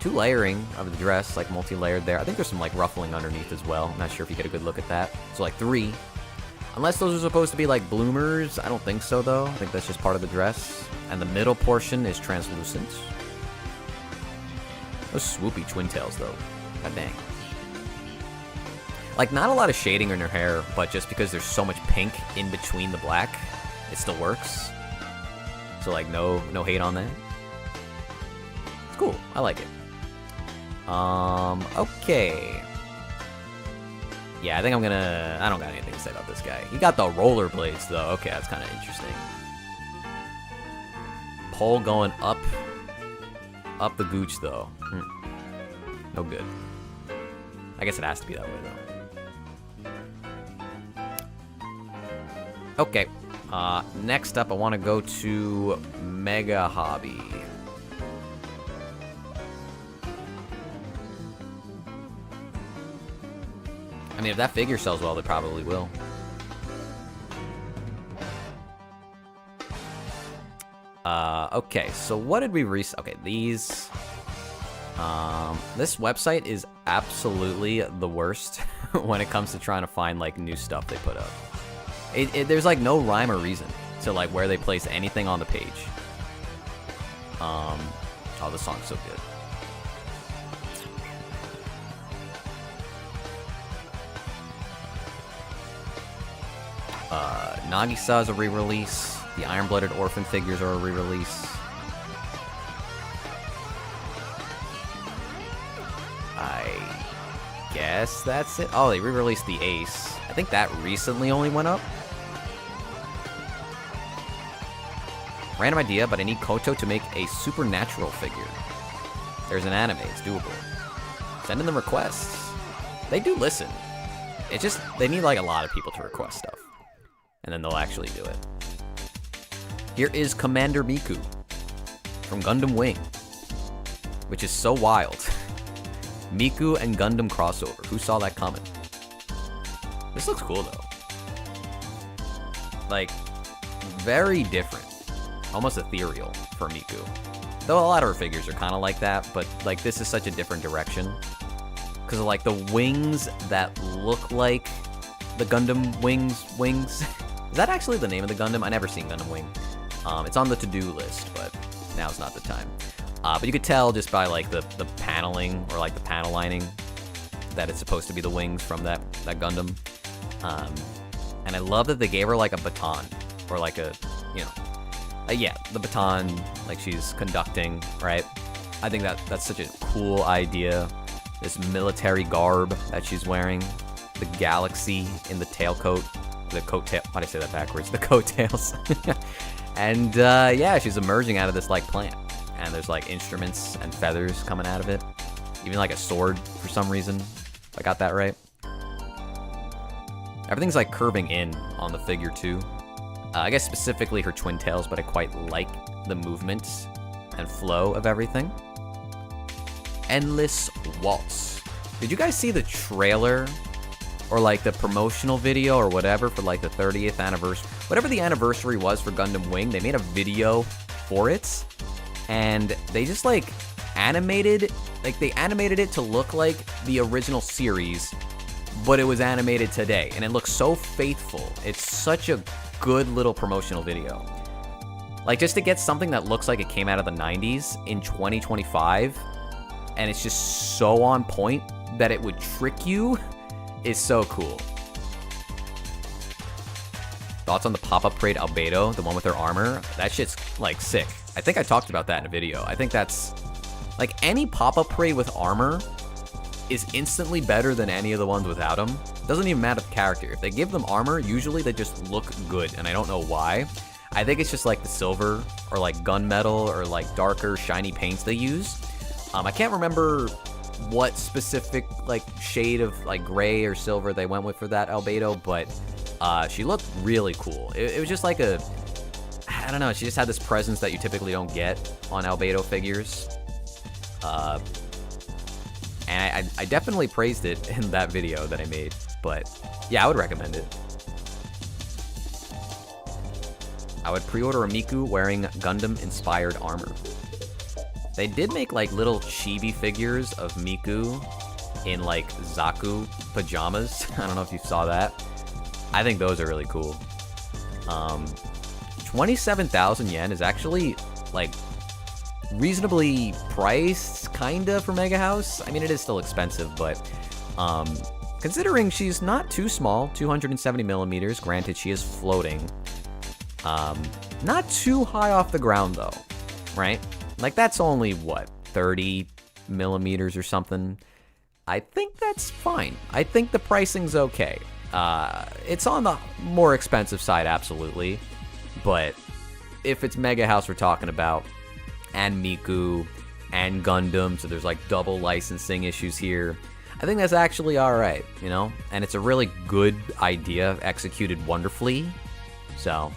2 layering of the dress, like multi-layered there. I think there's some like ruffling underneath as well. I'm not sure if you get a good look at that. So like 3. Unless those are supposed to be like bloomers. I don't think so though. I think that's just part of the dress. And the middle portion is translucent. Those swoopy twin tails though. God dang. Like not a lot of shading in her hair, but just because there's so much pink in between the black, it still works. So like no hate on that. It's cool. I like it. Okay. Yeah, I think I don't got anything to say about this guy. He got the rollerblades though. Okay, that's kind of interesting. Pole going up the gooch though. No good. I guess it has to be that way though. Okay. Next up, I want to go to Mega Hobby. I mean, if that figure sells well, they probably will. Okay, so what did we okay, these... this website is absolutely the worst when it comes to trying to find, like, new stuff they put up. There's, like, no rhyme or reason to, like, where they place anything on the page. Oh, this song's so good. Nagisa is a re-release. The Iron-Blooded Orphan figures are a re-release. I guess that's it. Oh, they re-released the Ace. I think that recently only went up. Random idea, but I need Koto to make a supernatural figure. There's an anime, it's doable. Send in the requests. They do listen. It's just, they need like a lot of people to request stuff. And then they'll actually do it. Here is Commander Miku from Gundam Wing, which is so wild. Miku and Gundam crossover. Who saw that coming? This looks cool though. Like, very different. Almost ethereal for Miku. Though a lot of her figures are kind of like that, but like this is such a different direction. Because of like the wings that look like the Gundam wings. Is that actually the name of the Gundam? I never seen Gundam Wing. It's on the to-do list, but now's not the time. But you could tell just by like the paneling or like the panel lining that it's supposed to be the wings from that Gundam. And I love that they gave her like a baton or like a, you know, yeah, the baton, like she's conducting, right? I think that's such a cool idea. This military garb that she's wearing, the galaxy in the tailcoat, the coattail. Why'd I say that backwards? The coattails. And yeah, she's emerging out of this like plant, and there's like instruments and feathers coming out of it, even like a sword for some reason. If I got that right. Everything's like curving in on the figure too. I guess specifically her twin tails, but I quite like the movements and flow of everything. Endless Waltz. Did you guys see the trailer or like the promotional video or whatever for like the 30th anniversary? Whatever the anniversary was for Gundam Wing, they made a video for it, and they just like animated it to look like the original series, but it was animated today, and it looks so faithful. It's such a good little promotional video. Like, just to get something that looks like it came out of the 90s in 2025, and it's just so on point that it would trick you, is so cool. Thoughts on the pop-up parade Albedo, the one with her armor? That shit's, like, sick. I think I talked about that in a video. I think that's, like, any pop-up parade with armor is instantly better than any of the ones without them. Doesn't even matter the character. If they give them armor, usually they just look good, and I don't know why. I think it's just like the silver or like gunmetal or like darker shiny paints they use. I can't remember what specific like shade of like gray or silver they went with for that Albedo, but she looked really cool. It was just like a, I don't know, she just had this presence that you typically don't get on Albedo figures. And I definitely praised it in that video that I made, but yeah, I would recommend it. I would pre-order a Miku wearing Gundam-inspired armor. They did make like little chibi figures of Miku in like Zaku pajamas. I don't know if you saw that. I think those are really cool. 27,000 yen is actually like reasonably priced, kinda, for Mega House. I mean, it is still expensive, but considering she's not too small, 270 millimeters, granted she is floating, not too high off the ground though, right? Like that's only, what, 30 millimeters or something? I think that's fine. I think the pricing's okay. It's on the more expensive side, absolutely, but if it's Mega House we're talking about, and Miku, and Gundam, so there's like double licensing issues here, I think that's actually alright, you know? And it's a really good idea, executed wonderfully. So,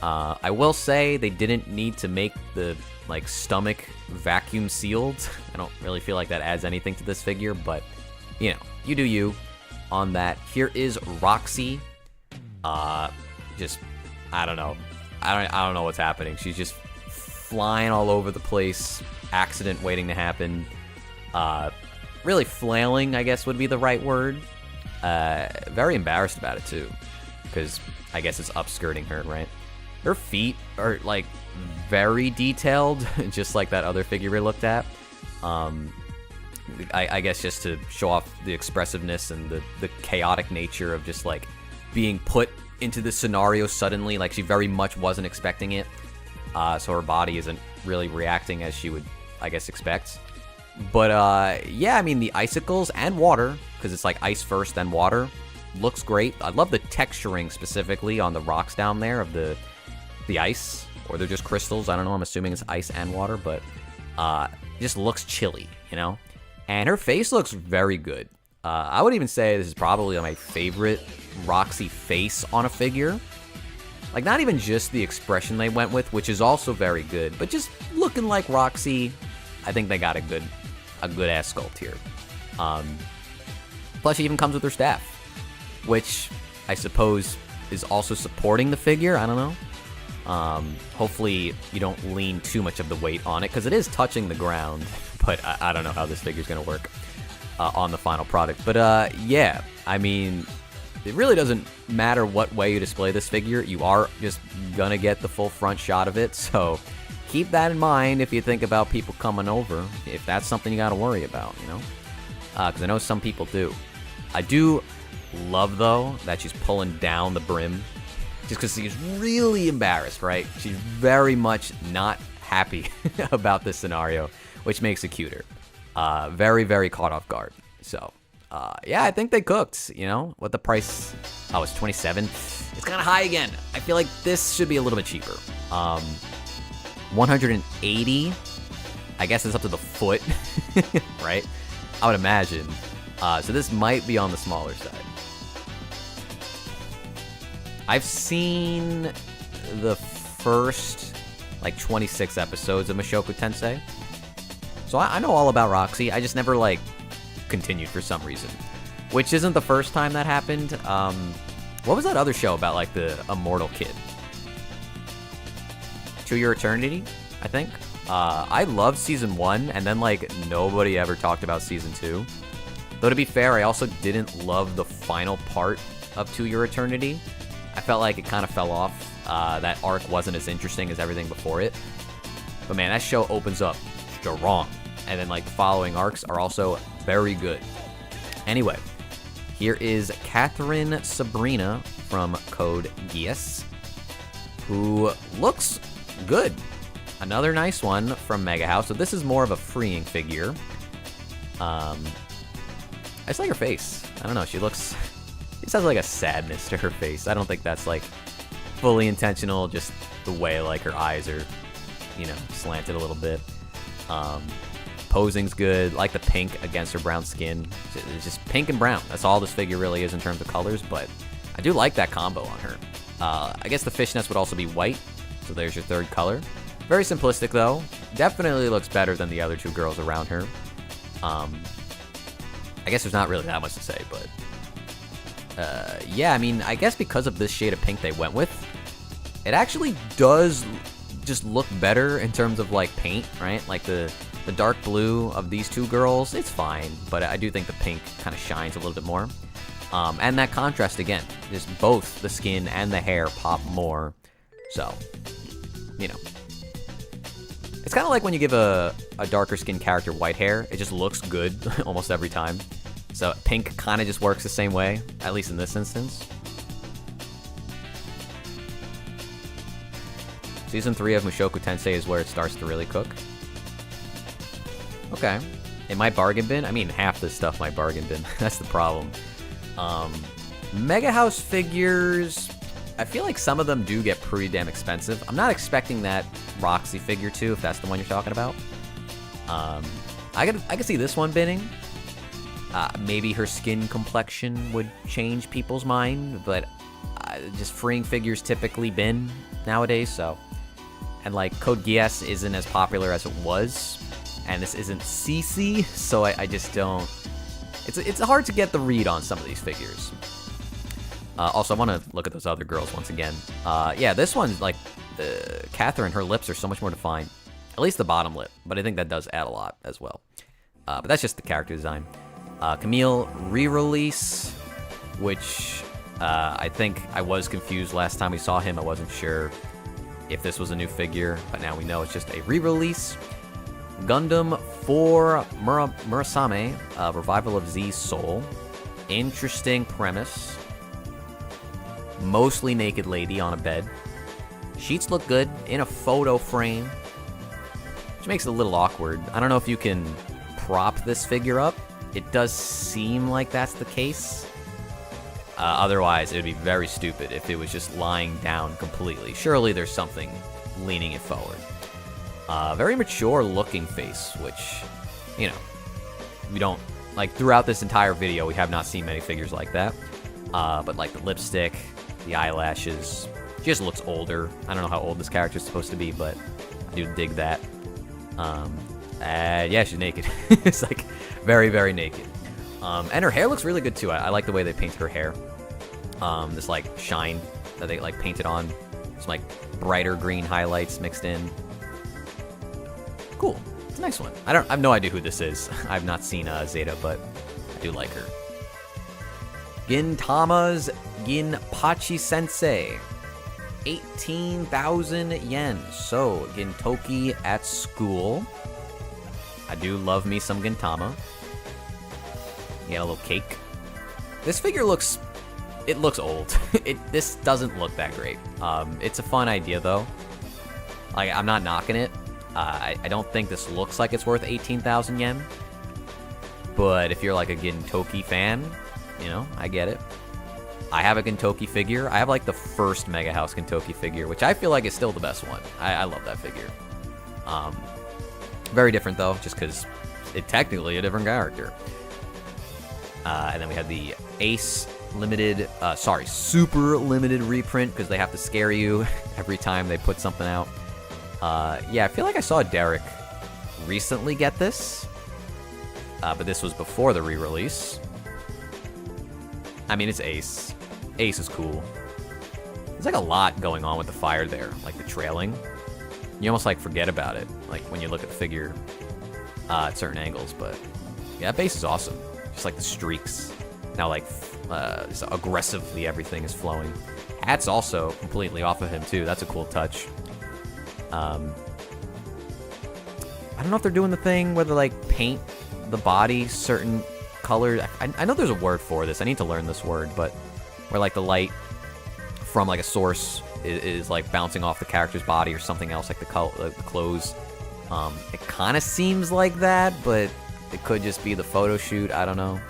I will say they didn't need to make the like stomach vacuum sealed. I don't really feel like that adds anything to this figure, but you know, you do you on that. Here is Roxy. Just, I don't know. I don't know what's happening. She's just flying all over the place, accident waiting to happen. Really flailing, I guess would be the right word. Very embarrassed about it too, because I guess it's upskirting her, right? Her feet are like very detailed, just like that other figure we looked at. I guess just to show off the expressiveness and the chaotic nature of just like being put into this scenario suddenly. Like, she very much wasn't expecting it. So her body isn't really reacting as she would, I guess, expect. But, yeah, I mean, the icicles and water, because it's like ice first, then water, looks great. I love the texturing specifically on the rocks down there of the ice, or they're just crystals. I don't know. I'm assuming it's ice and water, but it just looks chilly, you know? And her face looks very good. I would even say this is probably my favorite Roxy face on a figure. Like, not even just the expression they went with, which is also very good, but just looking like Roxy. I think they got a good ass sculpt here. Plus, she even comes with her staff, which I suppose is also supporting the figure. I don't know. Hopefully, you don't lean too much of the weight on it, because it is touching the ground. But I don't know how this figure's gonna work on the final product. But yeah, I mean, it really doesn't matter what way you display this figure. You are just gonna get the full front shot of it. So keep that in mind if you think about people coming over, if that's something you gotta worry about, you know? Because I know some people do. I do love, though, that she's pulling down the brim, just because she's really embarrassed, right? She's very much not happy about this scenario, which makes it cuter. Very, very caught off guard. So, yeah, I think they cooked, you know? What the price? Oh, it's 27. It's kind of high again. I feel like this should be a little bit cheaper. 180. I guess it's up to the foot, right? I would imagine. So this might be on the smaller side. I've seen the first, like, 26 episodes of Mushoku Tensei. So I know all about Roxy. I just never, like, continued for some reason. Which isn't the first time that happened. What was that other show about, like, the immortal kid? To Your Eternity, I think. I loved season 1, and then, like, nobody ever talked about season 2. Though, to be fair, I also didn't love the final part of To Your Eternity. I felt like it kind of fell off. That arc wasn't as interesting as everything before it. But man, that show opens up strong. And then, like, the following arcs are also very good. Anyway, here is Catherine Sabrina from Code Geass, who looks good. Another nice one from Mega House. So this is more of a freeing figure. I just like her face. I don't know, she just has like a sadness to her face. I don't think that's like fully intentional, just the way like her eyes are, you know, slanted a little bit. Posing's good. Like the pink against her brown skin. It's just pink and brown. That's all this figure really is in terms of colors, but I do like that combo on her. I guess the fishnets would also be white, so there's your third color. Very simplistic though. Definitely looks better than the other two girls around her. I guess there's not really that much to say, but yeah, I mean, I guess because of this shade of pink they went with, it actually does just look better in terms of like paint, right? Like the dark blue of these two girls, it's fine, but I do think the pink kind of shines a little bit more. And that contrast again, just both the skin and the hair pop more. So, you know, it's kind of like when you give a darker skinned character white hair, it just looks good almost every time. So pink kind of just works the same way, at least in this instance. Season 3 of Mushoku Tensei is where it starts to really cook. Okay. In my bargain bin, I mean, half this stuff my bargain bin. That's the problem. Mega House figures, I feel like some of them do get pretty damn expensive. I'm not expecting that Roxy figure too, if that's the one you're talking about. I could see this one bidding. Maybe her skin complexion would change people's mind, but just freeing figures typically bin nowadays, so. And like Code Geass isn't as popular as it was, and this isn't CC, so I just don't. It's hard to get the read on some of these figures. Also, I want to look at those other girls once again. Yeah, this one, like Catherine, her lips are so much more defined, at least the bottom lip, but I think that does add a lot as well. But that's just the character design. Camille re-release, which I think I was confused last time we saw him. I wasn't sure if this was a new figure, but now we know it's just a re-release. Gundam for Murasame, Revival of Z's Soul. Interesting premise. mostly naked lady on a bed. Sheets look good in a photo frame, which makes it a little awkward. I don't know if you can prop this figure up. It does seem like that's the case. Otherwise, it would be very stupid if it was just lying down completely. Surely there's something leaning it forward. Very mature looking face, which, you know, we don't, like, throughout this entire video, we have not seen many figures like that. But, like, the lipstick, the eyelashes, she just looks older. I don't know how old this character is supposed to be, but I do dig that. Yeah, she's naked. It's, like, very, very naked. And her hair looks really good, too. I like the way they painted her hair. This, like, shine that they, like, painted on. Some, like, brighter green highlights mixed in. Cool. It's a nice one. I have no idea who this is. I've not seen Zeta, but I do like her. Gintama's Ginpachi Sensei. 18,000 yen. So, Gintoki at school. I do love me some Gintama. You got a little cake. This figure looks... It looks old. This doesn't look that great. It's a fun idea, though. Like, I'm not knocking it. I don't think this looks like it's worth 18,000 yen. But if you're like a Gintoki fan, you know, I get it. I have a Gintoki figure. I have like the first Mega House Gintoki figure, which I feel like is still the best one. I love that figure. Very different though, just because it's technically a different character. And then we had the Ace limited, super limited reprint, because they have to scare you every time they put something out. Yeah, I feel like I saw Derek recently get this, but this was before the re-release. I mean, it's Ace. Ace is cool. There's like a lot going on with the fire there, like the trailing. You almost like forget about it, like when you look at the figure at certain angles, but yeah, that base is awesome. Just like the streaks. Now like so aggressively everything is flowing. Hat's also completely off of him too. That's a cool touch. I don't know if they're doing the thing where they like paint the body certain colors. I know there's a word for this. I need to learn this word, but where like the light from like a source is like bouncing off the character's body or something else, like the clothes. It kind of seems like that, but it could just be the photo shoot. I don't know.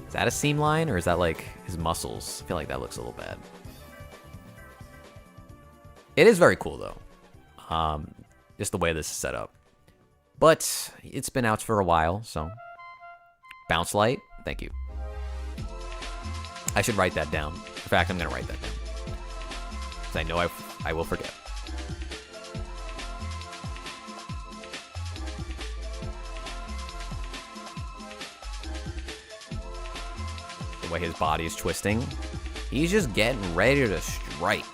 Is that a seam line or is that like his muscles? I feel like that looks a little bad. It is very cool, though. Just the way this is set up. But it's been out for a while, so... Bounce light, thank you. I should write that down. In fact, I'm going to write that down. Because I know I will forget. The way his body is twisting. He's just getting ready to strike.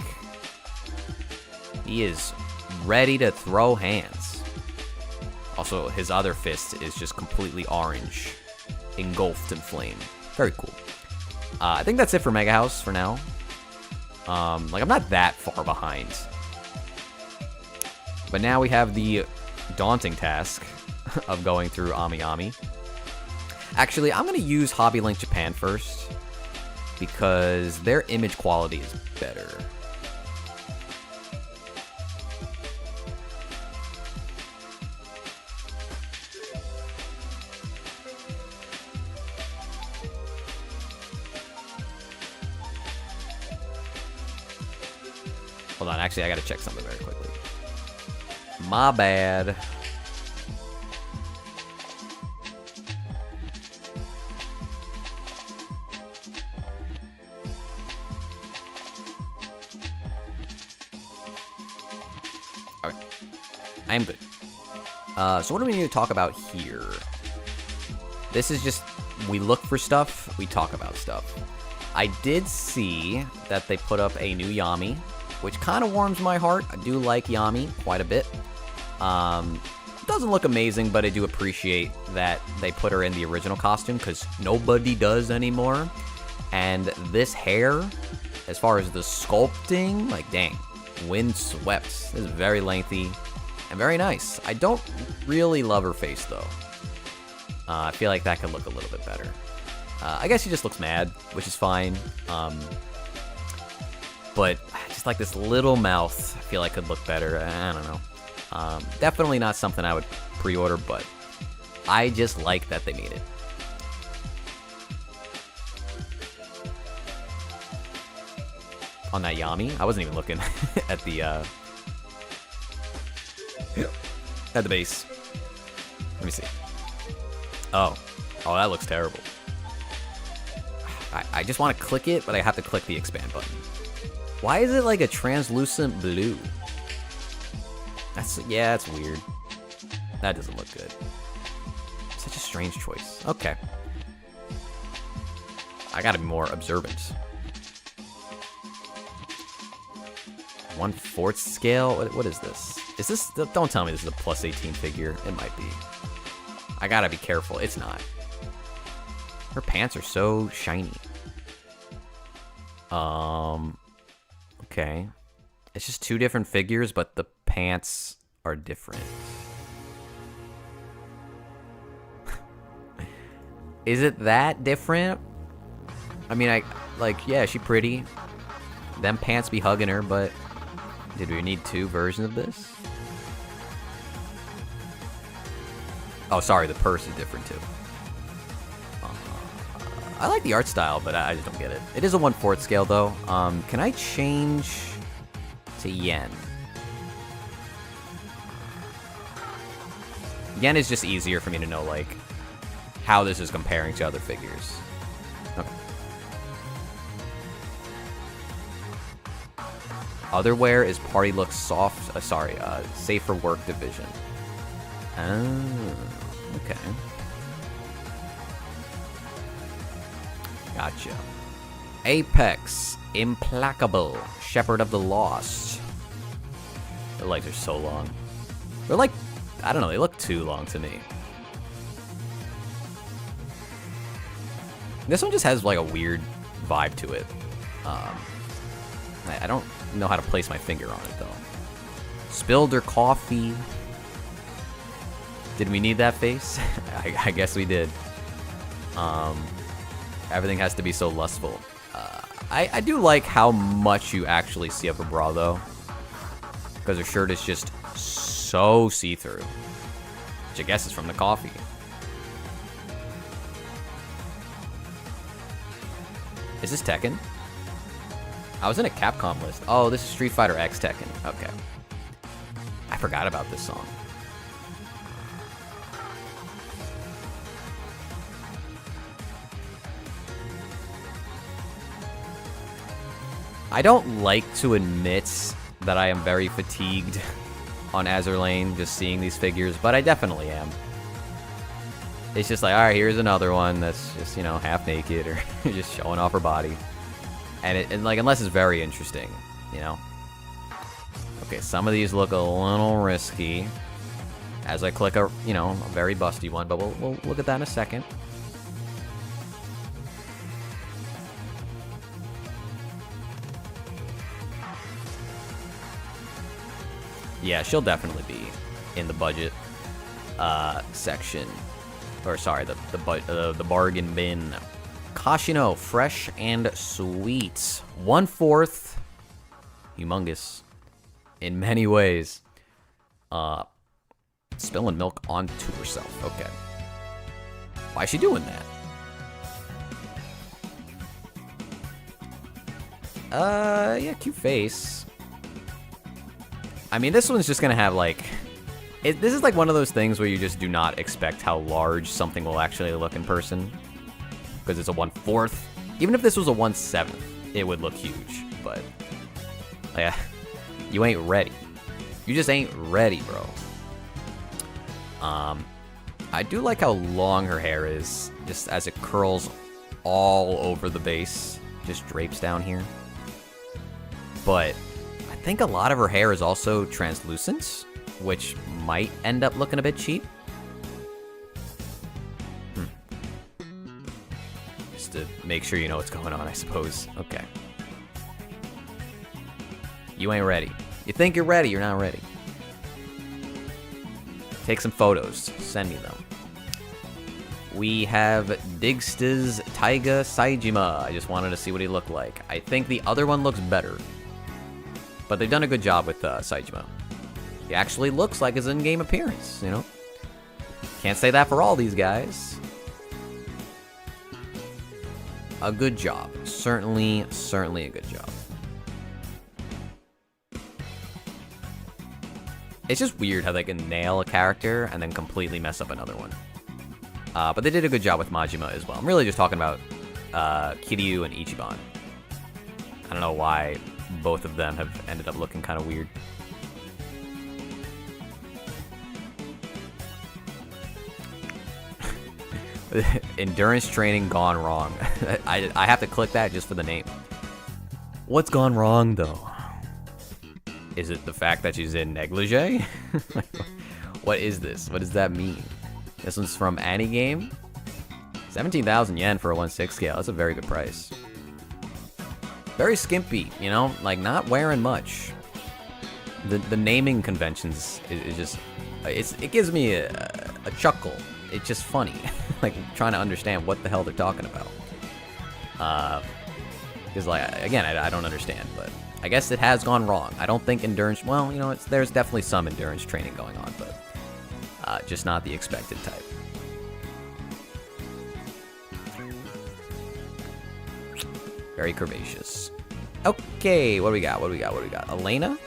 He is ready to throw hands. Also, his other fist is just completely orange, engulfed in flame. Very cool. I think that's it for Mega House for now. Like, I'm not that far behind. But now we have the daunting task of going through Ami Ami. Actually, I'm going to use Hobby Link Japan first, because their image quality is better. Hold on, actually, I gotta check something very quickly. My bad. Alright. I am good. So what do we need to talk about here? This is just, we look for stuff, we talk about stuff. I did see that they put up a new Yami, which kind of warms my heart. I do like Yami quite a bit. Doesn't look amazing, but I do appreciate that they put her in the original costume, because nobody does anymore. And this hair, as far as the sculpting, like, dang, windswept. This is very lengthy and very nice. I don't really love her face, though. I feel like that could look a little bit better. I guess he just looks mad, which is fine. But just like this little mouth, I feel like could look better. I don't know. Definitely not something I would pre-order, but I just like that they made it. On that Yami, I wasn't even looking at the base. Let me see. Oh, that looks terrible. I just want to click it, but I have to click the expand button. Why is it like a translucent blue? That's weird. That doesn't look good. Such a strange choice. Okay. I gotta be more observant. 1/4 scale? What is this? Is this... Don't tell me this is a plus 18 figure. It might be. I gotta be careful. It's not. Her pants are so shiny. Okay. It's just 2 different figures, but the pants are different. Is it that different? I mean, yeah, she pretty. Them pants be hugging her, but did we need 2 versions of this? Oh, sorry, the purse is different too. I like the art style, but I just don't get it. It is a 1/4 scale though. Can I change to yen? Yen is just easier for me to know, like, how this is comparing to other figures. Okay. Otherwear is party look soft. Safe for work division. Oh, okay. Gotcha. Apex, implacable, shepherd of the lost. Their legs are so long. They're like, I don't know, they look too long to me. This one just has like a weird vibe to it. I don't know how to place my finger on it though. Spilled her coffee. Did we need that face? I guess we did. Everything has to be so lustful. I do like how much you actually see of her bra though, because her shirt is just so see-through, which I guess is from the coffee. Is this Tekken? I was in a Capcom list. Oh, this is Street Fighter X Tekken. Okay. I forgot about this song. I don't like to admit that I am very fatigued on Azur Lane just seeing these figures, but I definitely am. It's just like, alright, here's another one that's just, you know, half naked or just showing off her body. And like, unless it's very interesting, you know? Okay, some of these look a little risky as I click a, you know, a very busty one, but we'll look at that in a second. Yeah, she'll definitely be in the budget section, or sorry, the bargain bin. Kashino, fresh and sweet, 1/4, humongous, in many ways. Spilling milk onto herself. Okay, why is she doing that? Yeah, cute face. I mean, this one's just gonna have like... this is like one of those things where you just do not expect how large something will actually look in person. Because it's a 1/4. Even if this was a 1/7, it would look huge. But, yeah, you ain't ready. You just ain't ready, bro. I do like how long her hair is, just as it curls all over the base. Just drapes down here. But I think a lot of her hair is also translucent, which might end up looking a bit cheap. Just to make sure you know what's going on, I suppose. Okay. You ain't ready. You think you're ready, you're not ready. Take some photos. Send me them. we have Digsta's Taiga Saijima. I just wanted to see what he looked like. I think the other one looks better, but they've done a good job with Saijima. He actually looks like his in-game appearance, you know? Can't say that for all these guys. A good job. Certainly a good job. It's just weird how they can nail a character and then completely mess up another one. But they did a good job with Majima as well. I'm really just talking about Kiryu and Ichiban. I don't know why both of them have ended up looking kind of weird. Endurance training gone wrong. I have to click that just for the name. What's gone wrong, though? Is it the fact that she's in negligee? What is this? What does that mean? This one's from Anigame. 17,000 yen for a 1/6 scale. That's a very good price. Very skimpy, you know? Like, not wearing much. The naming conventions is just... It gives me a chuckle. It's just funny. Like, trying to understand what the hell they're talking about. Because, like, again, I don't understand, but I guess it has gone wrong. I don't think endurance... Well, you know, there's definitely some endurance training going on, but just not the expected type. Very curvaceous. Okay, what do we got? Elena?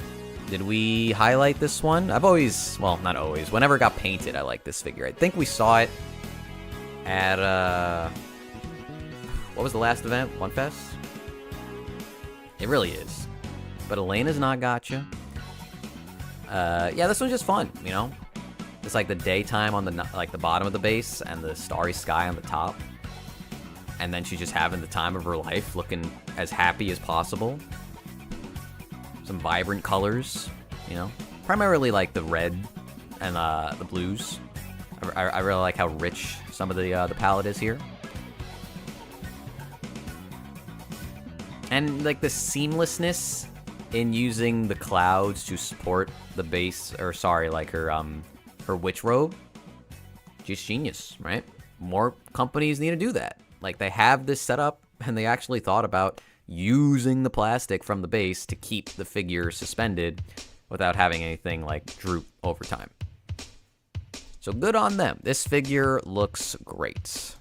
Did we highlight this one? I've always... Well, not always. Whenever it got painted, I like this figure. I think we saw it at... What was the last event? One Fest? It really is. But Elena's not gotcha. Yeah, this one's just fun, you know? It's like the daytime on the bottom of the base and the starry sky on the top. And then she's just having the time of her life, looking as happy as possible. Some vibrant colors, you know? Primarily like the red and the blues. I really like how rich some of the palette is here. And like the seamlessness in using the clouds to support the base, or sorry, like her witch robe. Just genius, right? More companies need to do that. Like, they have this set up, and they actually thought about using the plastic from the base to keep the figure suspended without having anything, like, droop over time. So good on them. This figure looks great.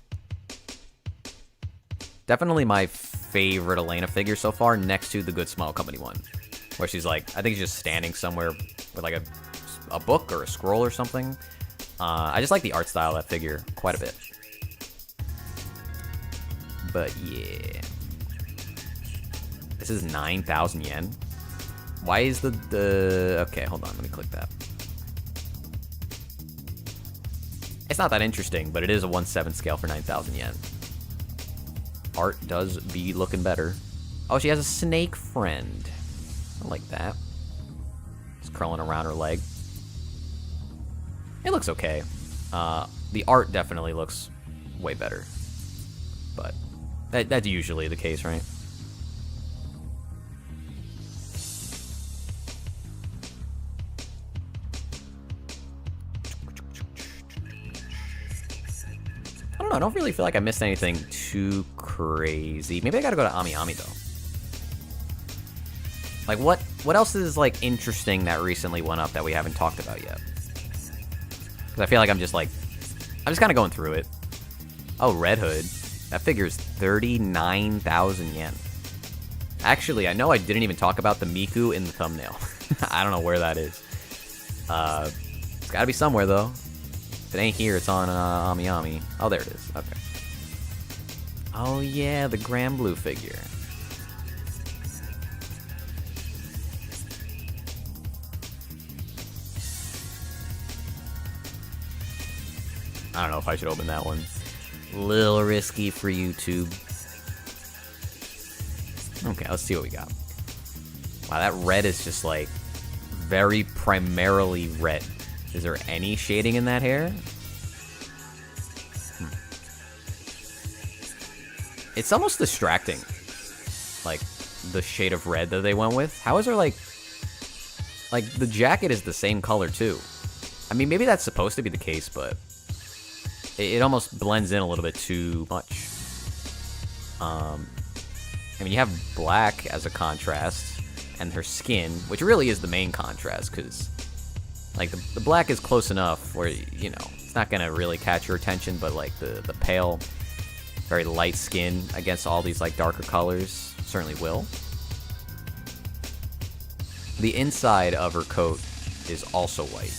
Definitely my favorite Elena figure so far, next to the Good Smile Company one. Where she's, like, I think she's just standing somewhere with, like, a book or a scroll or something. I just like the art style of that figure quite a bit. But yeah, this is 9,000 yen. Why is the okay? Hold on, let me click that. It's not that interesting, but it is a 1/7 scale for 9,000 yen. Art does be looking better. Oh, she has a snake friend. I like that. It's curling around her leg. It looks okay. The art definitely looks way better, but. That's usually the case, right? I don't know. I don't really feel like I missed anything too crazy. Maybe I gotta go to Ami Ami, though. Like, what else is, like, interesting that recently went up that we haven't talked about yet? Because I feel like I'm just kind of going through it. Oh, Red Hood. That figure's 39,000 yen. Actually, I know I didn't even talk about the Miku in the thumbnail. I don't know where that is. It's gotta be somewhere, though. If it ain't here, it's on Ami Ami. Oh, there it is. Okay. Oh, yeah, the Grand Blue figure. I don't know if I should open that one. Little risky for YouTube. Okay, let's see what we got. Wow, that red is just like very primarily red. Is there any shading in that hair? It's almost distracting. Like the shade of red that they went with. How is there like the jacket is the same color too? I mean, maybe that's supposed to be the case, but it almost blends in a little bit too much. I mean, you have black as a contrast, and her skin, which really is the main contrast, because, like, the black is close enough where, you know, it's not going to really catch your attention, but, like, the pale, very light skin against all these, like, darker colors certainly will. The inside of her coat is also white,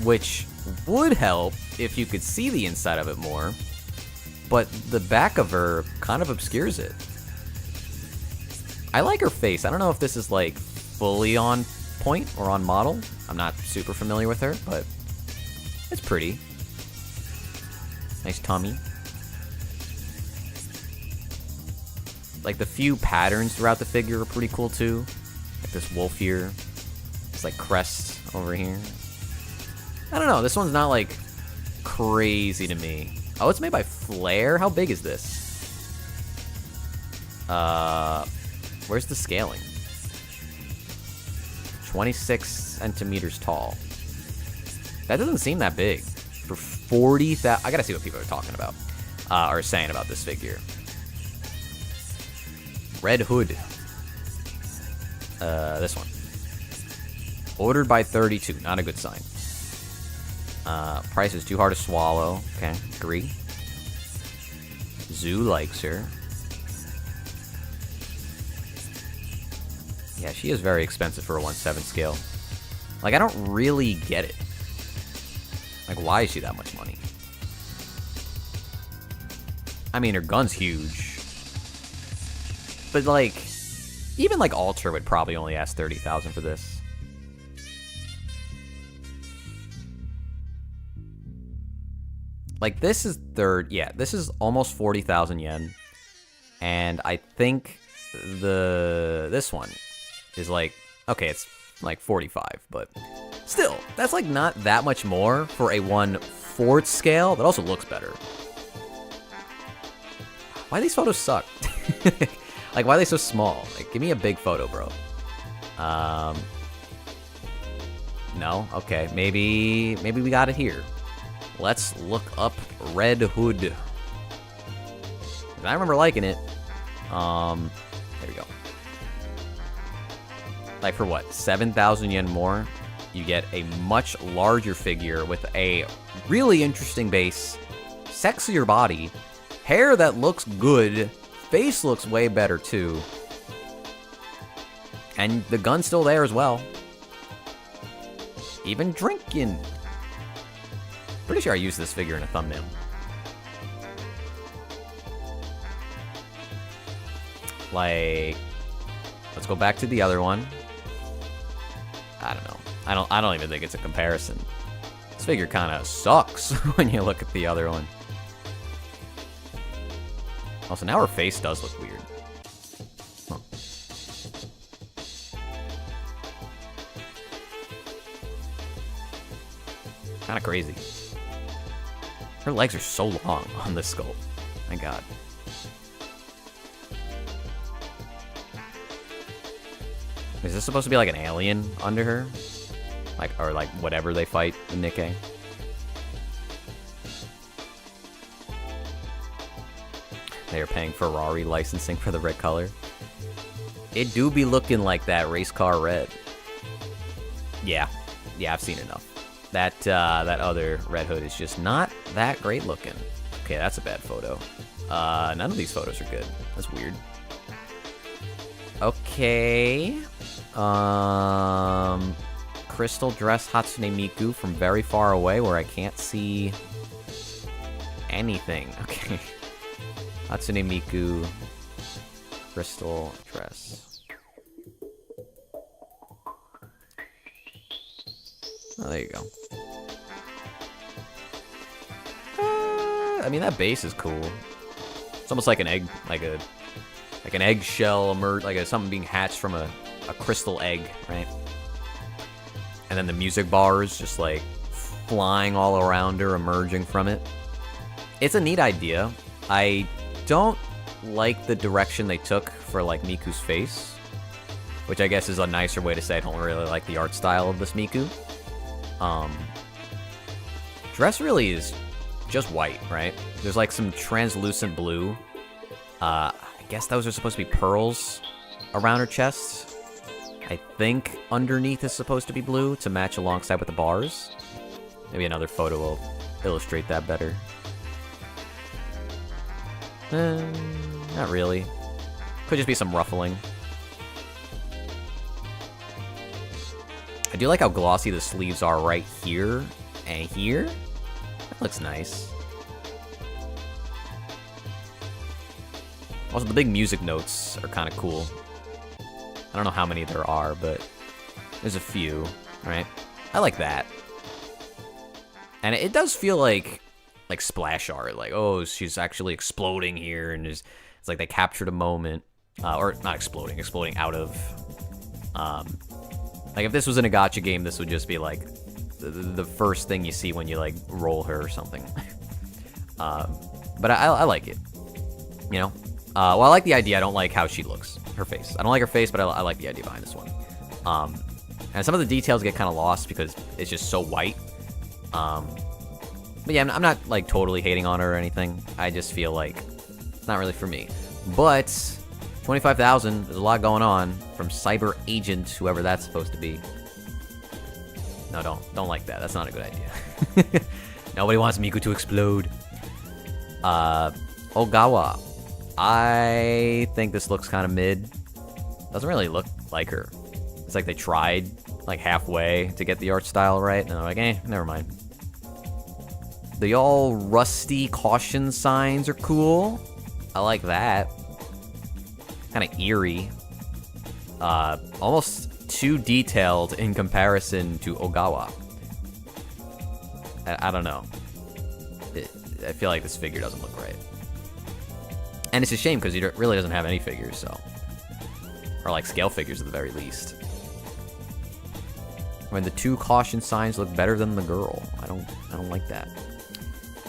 which would help if you could see the inside of it more, but the back of her kind of obscures it. I like her face. I don't know if this is, like, fully on point or on model. I'm not super familiar with her, but it's pretty. Nice tummy. Like, the few patterns throughout the figure are pretty cool, too. Like this wolf here. It's like crest over here. I don't know. This one's not, like, crazy to me. Oh, it's made by Flare? How big is this? Where's the scaling? 26 centimeters tall. That doesn't seem that big. For 40,000... I gotta see what people are talking about. Or saying about this figure. Red Hood. This one. Ordered by 32. Not a good sign. Price is too hard to swallow. Okay, agree. Zoo likes her. Yeah, she is very expensive for a 1/7 scale. Like, I don't really get it. Like, why is she that much money? I mean, her gun's huge. But, like, even, like, Alter would probably only ask 30,000 for this. Like, this is this is almost 40,000 yen. And I think this one is like, okay, it's like 45, but still, that's like not that much more for a 1/4 scale that also looks better. Why these photos suck? Like, why are they so small? Like, give me a big photo, bro. No? Okay, maybe we got it here. Let's look up Red Hood. I remember liking it. There we go. Like, for what, 7,000 yen more, you get a much larger figure with a really interesting base, sexier body, hair that looks good, face looks way better too, and the gun's still there as well. Even drinking. Pretty sure I used this figure in a thumbnail. Like, let's go back to the other one. I don't know. I don't even think it's a comparison. This figure kind of sucks when you look at the other one. Also, now her face does look weird. Huh. Kind of crazy. Her legs are so long on this sculpt. My god. Is this supposed to be like an alien under her? Like, or like whatever they fight in Nikkei? They are paying Ferrari licensing for the red color. It do be looking like that race car red. Yeah, I've seen enough. That other Red Hood is just not that great looking. Okay, that's a bad photo. None of these photos are good. That's weird. Okay. Crystal dress Hatsune Miku from very far away where I can't see anything. Okay. Hatsune Miku crystal dress. Oh, there you go. I mean, that base is cool. It's almost like an egg, like an eggshell like something being hatched from a crystal egg, right? And then the music bars just like flying all around her, emerging from it. It's a neat idea. I don't like the direction they took for like Miku's face, which I guess is a nicer way to say I don't really like the art style of this Miku. Dress really is just white, right? There's like some translucent blue. I guess those are supposed to be pearls around her chest. I think underneath is supposed to be blue to match alongside with the bars. Maybe another photo will illustrate that better. Not really. Could just be some ruffling. I do like how glossy the sleeves are right here and here. That looks nice. Also, the big music notes are kind of cool. I don't know how many there are, but there's a few, right? I like that. And it does feel like splash art. Like, oh, she's actually exploding here, and it's like they captured a moment. Or not exploding, exploding out of... like, if this was in a gacha game, this would just be, like, the first thing you see when you, like, roll her or something. But I like it. You know? Well, I like the idea. I don't like how she looks. Her face. I don't like her face, but I like the idea behind this one. And some of the details get kind of lost because it's just so white. But yeah, I'm not, like, totally hating on her or anything. I just feel like it's not really for me. But 25,000, there's a lot going on from Cyber Agent, whoever that's supposed to be. No, don't like that. That's not a good idea. Nobody wants Miku to explode. Ogawa. I think this looks kind of mid. Doesn't really look like her. It's like they tried, like, halfway to get the art style right, and they're like, never mind. The all rusty caution signs are cool. I like that. Kind of eerie. Almost too detailed in comparison to Ogawa. I don't know. I feel like this figure doesn't look right. And it's a shame because he really doesn't have any figures, so. Or like scale figures at the very least. When the two caution signs look better than the girl. I don't like that.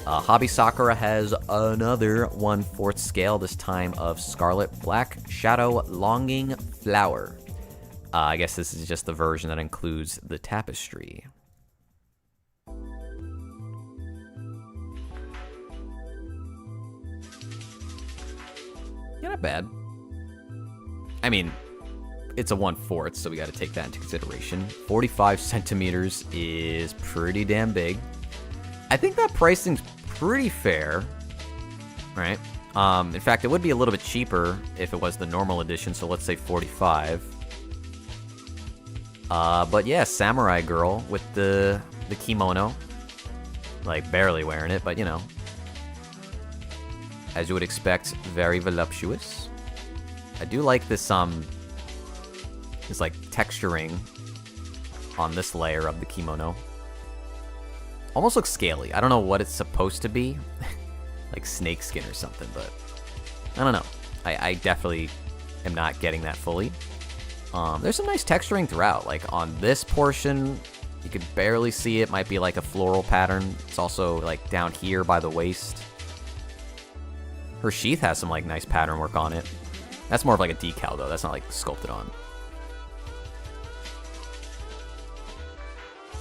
Hobby Sakura has another 1/4 scale, this time of Scarlet Black Shadow Longing Flower. I guess this is just the version that includes the tapestry. Yeah, not bad. I mean, it's a 1/4, so we got to take that into consideration. 45 centimeters is pretty damn big. I think that pricing's pretty fair, right? In fact, it would be a little bit cheaper if it was the normal edition, so let's say 45. But yeah, Samurai Girl with the kimono. Like, barely wearing it, but you know. As you would expect, very voluptuous. I do like this, this like texturing on this layer of the kimono. Almost looks scaly. I don't know what it's supposed to be. Like snake skin or something, but I don't know. I definitely am not getting that fully. There's some nice texturing throughout. Like on this portion, you could barely see it. Might be like a floral pattern. It's also like down here by the waist. Her sheath has some like nice pattern work on it. That's more of like a decal though. That's not like sculpted on.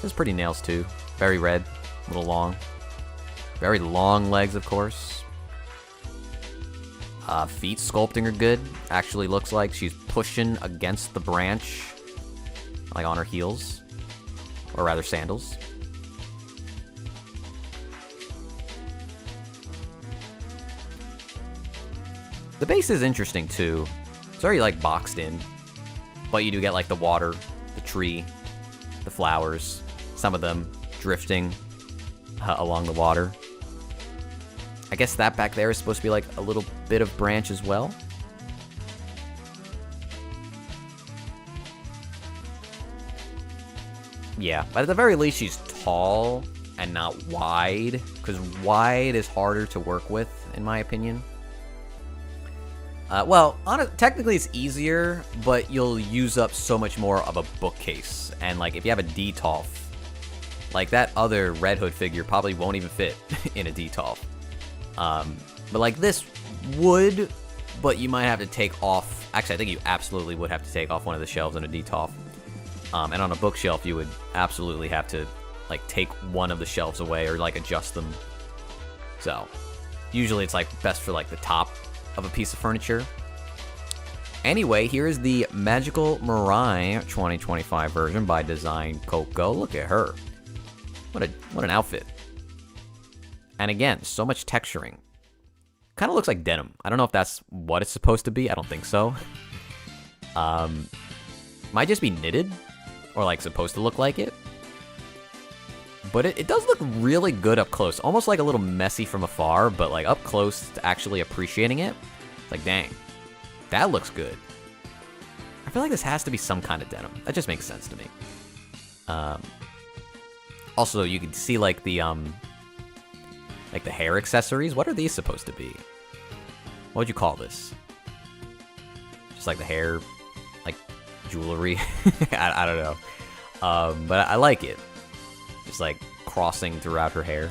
Has pretty nails too. Very red. A little long. Very long legs, of course. Feet sculpting are good. Actually looks like she's pushing against the branch. Like on her heels. Or rather sandals. The base is interesting too. It's already like boxed in. But you do get like the water, the tree, the flowers. Some of them drifting along the water. I guess that back there is supposed to be like a little bit of branch as well. Yeah, but at the very least she's tall and not wide, because wide is harder to work with, in my opinion. Well, technically it's easier, but you'll use up so much more of a bookcase. And like if you have a D-Tolf, like that other Red Hood figure probably won't even fit in a D-Tolf. But like this would, but you might have to take off. Actually, I think you absolutely would have to take off one of the shelves in a D-Tolf. And on a bookshelf, you would absolutely have to like take one of the shelves away or like adjust them So, usually it's like best for like the top of a piece of furniture. Anyway, here's the Magical Mirai 2025 version by Design Coco. Look at her. What an outfit. And again, so much texturing. Kind of looks like denim. I don't know if that's what it's supposed to be. I don't think so. Might just be knitted, or like supposed to look like it. But it does look really good up close. Almost like a little messy from afar, but like up close to actually appreciating it. It's like, dang, that looks good. I feel like this has to be some kind of denim. That just makes sense to me. Also, you can see like the hair accessories. What are these supposed to be? What would you call this? Just like the hair, like jewelry. I don't know. But I like it. Just like crossing throughout her hair.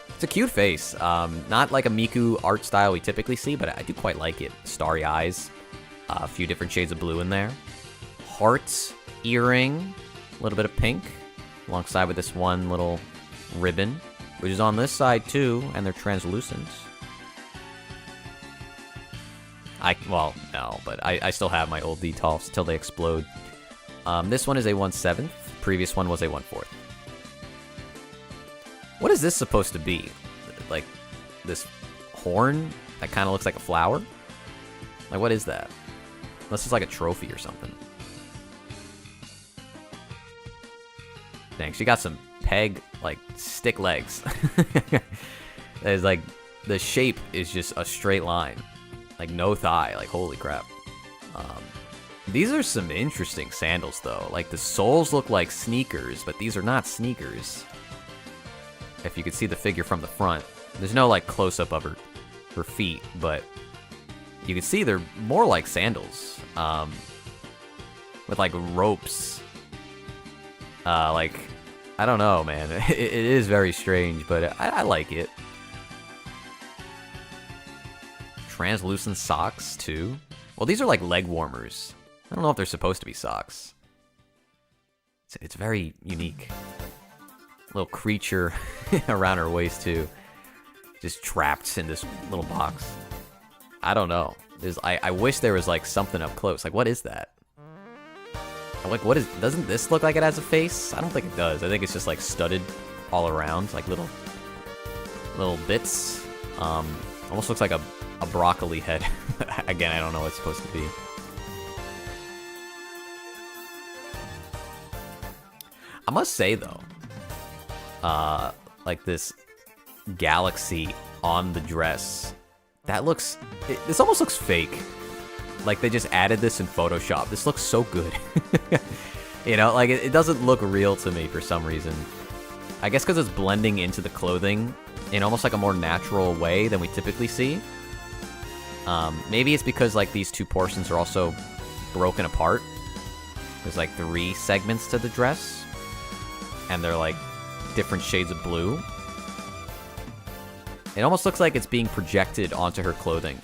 It's a cute face. Not like a Miku art style we typically see, but I do quite like it. Starry eyes. A few different shades of blue in there. Heart, earring, a little bit of pink, alongside with this one little ribbon, which is on this side too, and they're translucent. Well, no, but I still have my old Detolfs until they explode. This one is a 1/7. Previous one was a 1/4. What is this supposed to be? Like, this horn that kind of looks like a flower? Like, what is that? Unless it's like a trophy or something. Dang, she got some peg, like, stick legs. It's like, the shape is just a straight line. Like, no thigh. Like, holy crap. These are some interesting sandals, though. Like, the soles look like sneakers, but these are not sneakers. If you could see the figure from the front. There's no, like, close-up of her feet, but you can see they're more like sandals. With, like, ropes. Like, I don't know, man. It is very strange, but I like it. Translucent socks, too. Well, these are, like, leg warmers. I don't know if they're supposed to be socks. It's very unique. Little creature around her waist, too. Just trapped in this little box. I don't know. I wish there was, like, something up close. Like, what is that? Like, doesn't this look like it has a face? I don't think it does. I think it's just, like, studded all around. Like, little bits. Almost looks like a broccoli head. Again, I don't know what it's supposed to be. I must say, though, like this galaxy on the dress, this almost looks fake. Like they just added this in Photoshop. This looks so good. You know, like it doesn't look real to me for some reason. I guess because it's blending into the clothing in almost like a more natural way than we typically see. Maybe it's because like these two portions are also broken apart. There's like 3 segments to the dress. And they're like different shades of blue. It almost looks like it's being projected onto her clothing.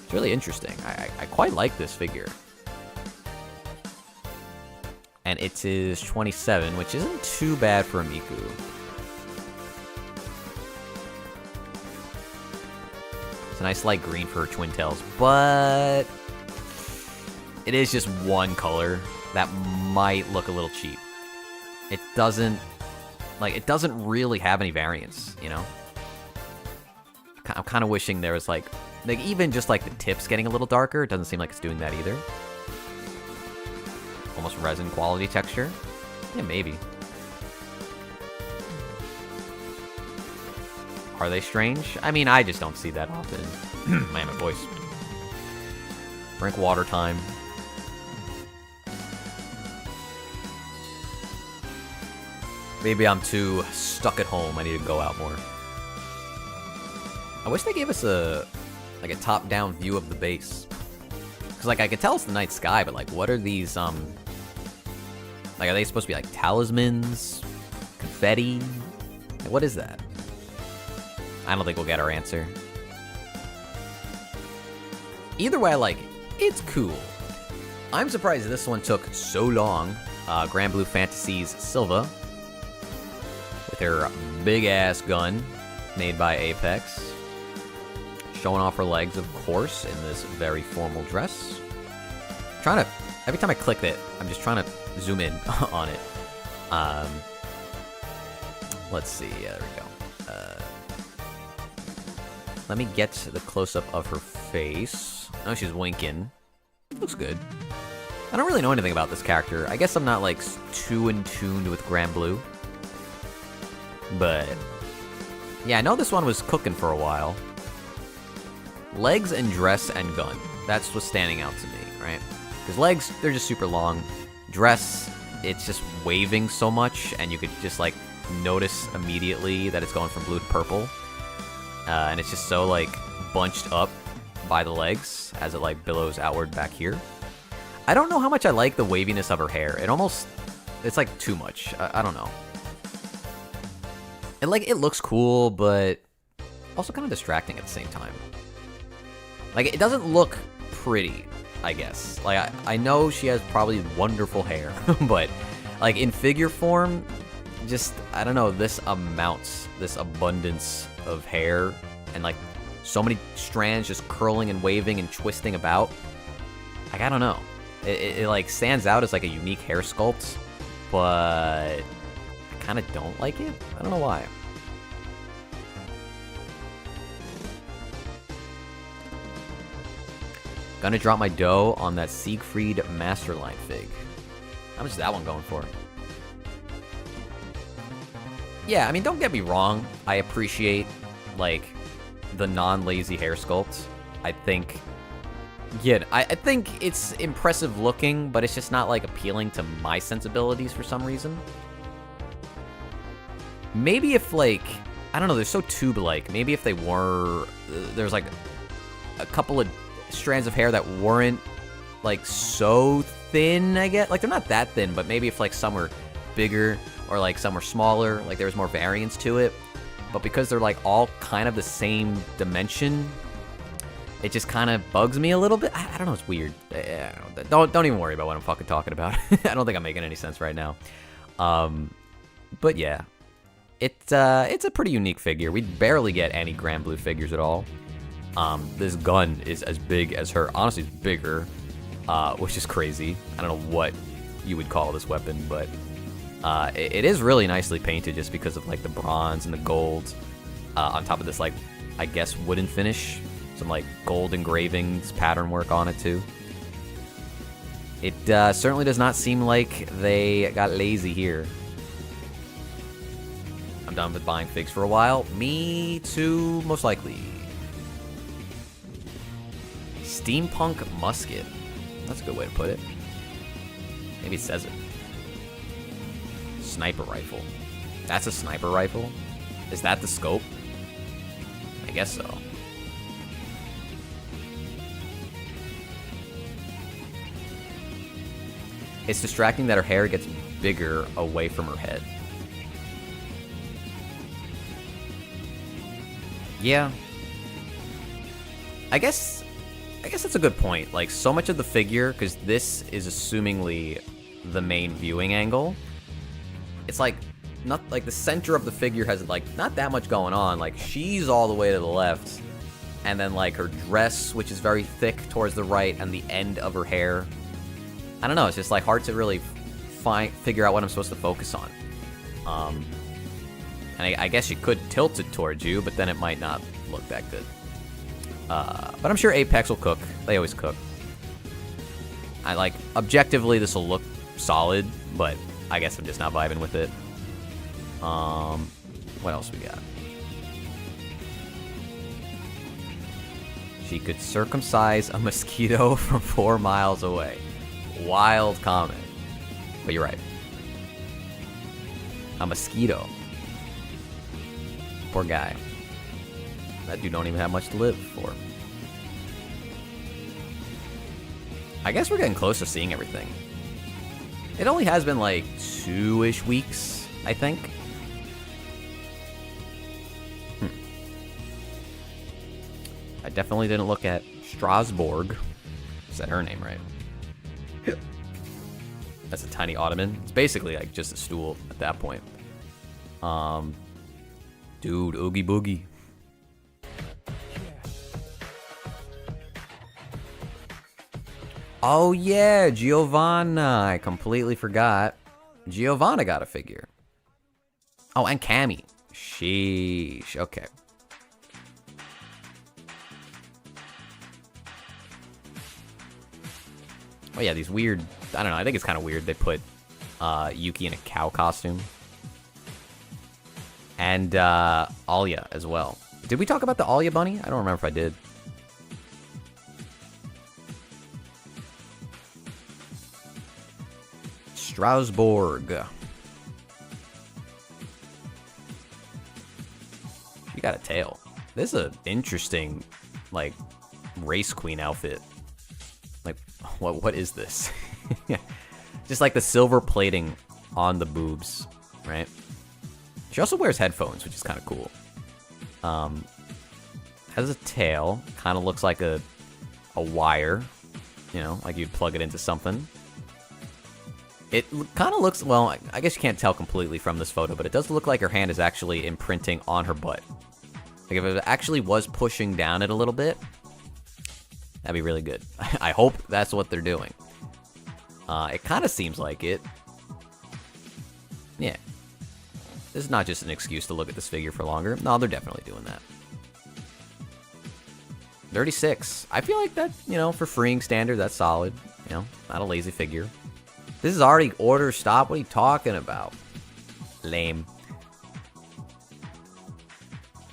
It's really interesting. I quite like this figure. And it is 27, which isn't too bad for a Miku. It's a nice light green for her twin tails, but it is just one color. That might look a little cheap. It doesn't really have any variance, you know? I'm kind of wishing there was like even just like the tips getting a little darker. It doesn't seem like it's doing that either. Almost resin quality texture. Yeah, maybe. Are they strange? I mean, I just don't see that often. Man, my voice. Drink water time. Maybe I'm too stuck at home. I need to go out more. I wish they gave us a top-down view of the base. Cause like I could tell it's the night sky, but like what are these like are they supposed to be like talismans? Confetti? Like, what is that? I don't think we'll get our answer. Either way, I like it. It's cool. I'm surprised this one took so long. Grand Blue Fantasies Silva. With her big-ass gun made by Apex. Showing off her legs, of course, in this very formal dress. Every time I click it, I'm just trying to zoom in on it. Let's see. Yeah, there we go. Let me get the close-up of her face. Oh, she's winking. Looks good. I don't really know anything about this character. I guess I'm not, like, too in tune with Grand Blue. But, yeah, I know this one was cooking for a while. Legs and dress and gun. That's what's standing out to me, right? Because legs, they're just super long. Dress, it's just waving so much, and you could just, like, notice immediately that it's going from blue to purple. And it's just so, like, bunched up by the legs as it, like, billows outward back here. I don't know how much I like the waviness of her hair. It's, like, too much. I don't know. And, like, it looks cool, but also kind of distracting at the same time. Like, it doesn't look pretty, I guess. Like, I know she has probably wonderful hair, but, like, in figure form, just, I don't know, this abundance of hair, and, like, so many strands just curling and waving and twisting about. Like, I don't know. It like, stands out as, like, a unique hair sculpt, but I kind of don't like it. I don't know why. Gonna drop my dough on that Siegfried Masterline fig. How much is that one going for? Yeah, I mean, don't get me wrong. I appreciate, like, the non-lazy hair sculpt. I think... Yeah, I think it's impressive looking, but it's just not, like, appealing to my sensibilities for some reason. Maybe if, like... I don't know, they're so tube-like. Maybe if they were... There's, like, a couple of strands of hair that weren't, like, so thin, I guess. Like, they're not that thin, but maybe if, like, some were bigger or, like, some were smaller, like, there was more variance to it. But because they're, like, all kind of the same dimension, it just kind of bugs me a little bit. I don't know, it's weird. Don't even worry about what I'm fucking talking about. I don't think I'm making any sense right now. But yeah, it's a pretty unique figure. We barely get any Grand Blue figures at all. This gun is as big as her. Honestly, it's bigger, which is crazy. I don't know what you would call this weapon, but it is really nicely painted just because of, like, the bronze and the gold on top of this, like, I guess wooden finish. Some, like, gold engravings, pattern work on it too. It certainly does not seem like they got lazy here. I'm done with buying figs for a while. Me too, most likely. Steampunk musket. That's a good way to put it. Maybe it says it. Sniper rifle. That's a sniper rifle? Is that the scope? I guess so. It's distracting that her hair gets bigger away from her head. Yeah. I guess that's a good point. Like, so much of the figure, because this is assumingly the main viewing angle, it's like, not like the center of the figure has, like, not that much going on. Like, she's all the way to the left, and then, like, her dress, which is very thick, towards the right, and the end of her hair. I don't know, it's just, like, hard to really figure out what I'm supposed to focus on. And I guess you could tilt it towards you, but then it might not look that good. But I'm sure Apex will cook. They always cook. Objectively, this will look solid, but I guess I'm just not vibing with it. What else we got? She could circumcise a mosquito from 4 miles away. Wild comment. But you're right. A mosquito. Poor guy. That dude don't even have much to live for. I guess we're getting close to seeing everything. It only has been like 2-ish weeks, I think. I definitely didn't look at Strasbourg. Is that her name right? That's a tiny ottoman. It's basically like just a stool at that point. Dude, Oogie Boogie. Oh yeah, Giovanna. I completely forgot. Giovanna got a figure. Oh, and Cammy. Sheesh. Okay. Oh yeah, these weird... I don't know, I think it's kind of weird they put Yuki in a cow costume. And Alya as well. Did we talk about the Alya bunny? I don't remember if I did. Strasbourg. She got a tail. This is an interesting, like, race queen outfit. Like, what is this? Just like the silver plating on the boobs, right? She also wears headphones, which is kind of cool. Has a tail. Kind of looks like a wire. You know, like you'd plug it into something. It kind of looks, well, I guess you can't tell completely from this photo, but it does look like her hand is actually imprinting on her butt. Like if it actually was pushing down it a little bit, that'd be really good. I hope that's what they're doing. It kind of seems like it. Yeah. This is not just an excuse to look at this figure for longer. No, they're definitely doing that. 36. I feel like that, you know, for freeing standard, that's solid. You know, not a lazy figure. This is already order stop. What are you talking about? Lame.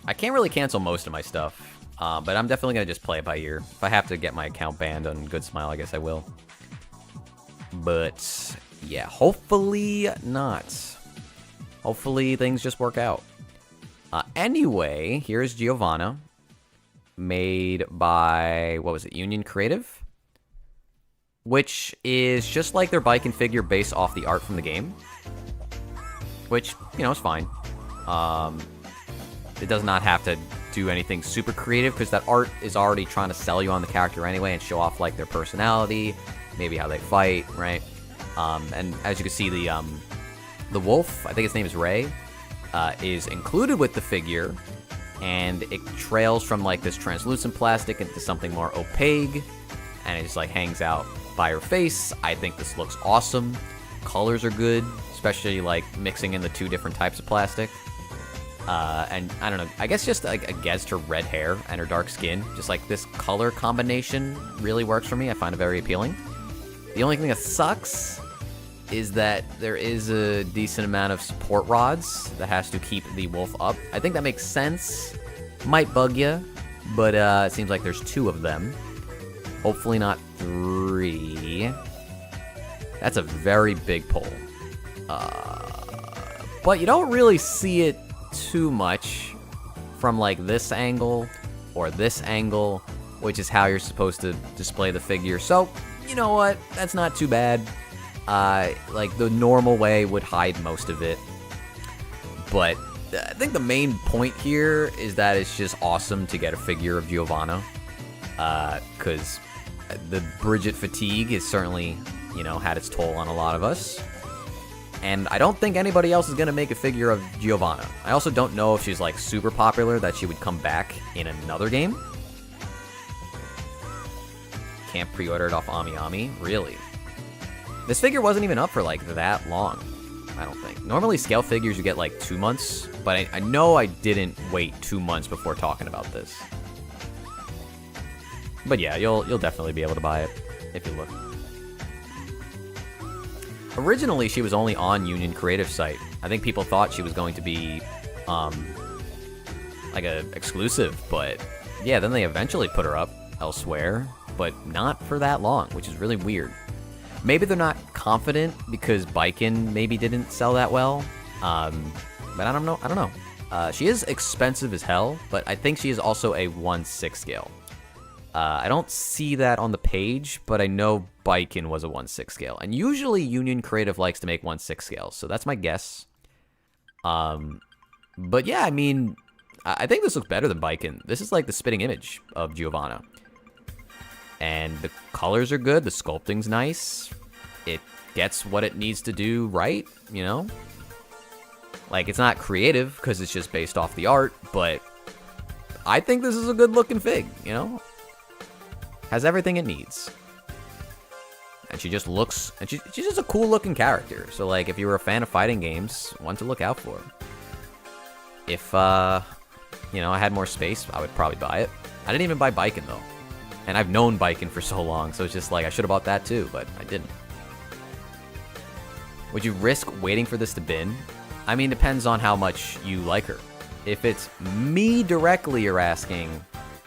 I can't really cancel most of my stuff, but I'm definitely going to just play it by ear. If I have to get my account banned on Good Smile, I guess I will. But, yeah, hopefully not. Hopefully things just work out. Anyway, here's Giovanna. Made by, what was it, Union Creative? Which is just like their Baiken figure based off the art from the game. Which, you know, is fine. It does not have to do anything super creative because that art is already trying to sell you on the character anyway and show off like their personality, maybe how they fight, right? And as you can see, the wolf, I think his name is Ray, is included with the figure, and it trails from like this translucent plastic into something more opaque, and it just like hangs out by her face. I think this looks awesome. Colors are good, especially like mixing in the two different types of plastic. And I don't know, I guess just like against her red hair and her dark skin, just like this color combination really works for me. I find it very appealing. The only thing that sucks is that there is a decent amount of support rods that has to keep the wolf up. I think that makes sense. Might bug you, but it seems like there's 2 of them. Hopefully not 3. That's a very big pull. But you don't really see it too much from like this angle or this angle, which is how you're supposed to display the figure. So, you know what? That's not too bad. Like the normal way would hide most of it. But I think the main point here is that it's just awesome to get a figure of Giovanna. Because the Bridget fatigue has certainly, you know, had its toll on a lot of us. And I don't think anybody else is going to make a figure of Giovanna. I also don't know if she's like super popular that she would come back in another game. Can't pre-order it off AmiAmi? Really? This figure wasn't even up for like that long, I don't think. Normally scale figures you get like 2 months, but I know I didn't wait 2 months before talking about this. But yeah, you'll definitely be able to buy it if you look. Originally, she was only on Union Creative site. I think people thought she was going to be like a exclusive, but yeah, then they eventually put her up elsewhere, but not for that long, which is really weird. Maybe they're not confident because Baiken maybe didn't sell that well. But I don't know. She is expensive as hell, but I think she is also a 1/6 scale. I don't see that on the page, but I know Baiken was a 1/6 scale. And usually Union Creative likes to make 1/6 scales, so that's my guess. But yeah, I mean, I think this looks better than Baiken. This is like the spitting image of Giovanna. And the colors are good, the sculpting's nice. It gets what it needs to do right, you know? Like, it's not creative because it's just based off the art, but I think this is a good looking fig, you know? Has everything it needs. And she just looks, and she's just a cool looking character. So, like, if you were a fan of fighting games, one to look out for. If, you know, I had more space, I would probably buy it. I didn't even buy Biken, though. And I've known Biken for so long, so it's just like, I should have bought that too, but I didn't. Would you risk waiting for this to bin? I mean, depends on how much you like her. If it's me directly you're asking,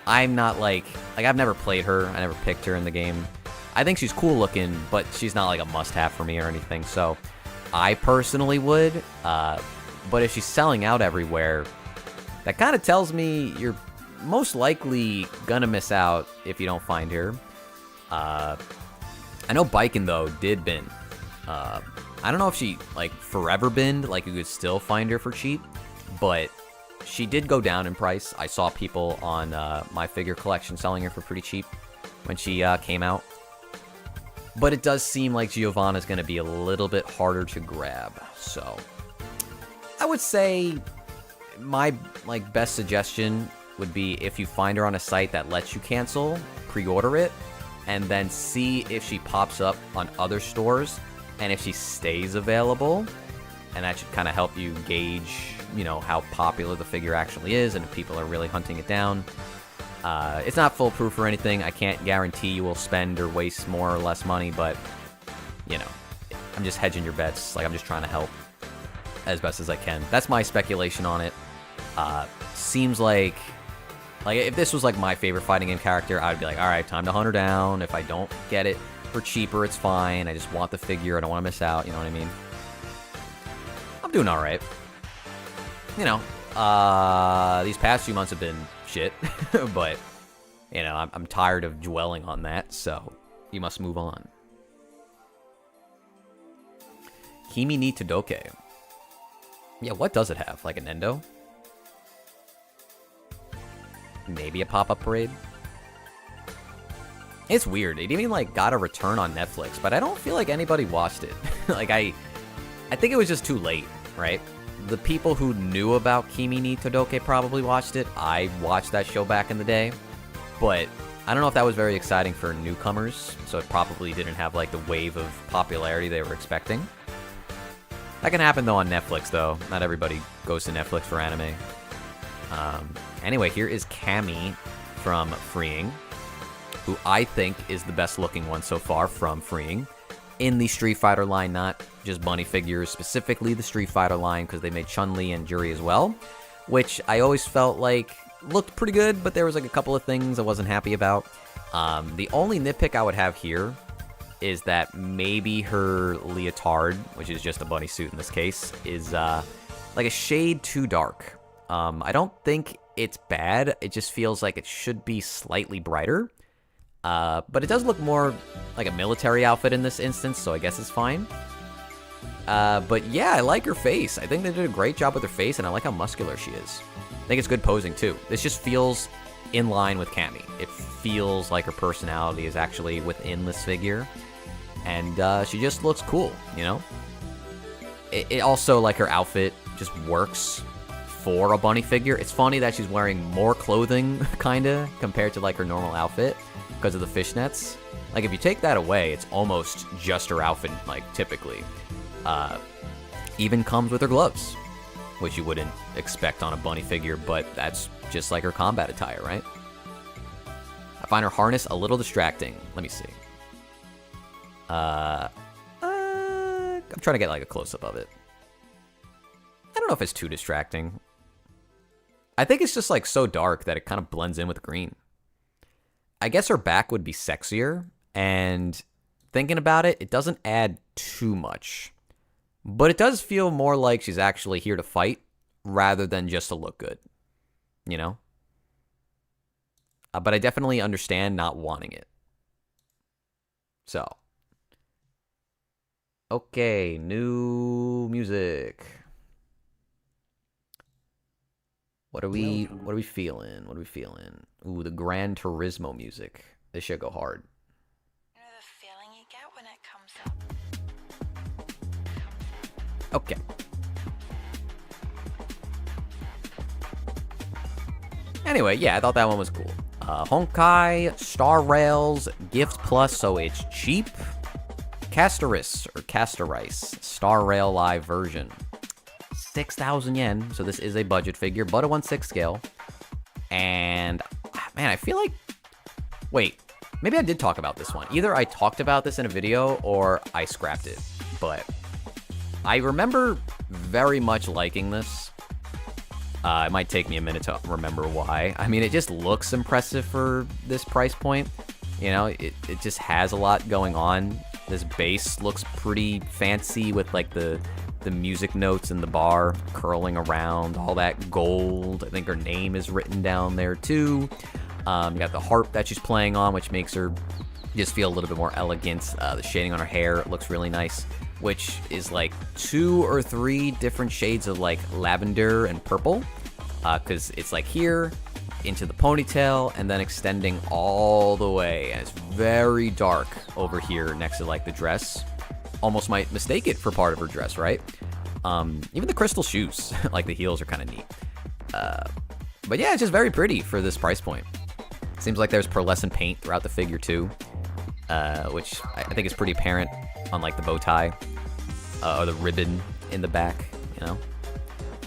I'm not like I've never played her, I never picked her in the game. I think she's cool looking, but she's not like a must-have for me or anything, so I personally would. But if she's selling out everywhere, that kind of tells me you're most likely gonna miss out if you don't find her. I know Biken, though, did bin. I don't know if she, like, forever binned, like, you could still find her for cheap, but she did go down in price. I saw people on my figure collection selling her for pretty cheap when she came out. But it does seem like Giovanna's going to be a little bit harder to grab, so I would say my, like, best suggestion would be if you find her on a site that lets you cancel, pre-order it, and then see if she pops up on other stores, and if she stays available, and that should kind of help you gauge, you know, how popular the figure actually is, and if people are really hunting it down. It's not foolproof or anything. I can't guarantee you will spend or waste more or less money, but, you know, I'm just hedging your bets. Like, I'm just trying to help as best as I can. That's my speculation on it. Seems like if this was like my favorite fighting game character, I'd be like, all right, time to hunt her down. If I don't get it for cheaper, it's fine. I just want the figure. I don't want to miss out. You know what I mean? I'm doing all right. You know, these past few months have been shit, but, you know, I'm tired of dwelling on that, so you must move on. Kimi ni Todoke. Yeah, what does it have? Like a Nendo? Maybe a pop-up parade? It's weird. It even, like, got a return on Netflix, but I don't feel like anybody watched it. Like, I think it was just too late, right? The people who knew about Kimi ni Todoke probably watched it. I watched that show back in the day, but I don't know if that was very exciting for newcomers, so it probably didn't have, like, the wave of popularity they were expecting. That can happen, though, on Netflix, though. Not everybody goes to Netflix for anime. Anyway, here is Cammy from Frieren, who I think is the best looking one so far from Frieren in the Street Fighter line, not just bunny figures, specifically the Street Fighter line, because they made Chun-Li and Juri as well, which I always felt like looked pretty good, but there was like a couple of things I wasn't happy about. The only nitpick I would have here is that maybe her leotard, which is just a bunny suit in this case, is like a shade too dark. I don't think it's bad, it just feels like it should be slightly brighter. But it does look more like a military outfit in this instance, so I guess it's fine. But yeah, I like her face. I think they did a great job with her face, and I like how muscular she is. I think it's good posing, too. This just feels in line with Cammy. It feels like her personality is actually within this figure. And she just looks cool, you know? It also, like, her outfit just works for a bunny figure. It's funny that she's wearing more clothing, kinda, compared to, like, her normal outfit because of the fishnets. Like, if you take that away, it's almost just her outfit, like, typically. Even comes with her gloves, which you wouldn't expect on a bunny figure, but that's just like her combat attire, right? I find her harness a little distracting. Let me see. I'm trying to get, like, a close-up of it. I don't know if it's too distracting. I think it's just, like, so dark that it kind of blends in with green. I guess her back would be sexier, and thinking about it, it doesn't add too much. But it does feel more like she's actually here to fight, rather than just to look good. You know? But I definitely understand not wanting it. So. Okay, new music. What are we feeling? What are we feeling? Ooh, the Gran Turismo music. This should go hard. You know the feeling you get when it comes up? Okay. Anyway, yeah, I thought that one was cool. Honkai, Star Rails, Gift Plus, so it's cheap. Castoris, or Castorice, Star Rail Live version. 6,000 yen, so this is a budget figure, but a 1/6 scale. And, man, I feel like... Wait, maybe I did talk about this one. Either I talked about this in a video, or I scrapped it. But I remember very much liking this. It might take me a minute to remember why. I mean, it just looks impressive for this price point. You know, it just has a lot going on. This bass looks pretty fancy with, like, the music notes in the bar curling around, all that gold. I think her name is written down there, too. You got the harp that she's playing on, which makes her just feel a little bit more elegant. The shading on her hair looks really nice, which is like 2 or 3 different shades of like lavender and purple, because it's like here into the ponytail and then extending all the way, and it's very dark over here next to like the dress. Almost might mistake it for part of her dress, right? Even the crystal shoes, like the heels, are kind of neat. But yeah, it's just very pretty for this price point. Seems like there's pearlescent paint throughout the figure too, which I think is pretty apparent on like the bow tie or the ribbon in the back, you know.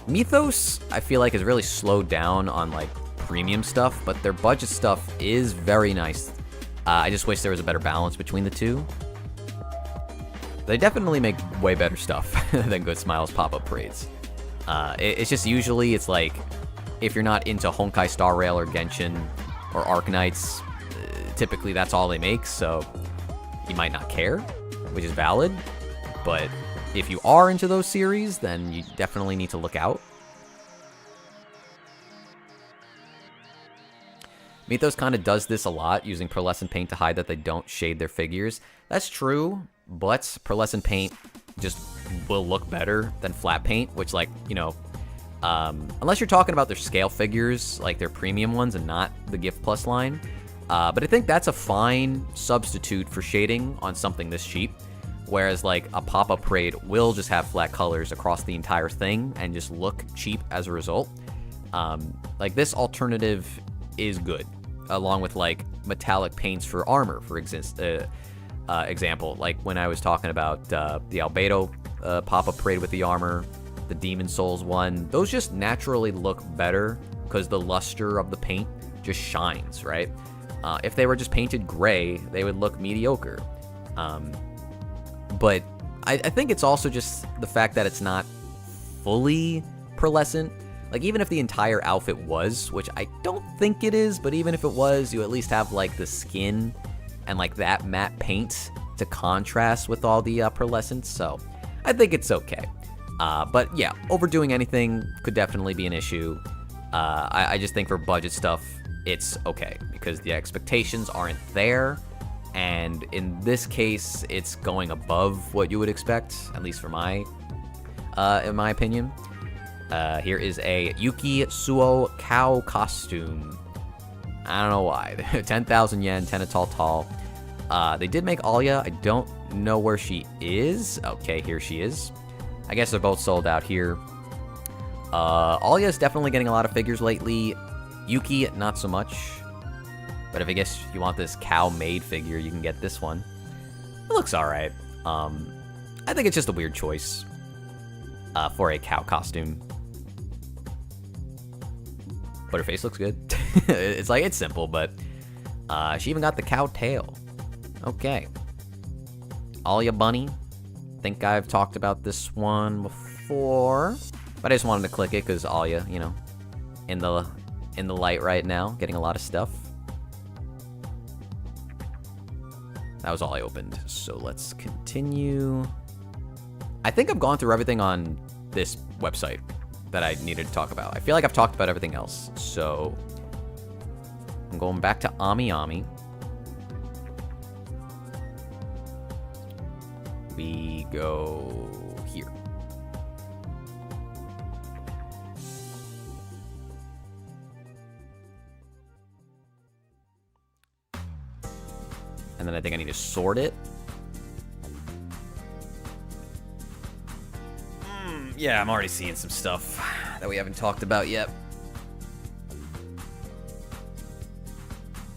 Mythos, I feel like, is really slowed down on like premium stuff, but their budget stuff is very nice. I just wish there was a better balance between the two. They definitely make way better stuff than Good Smiles pop-up parades. It's just usually, it's like, if you're not into Honkai Star Rail or Genshin or Arknights, typically that's all they make, so you might not care, which is valid. But if you are into those series, then you definitely need to look out. Mythos kind of does this a lot, using pearlescent paint to hide that they don't shade their figures. That's true, but pearlescent paint just will look better than flat paint, which, like, you know, unless you're talking about their scale figures, like their premium ones and not the Gift Plus line. But I think that's a fine substitute for shading on something this cheap. Whereas like a pop-up parade will just have flat colors across the entire thing and just look cheap as a result. Like this alternative is good, along with like metallic paints for armor, for example. Like when I was talking about the Albedo pop-up parade with the armor, the Demon Souls one, those just naturally look better because the luster of the paint just shines, right? If they were just painted gray, they would look mediocre. But I think it's also just the fact that it's not fully pearlescent. Like, even if the entire outfit was, which I don't think it is, but even if it was, you at least have, like, the skin and, like, that matte paint to contrast with all the pearlescence, so I think it's okay. But, yeah, overdoing anything could definitely be an issue. I just think for budget stuff, it's okay, because the expectations aren't there. And in this case, it's going above what you would expect, at least for in my opinion. Here is a Yuki Suo cow costume. I don't know why. 10,000 yen, Tall. They did make Alya. I don't know where she is. Okay, here she is. I guess they're both sold out here. Alya is definitely getting a lot of figures lately. Yuki, not so much. But if I guess you want this cow-made figure, you can get this one. It looks alright. I think it's just a weird choice for a cow costume. But her face looks good. It's like, it's simple, but she even got the cow tail. Okay. Alya Bunny. Think I've talked about this one before. But I just wanted to click it because Alya, you know, in the light right now, getting a lot of stuff. That was all I opened, so let's continue. I think I've gone through everything on this website that I needed to talk about. I feel like I've talked about everything else, so I'm going back to Ami Ami. We go here. And then I think I need to sort it. Yeah, I'm already seeing some stuff that we haven't talked about yet.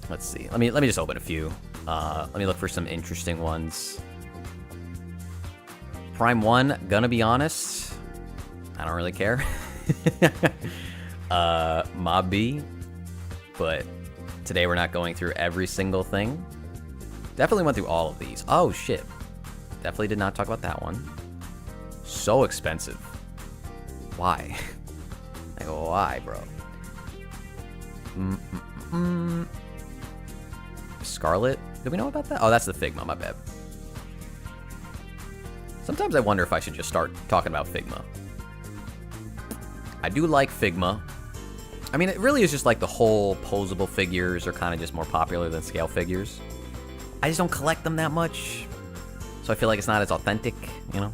Let's see. Let me just open a few. Let me look for some interesting ones. Prime 1, gonna be honest, I don't really care. Mob B, but today we're not going through every single thing. Definitely went through all of these. Oh shit. Definitely did not talk about that one. So expensive. Why? Like, why, bro? Scarlet? Did we know about that? Oh, that's the Figma, my bad. Sometimes I wonder if I should just start talking about Figma. I do like Figma. I mean, it really is just like the whole posable figures are kind of just more popular than scale figures. I just don't collect them that much. So I feel like it's not as authentic, you know?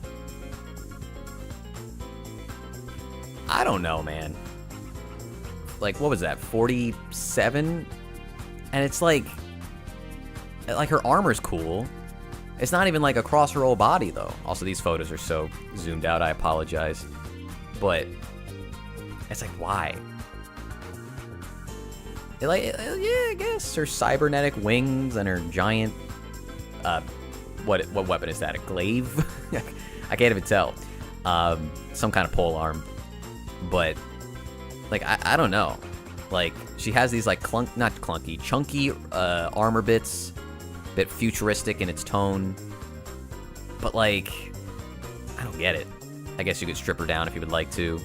I don't know, man. Like, what was that? 47? And it's like her armor's cool. It's not even like across her whole body, though. Also, these photos are so zoomed out. I apologize. But it's like, why? Like, yeah, I guess her cybernetic wings and her giant, what weapon is that? A glaive? I can't even tell. Some kind of pole arm. But like, I don't know. Like, she has these like chunky armor bits, bit futuristic in its tone. But like, I don't get it. I guess you could strip her down if you would like to.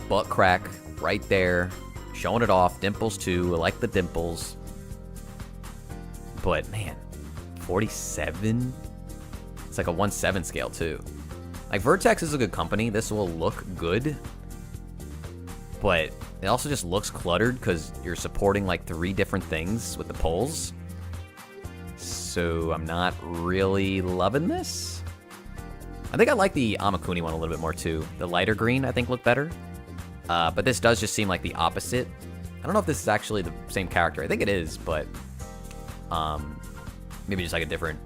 Butt crack right there. Showing it off. Dimples too. I like the dimples. But man, 47? It's like a 1/7 scale too. Like, Vertex is a good company. This will look good. But it also just looks cluttered because you're supporting like 3 different things with the poles. So I'm not really loving this. I think I like the Amakuni one a little bit more too. The lighter green I think looked better. But this does just seem like the opposite. I don't know if this is actually the same character. I think it is, but maybe just like a different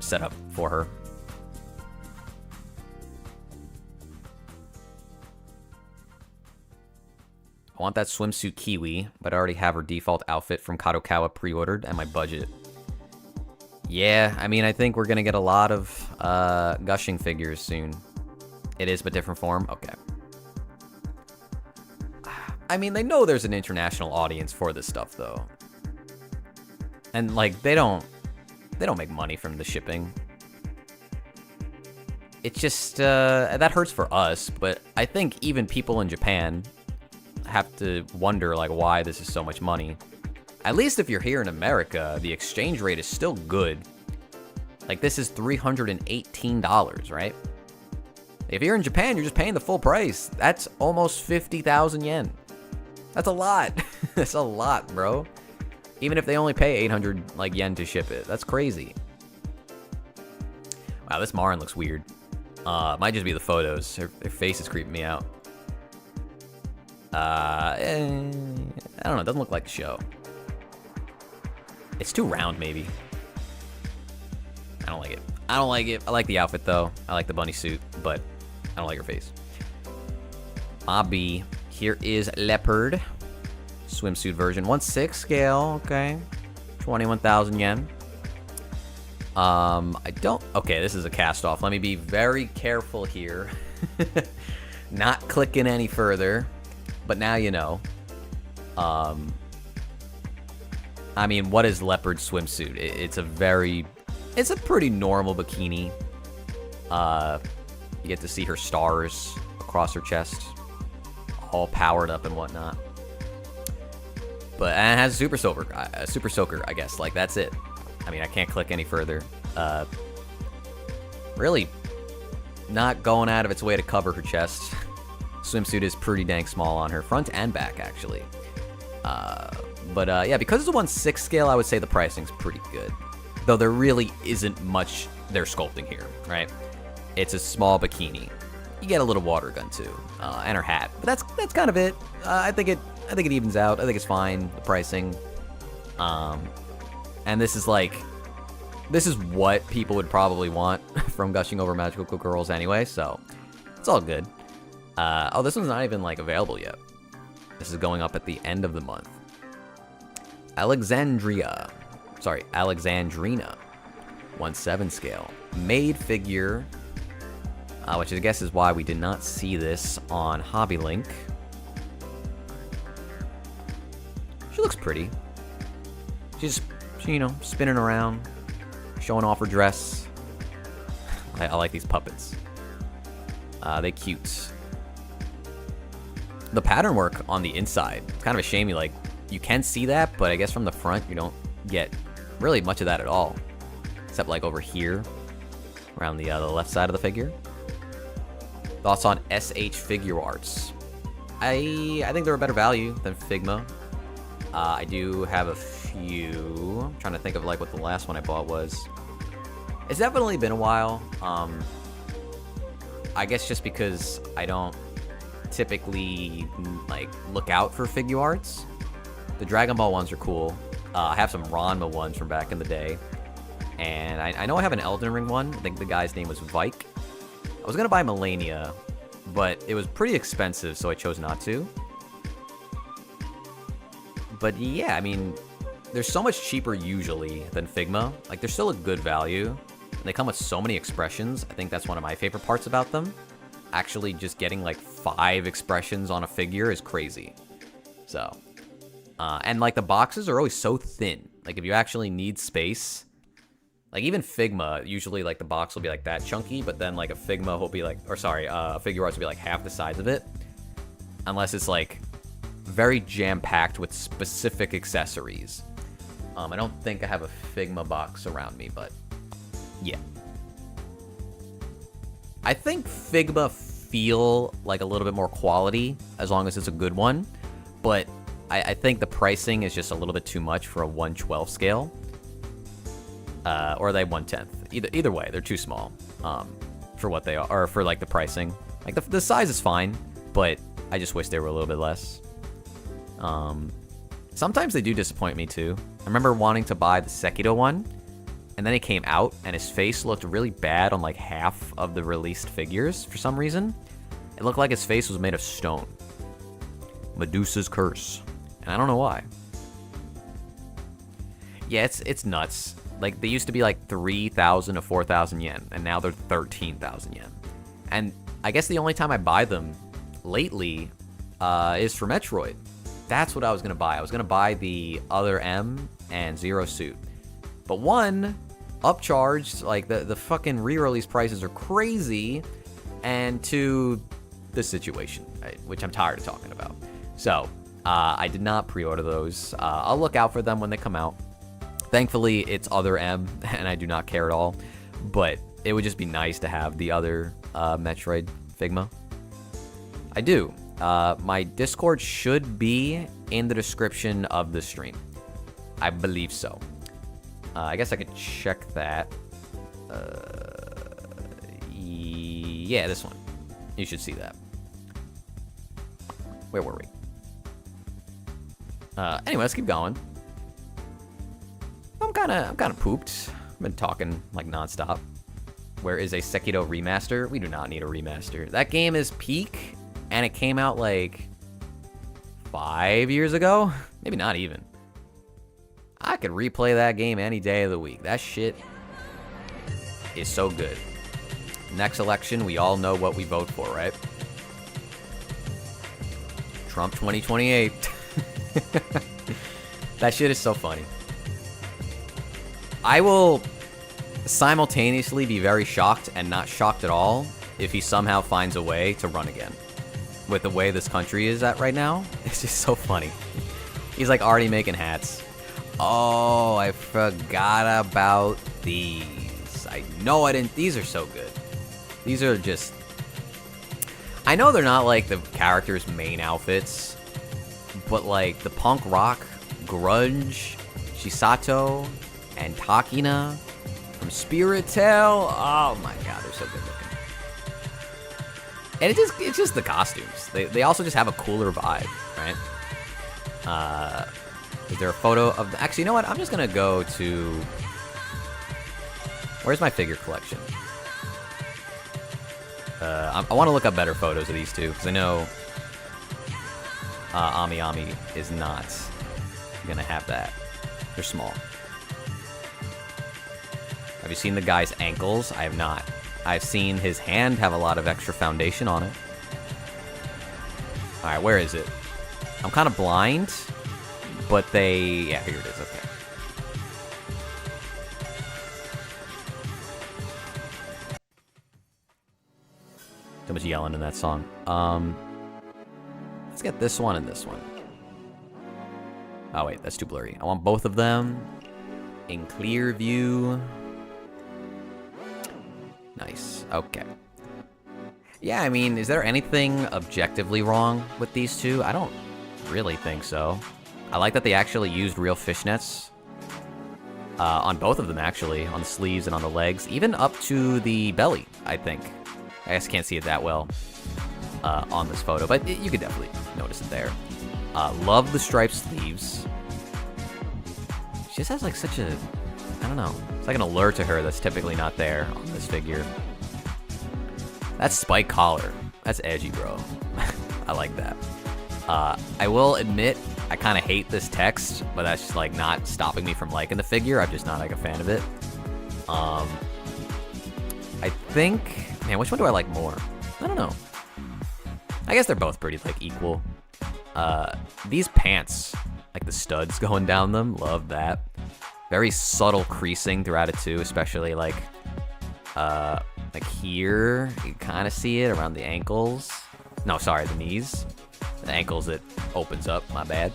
setup for her. I want that swimsuit Kiwi, but I already have her default outfit from Kadokawa pre-ordered and my budget. Yeah, I mean, I think we're going to get a lot of gushing figures soon. It is, but different form? Okay. I mean, they know there's an international audience for this stuff, though. And, like, they don't make money from the shipping. It's just, that hurts for us, but I think even people in Japan have to wonder, like, why this is so much money. At least if you're here in America, the exchange rate is still good. Like, this is $318, right? If you're in Japan, you're just paying the full price. That's almost 50,000 yen. That's a lot. That's a lot, bro. Even if they only pay 800 like yen to ship it. That's crazy. Wow, this Marin looks weird. Might just be the photos. Her face is creeping me out. I don't know. It doesn't look like a show. It's too round, maybe. I don't like it. I don't like it. I like the outfit, though. I like the bunny suit, but I don't like her face. Abi. Here is Leopard. Swimsuit version. 1/6 scale. Okay. 21,000 yen. I don't... Okay, this is a cast-off. Let me be very careful here. Not clicking any further. But now you know. I mean, what is Leopard swimsuit? It's a pretty normal bikini. You get to see her stars across her chest, all powered up and whatnot. But and it has a super soaker, I guess. Like, that's it. I mean, I can't click any further. Really not going out of its way to cover her chest. Swimsuit is pretty dang small on her, front and back, actually. But yeah, because it's a 1/6 scale, I would say the pricing's pretty good. Though there really isn't much they're sculpting here, right? It's a small bikini. You get a little water gun too, and her hat. But that's kind of it. I think it evens out. I think it's fine. The pricing. And this is what people would probably want from gushing over magical girls anyway. So it's all good. Oh, this one's not even like available yet. This is going up at the end of the month. Alexandrina, 1/7 scale. Made figure, which I guess is why we did not see this on Hobby Link. She looks pretty. She's, you know, spinning around, showing off her dress. I like these puppets. They cute. The pattern work on the inside, it's kind of a shame you can see that, but I guess from the front you don't get really much of that at all. Except like over here, around the left side of the figure. Thoughts on SH Figure Arts? I think they're a better value than Figma. I do have a few. I'm trying to think of like what the last one I bought was. It's definitely been a while. I guess just because I don't typically like look out for figure arts. The Dragon Ball ones are cool. I have some Ranma ones from back in the day. And I know I have an Elden Ring one. I think the guy's name was Vike. I was going to buy Millennia, but it was pretty expensive, so I chose not to. But yeah, I mean, they're so much cheaper usually than Figma. Like, they're still a good value. And they come with so many expressions. I think that's one of my favorite parts about them. Actually, just getting like 5 expressions on a figure is crazy. So, and like the boxes are always so thin. Like, if you actually need space, like even Figma, usually like the box will be like that chunky, but then like a Figma will be like, or sorry, a Figure Arts will be like half the size of it. Unless it's like very jam-packed with specific accessories. I don't think I have a Figma box around me, but yeah. I think Figma feel like a little bit more quality as long as it's a good one, but I think the pricing is just a little bit too much for a 1/12 scale. Or are they 1/10? Either way, they're too small for what they are, or for like the pricing. Like the size is fine, but I just wish they were a little bit less. Sometimes they do disappoint me too. I remember wanting to buy the Sekido one, and then it came out, and his face looked really bad on like half of the released figures for some reason. It looked like his face was made of stone. Medusa's curse. And I don't know why. Yeah, it's nuts. Like, they used to be like 3,000 to 4,000 yen, and now they're 13,000 yen. And I guess the only time I buy them lately is for Metroid. That's what I was going to buy. I was going to buy the other M and Zero Suit. But one, upcharged, like the fucking re-release prices are crazy, and two, the situation, right, which I'm tired of talking about. So, I did not pre-order those. I'll look out for them when they come out. Thankfully, it's other M, and I do not care at all. But it would just be nice to have the other Metroid Figma. I do. My Discord should be in the description of the stream. I believe so. I guess I could check that. Yeah, this one. You should see that. Where were we? Anyway, let's keep going. I'm kind of pooped. I've been talking like nonstop. Where is a Sekido remaster? We do not need a remaster. That game is peak, and it came out like 5 years ago. Maybe not even. I could replay that game any day of the week. That shit is so good. Next election, we all know what we vote for, right? Trump 2028. That shit is so funny. I will simultaneously be very shocked and not shocked at all if he somehow finds a way to run again. With the way this country is at right now, it's just so funny. He's like already making hats. Oh, I forgot about these. I know I didn't. These are so good. These are just... I know they're not like the characters' main outfits, but like the punk rock, grunge, Shisato, and Takina from Spirit Tale. Oh my god, they're so good looking. And it's just the costumes. They also just have a cooler vibe, right? Is there a photo of the... Actually, you know what? I'm just gonna go to... Where's my figure collection? I want to look up better photos of these two, because I know Ami Ami is not gonna have that. They're small. Have you seen the guy's ankles? I have not. I've seen his hand have a lot of extra foundation on it. Alright, where is it? I'm kind of blind, but they... Yeah, here it is, okay. Too much yelling in that song. Let's get this one and this one. Oh wait, that's too blurry. I want both of them in clear view. Nice, okay. Yeah, I mean, is there anything objectively wrong with these two? I don't really think so. I like that they actually used real fishnets. On both of them, actually. On the sleeves and on the legs. Even up to the belly, I think. I guess can't see it that well on this photo, but you could definitely notice it there. Love the striped sleeves. She just has like such a, I don't know, it's like an allure to her that's typically not there on this figure. That spike collar, that's edgy, bro. I like that. I will admit, I kind of hate this text, but that's just like not stopping me from liking the figure. I'm just not like a fan of it. I think... Man, which one do I like more? I don't know. I guess they're both pretty, like, equal. These pants, like the studs going down them, love that. Very subtle creasing throughout it, too, especially, like here, you kind of see it around the ankles. No, sorry, the knees. The ankles, it opens up, my bad.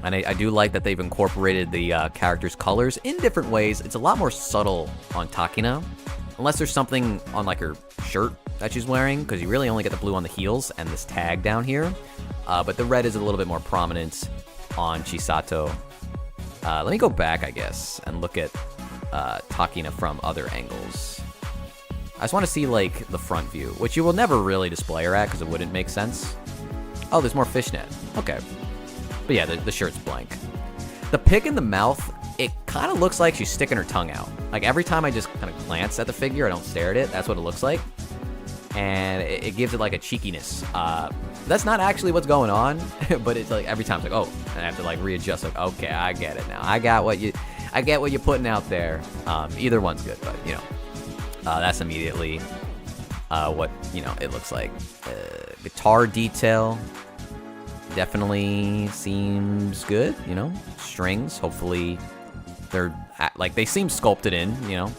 And I do like that they've incorporated the characters' colors in different ways. It's a lot more subtle on Takina. Unless there's something on, like, her shirt that she's wearing, because you really only get the blue on the heels and this tag down here. But the red is a little bit more prominent on Chisato. Let me go back, I guess, and look at Takina from other angles. I just want to see, like, the front view, which you will never really display her at, because it wouldn't make sense. Oh, there's more fishnet. Okay. But yeah, the shirt's blank. The pig in the mouth... It kind of looks like she's sticking her tongue out. Like, every time I just kind of glance at the figure, I don't stare at it. That's what it looks like. And it gives it, like, a cheekiness. That's not actually what's going on, but it's, like, every time it's like, oh, and I have to, like, readjust. Like, okay, I get it now. I get what you're putting out there. Either one's good, but, you know. That's immediately what, you know, it looks like. Guitar detail definitely seems good, you know. Strings, hopefully... They're, like, they seem sculpted in, you know?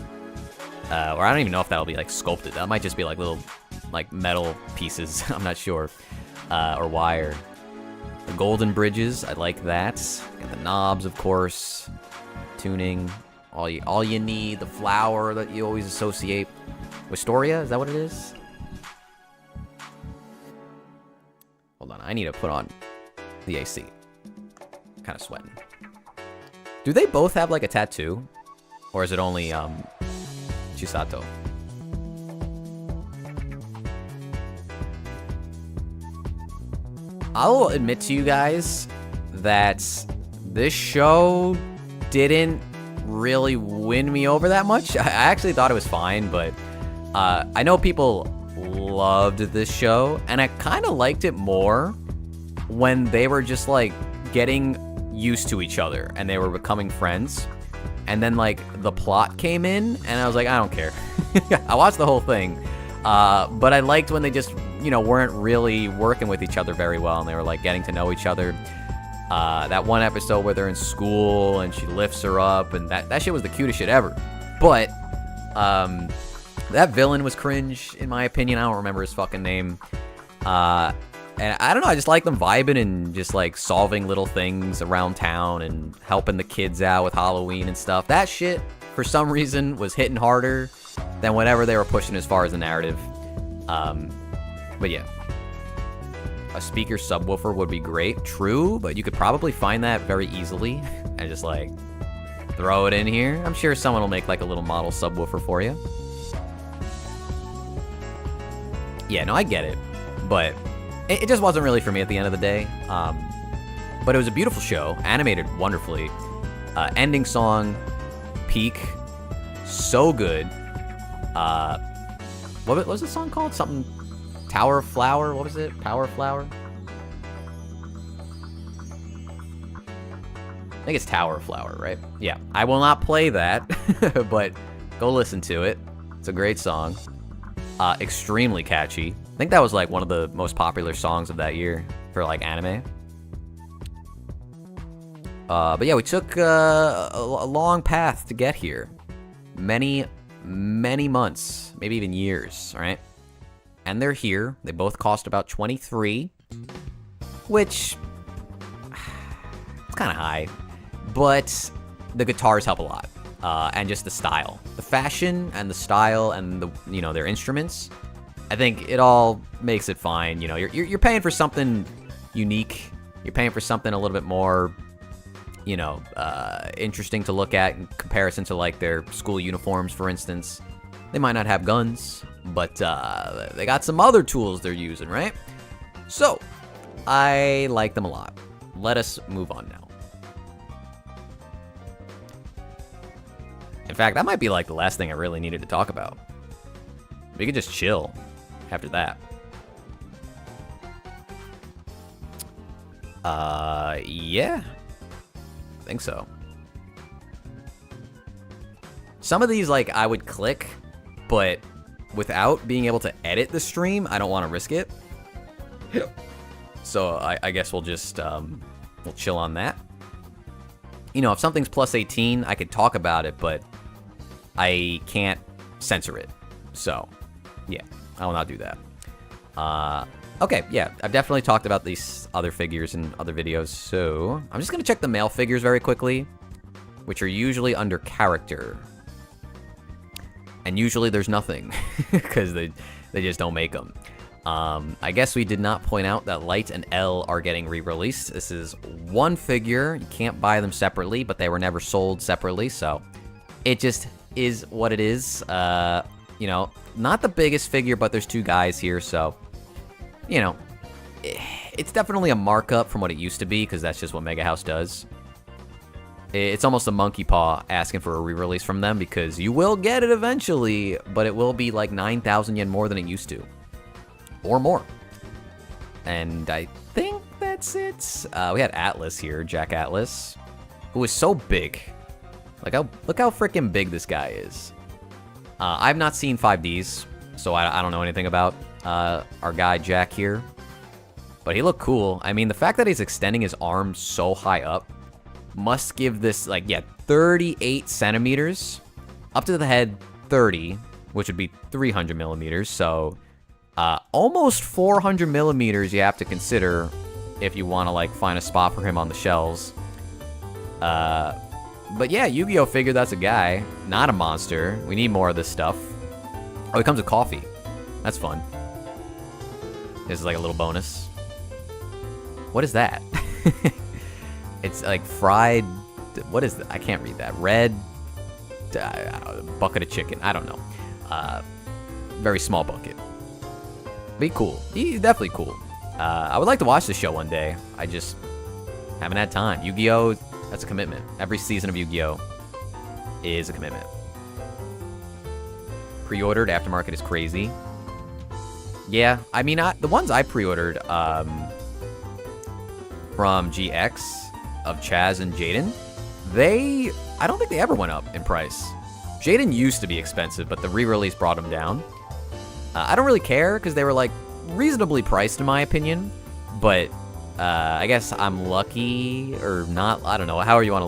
Or I don't even know if that'll be, like, sculpted. That might just be, like, little, like, metal pieces. I'm not sure. Or wire. The golden bridges, I like that. Got the knobs, of course. Tuning. All you need. The flower that you always associate. Wisteria, is that what it is? Hold on, I need to put on the AC. Kind of sweating. Do they both have, like, a tattoo? Or is it only, Chisato? I'll admit to you guys that this show didn't really win me over that much. I actually thought it was fine, but I know people loved this show, and I kind of liked it more when they were just, like, getting used to each other and they were becoming friends, and then, like, the plot came in and I was like, I don't care. I watched the whole thing, but I liked when they just, you know, weren't really working with each other very well and they were, like, getting to know each other. That one episode where they're in school and she lifts her up, and that shit was the cutest shit ever. But that villain was cringe in my opinion. I don't remember his fucking name. And I don't know, I just like them vibing and just, like, solving little things around town and helping the kids out with Halloween and stuff. That shit, for some reason, was hitting harder than whatever they were pushing as far as the narrative. But yeah. A speaker subwoofer would be great. True, but you could probably find that very easily and just, like, throw it in here. I'm sure someone will make, like, a little model subwoofer for you. Yeah, no, I get it. But... it just wasn't really for me at the end of the day. But it was a beautiful show, animated wonderfully. Ending song, peak, so good. What was the song called? Something, Tower of Flower? What was it? Power of Flower? think it's Tower Flower, right? Yeah, I will not play that, but go listen to it. It's a great song. Extremely catchy. I think that was like one of the most popular songs of that year for like anime. But yeah, we took a long path to get here. Many months, maybe even years, right? And they're here. They both cost about 23, which it's kind of high, but the guitars help a lot, and just the style, the fashion, and the style, and the their instruments. I think it all makes it fine. You're paying for something unique. You're paying for something a little bit more, interesting to look at in comparison to like their school uniforms, for instance. They might not have guns, but they got some other tools they're using, right? So, I like them a lot. Let us move on now. In fact, that might be like the last thing I really needed to talk about. We could just chill after that. Yeah. I think so. Some of these, like, I would click, but without being able to edit the stream, I don't want to risk it. So I guess we'll just we'll chill on that. If something's plus 18, I could talk about it, but I can't censor it. So, yeah, I will not do that. Okay, yeah, I've definitely talked about these other figures in other videos, so I'm just going to check the male figures very quickly, which are usually under character. And usually there's nothing, because they just don't make them. I guess we did not point out that Light and L are getting re-released. This is one figure. You can't buy them separately, but they were never sold separately, so it just is what it is. Not the biggest figure, but there's two guys here, so, it's definitely a markup from what it used to be, because that's just what Mega House does. It's almost a monkey paw asking for a re-release from them, because you will get it eventually, but it will be like 9,000 yen more than it used to. Or more. And I think that's it. We had Atlas here, Jack Atlas, who is so big. Look how freaking big this guy is. I've not seen 5Ds, so I don't know anything about our guy Jack here. But he looked cool. I mean, the fact that he's extending his arm so high up must give this, 38 centimeters. Up to the head, 30, which would be 300 millimeters. So, almost 400 millimeters you have to consider if you want to, find a spot for him on the shelves. But yeah, Yu-Gi-Oh! Figured that's a guy, not a monster. We need more of this stuff. Oh, it comes with coffee. That's fun. This is like a little bonus. What is that? It's like fried... What is that? I can't read that. Red... bucket of chicken. I don't know. Very small bucket. Be cool. He's definitely cool. I would like to watch this show one day. I just haven't had time. Yu-Gi-Oh! That's a commitment. Every season of Yu-Gi-Oh! Is a commitment. Pre-ordered aftermarket is crazy. Yeah, I mean, the ones I pre-ordered from GX of Chaz and Jaden, I don't think they ever went up in price. Jaden used to be expensive, but the re-release brought them down. I don't really care, because they were, reasonably priced, in my opinion. But, I guess I'm lucky, or not, I don't know. However you want to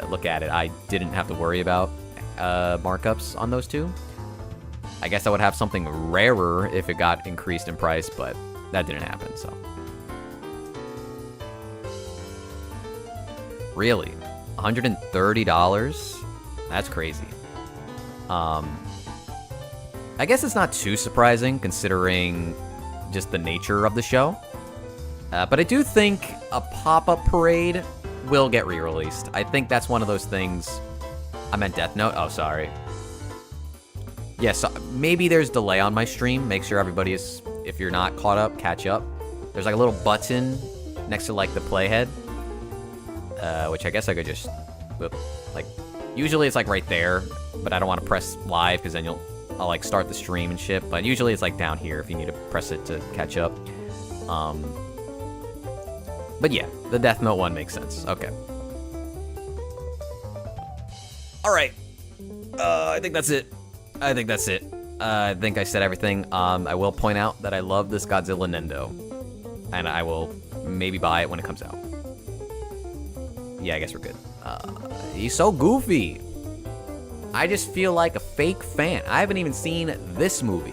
look at it. I didn't have to worry about markups on those two. I guess I would have something rarer if it got increased in price, but that didn't happen, so. Really? $130? That's crazy. I guess it's not too surprising, considering just the nature of the show. But I do think a pop-up parade will get re-released. I think that's one of those things... I meant Death Note? Oh, sorry. Yes, yeah, so maybe there's delay on my stream. Make sure everybody is... If you're not caught up, catch up. There's a little button next to, the playhead. Which I guess I could just... Whoop, usually it's, right there. But I don't want to press live, because then I'll, start the stream and shit. But usually it's, down here if you need to press it to catch up. But yeah, the Death Note one makes sense. Okay. Alright. I think that's it. I think I said everything. I will point out that I love this Godzilla Nendo. And I will maybe buy it when it comes out. Yeah, I guess we're good. He's so goofy. I just feel like a fake fan. I haven't even seen this movie.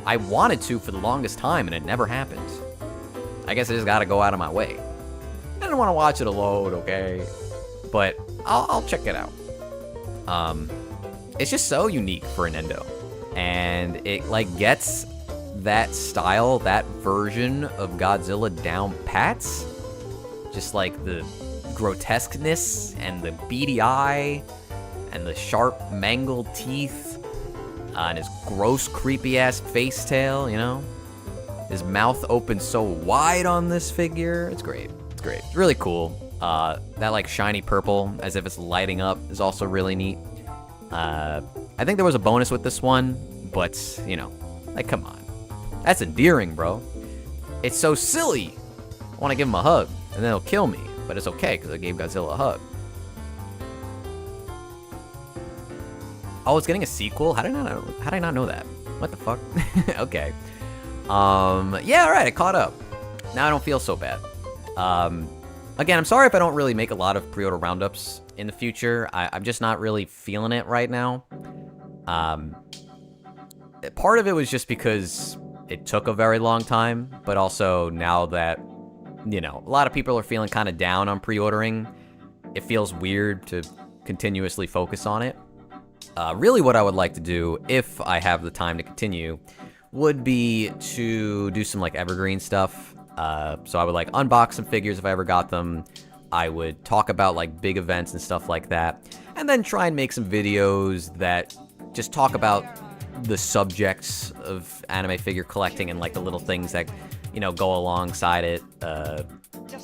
I wanted to for the longest time, and it never happened. I guess I just gotta go out of my way. I don't want to watch it alone, okay? But I'll check it out. It's just so unique for a Nendo. And it, like, gets that style, that version of Godzilla down pats. Just like the grotesqueness and the beady eye and the sharp mangled teeth and his gross creepy ass face tail, you know? His mouth opens so wide on this figure. It's great. It's great. It's really cool. That like shiny purple as if it's lighting up is also really neat. I think there was a bonus with this one, but you know, like come on. That's endearing, bro. It's so silly. I want to give him a hug and then he'll kill me, but it's okay because I gave Godzilla a hug. Oh, it's getting a sequel? How did I not know that? What the fuck? Okay. Yeah, alright, I caught up. Now I don't feel so bad. Again, I'm sorry if I don't really make a lot of pre-order roundups in the future. I'm just not really feeling it right now. Part of it was just because it took a very long time, but also now that, you know, a lot of people are feeling kind of down on pre-ordering, it feels weird to continuously focus on it. Really what I would like to do, if I have the time to continue, would be to do some like evergreen stuff. So I would like unbox some figures if I ever got them. I would talk about like big events and stuff like that. And then try and make some videos that just talk about the subjects of anime figure collecting and like the little things that, you know, go alongside it.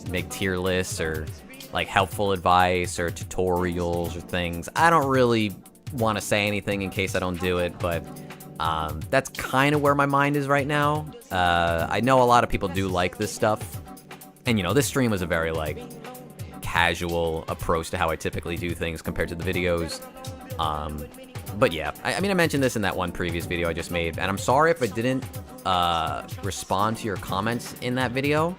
Make tier lists or like helpful advice or tutorials or things. I don't really want to say anything in case I don't do it, but that's kind of where my mind is right now. I know a lot of people do like this stuff, and you know, this stream was a very like casual approach to how I typically do things compared to the videos. But yeah, I mean, I mentioned this in that one previous video I just made, and I'm sorry if I didn't respond to your comments in that video.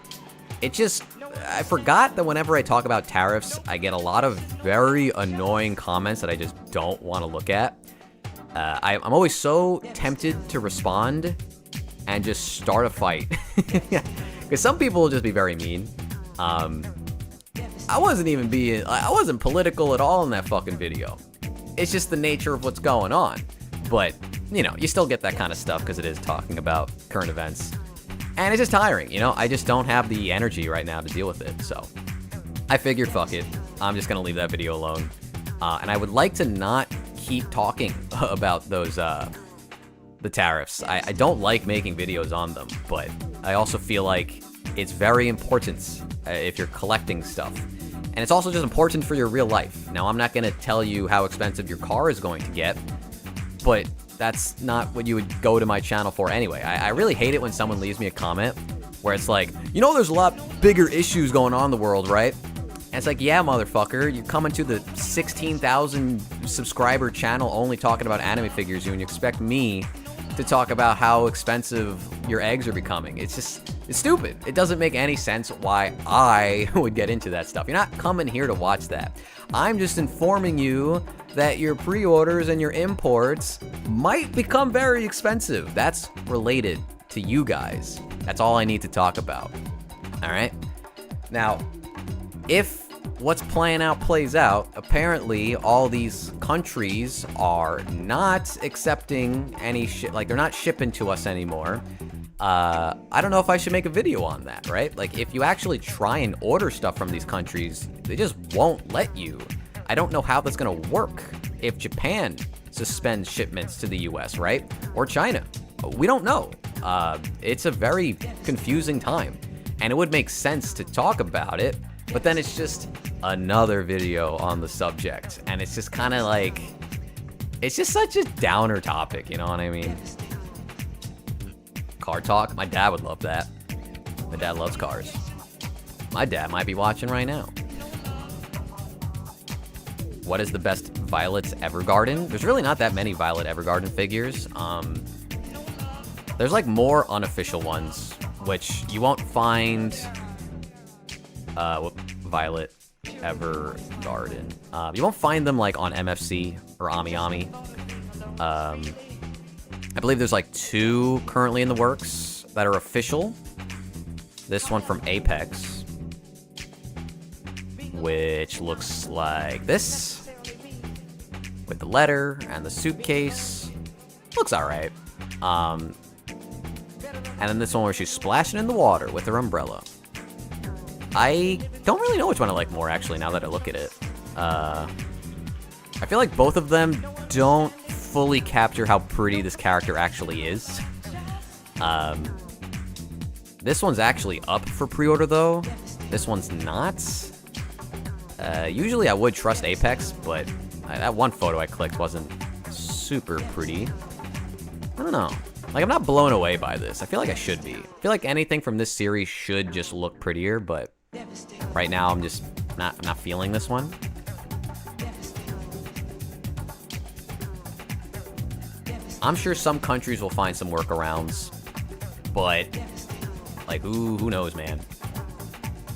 I forgot that whenever I talk about tariffs, I get a lot of very annoying comments that I just don't want to look at. I'm always so tempted to respond and just start a fight. Because some people will just be very mean. I wasn't political at all in that fucking video. It's just the nature of what's going on. But, you know, you still get that kind of stuff because it is talking about current events. And it's just tiring, you know? I just don't have the energy right now to deal with it, so I figured, fuck it. I'm just gonna leave that video alone. And I would like to not keep talking about those, the tariffs. I don't like making videos on them, but I also feel like it's very important if you're collecting stuff. And it's also just important for your real life. Now, I'm not gonna tell you how expensive your car is going to get, but that's not what you would go to my channel for anyway. I really hate it when someone leaves me a comment where it's like, you know, there's a lot bigger issues going on in the world, right? And it's like, yeah, motherfucker, you're coming to the 16,000 subscriber channel only talking about anime figures, and you expect me to talk about how expensive your eggs are becoming. It's stupid. It doesn't make any sense why I would get into that stuff. You're not coming here to watch that. I'm just informing you that your pre-orders and your imports might become very expensive. That's related to you guys. That's all I need to talk about. All right? Now, if what's playing out plays out, apparently all these countries are not accepting any shit, like they're not shipping to us anymore. I don't know if I should make a video on that, right? Like, if you actually try and order stuff from these countries, they just won't let you. I don't know how that's gonna work if Japan suspends shipments to the US, right? Or China. We don't know. It's a very confusing time, and it would make sense to talk about it, but then it's just another video on the subject, and it's just kind of like, it's just such a downer topic, you know what I mean? Car talk? My dad would love that. My dad loves cars. My dad might be watching right now. what is the best Violet Evergarden? There's really not that many Violet Evergarden figures. There's like more unofficial ones, which you won't find. Violet Evergarden. You won't find them like on MFC or Ami Ami. I believe there's like 2 currently in the works that are official. This one from Apex, which looks like this, with the letter and the suitcase. Looks alright. And then this one where she's splashing in the water with her umbrella. I don't really know which one I like more, actually, now that I look at it. I feel like both of them don't fully capture how pretty this character actually is. This one's actually up for pre-order, though. This one's not. Usually I would trust Apex, but that one photo I clicked wasn't super pretty. I don't know. Like, I'm not blown away by this. I feel like I should be. I feel like anything from this series should just look prettier, but right now I'm just not feeling this one. I'm sure some countries will find some workarounds, but like, who knows, man.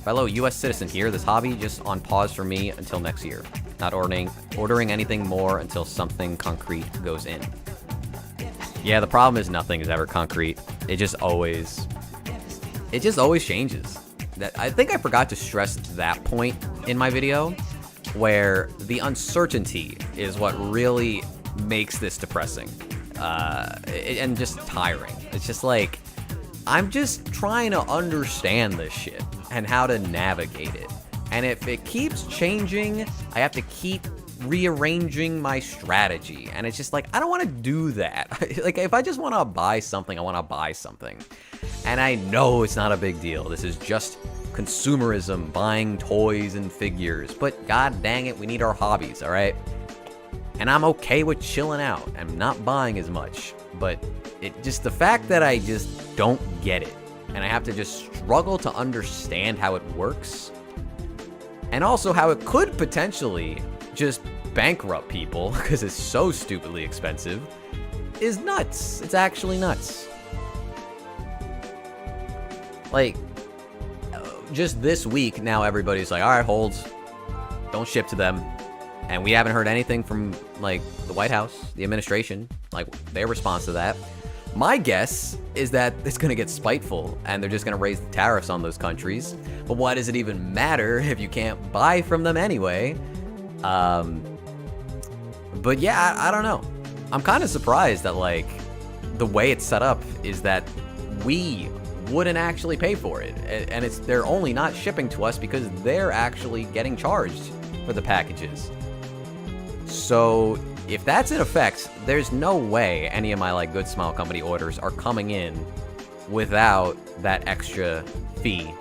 Fellow U.S. citizen here, this hobby just on pause for me until next year. Not ordering anything more until something concrete goes in. Yeah, the problem is nothing is ever concrete. It just always changes. I think I forgot to stress that point in my video, where the uncertainty is what really makes this depressing and just tiring. It's just like, I'm just trying to understand this shit and how to navigate it. And if it keeps changing, I have to keep rearranging my strategy. And it's just like, I don't want to do that. Like, if I just want to buy something, I want to buy something. And I know it's not a big deal. This is just consumerism, buying toys and figures. But god dang it, we need our hobbies, all right? And I'm okay with chilling out and not buying as much. But the fact that I just don't get it, and I have to just struggle to understand how it works, and also how it could potentially just bankrupt people because it's so stupidly expensive, is nuts. It's actually nuts. Like, just this week, now everybody's like, all right, holds, don't ship to them. And we haven't heard anything from, like, the White House, the administration, like, their response to that. My guess is that it's going to get spiteful, and they're just going to raise the tariffs on those countries. But why does it even matter if you can't buy from them anyway? But yeah, I don't know. I'm kind of surprised that, like, the way it's set up is that we wouldn't actually pay for it. And they're only not shipping to us because they're actually getting charged for the packages. So if that's in effect, there's no way any of my like Good Smile Company orders are coming in without that extra fee.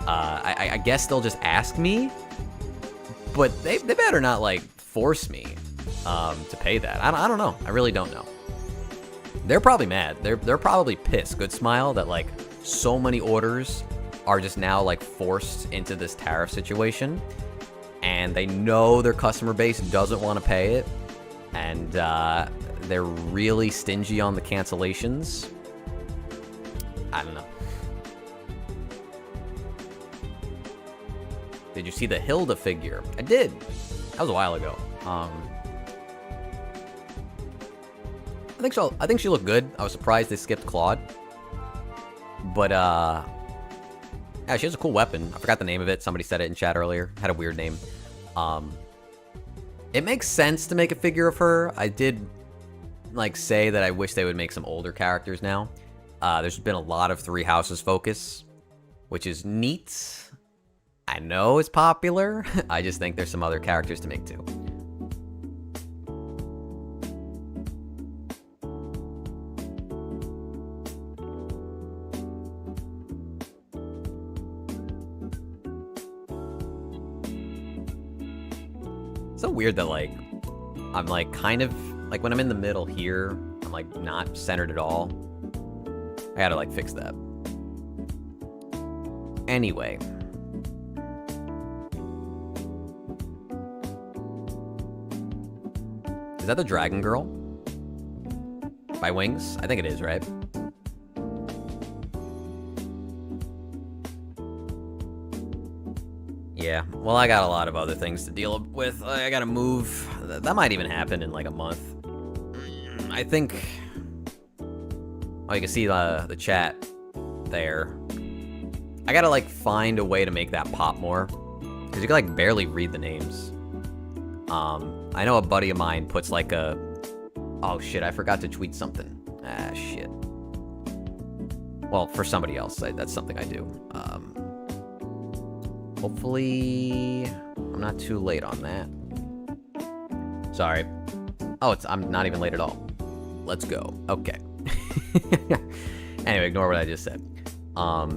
I guess they'll just ask me, but they better not like force me to pay that. I don't know. I really don't know. They're probably mad. They're probably pissed, Good Smile, that like so many orders are just now like forced into this tariff situation. And they know their customer base doesn't want to pay it. And they're really stingy on the cancellations. I don't know. Did you see the Hilda figure? I did. That was a while ago. I think she looked good. I was surprised they skipped Claude. But yeah, she has a cool weapon. I forgot the name of it. Somebody said it in chat earlier. Had a weird name. It makes sense to make a figure of her. I did like say that I wish they would make some older characters now. There's been a lot of Three Houses focus, which is neat. I know it's popular. I just think there's some other characters to make too. So weird that like I'm like kind of like when I'm in the middle here, I'm like not centered at all. I gotta like fix that. Anyway. that the Dragon Girl? By Wings? I think it is, right? Yeah, well, I got a lot of other things to deal with. I gotta move. That might even happen in like a month. I think... Oh, you can see the chat there. I gotta like find a way to make that pop more. Because you can like barely read the names. I know a buddy of mine puts like a... Oh shit, I forgot to tweet something. Ah, shit. Well, for somebody else, that's something I do. Hopefully, I'm not too late on that. Sorry. Oh, I'm not even late at all. Let's go. Okay. Anyway, ignore what I just said. I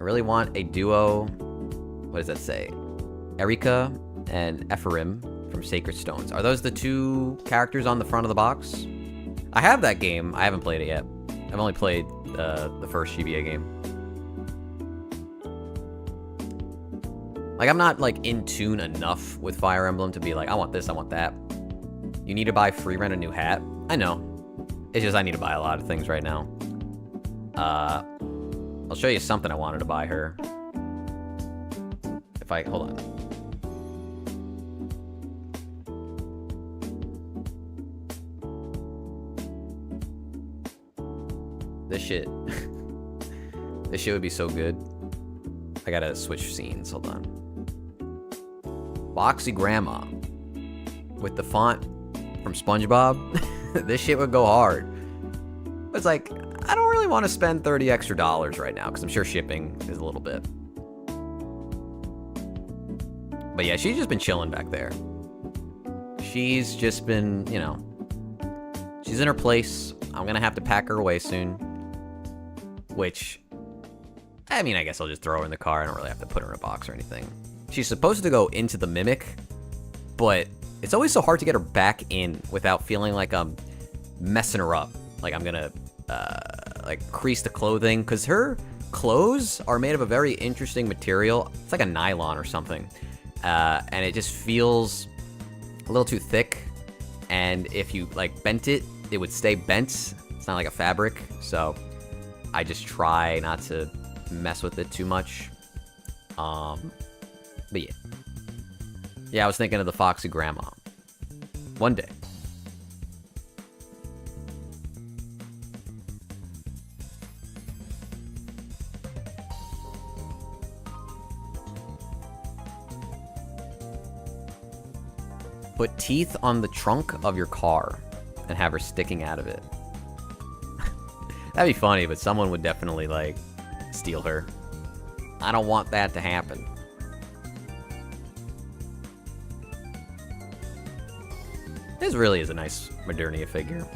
really want a duo. What does that say? Erika and Ephraim from Sacred Stones. Are those the two characters on the front of the box? I have that game. I haven't played it yet. I've only played the first GBA game. Like, I'm not, like, in tune enough with Fire Emblem to be like, I want this, I want that. You need to buy Frieren a new hat? I know. It's just I need to buy a lot of things right now. I'll show you something I wanted to buy her. If I... Hold on. This shit. This shit would be so good. I gotta switch scenes. Hold on. Boxy Grandma. With the font from SpongeBob. This shit would go hard. But it's like, I don't really want to spend $30 extra right now, because I'm sure shipping is a little bit. But yeah, she's just been chilling back there. She's just been, you know, she's in her place. I'm gonna have to pack her away soon. Which, I mean, I guess I'll just throw her in the car. I don't really have to put her in a box or anything. She's supposed to go into the Mimic, but it's always so hard to get her back in without feeling like I'm messing her up. Like I'm gonna, like, crease the clothing, because her clothes are made of a very interesting material. It's like a nylon or something, and it just feels a little too thick, and if you, like, bent it, it would stay bent. It's not like a fabric, so I just try not to mess with it too much. But yeah. Yeah, I was thinking of the Foxy Grandma. One day. Put teeth on the trunk of your car and have her sticking out of it. That'd be funny, but someone would definitely, like, steal her. I don't want that to happen. This really is a nice Modernia figure.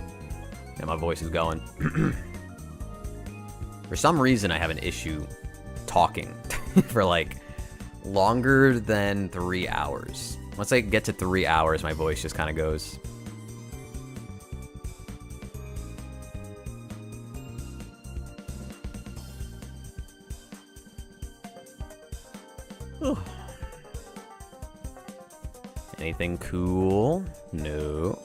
And my voice is going. For some reason, I have an issue talking for, like, longer than 3 hours. Once I get to 3 hours, my voice just kind of goes. Anything cool? No.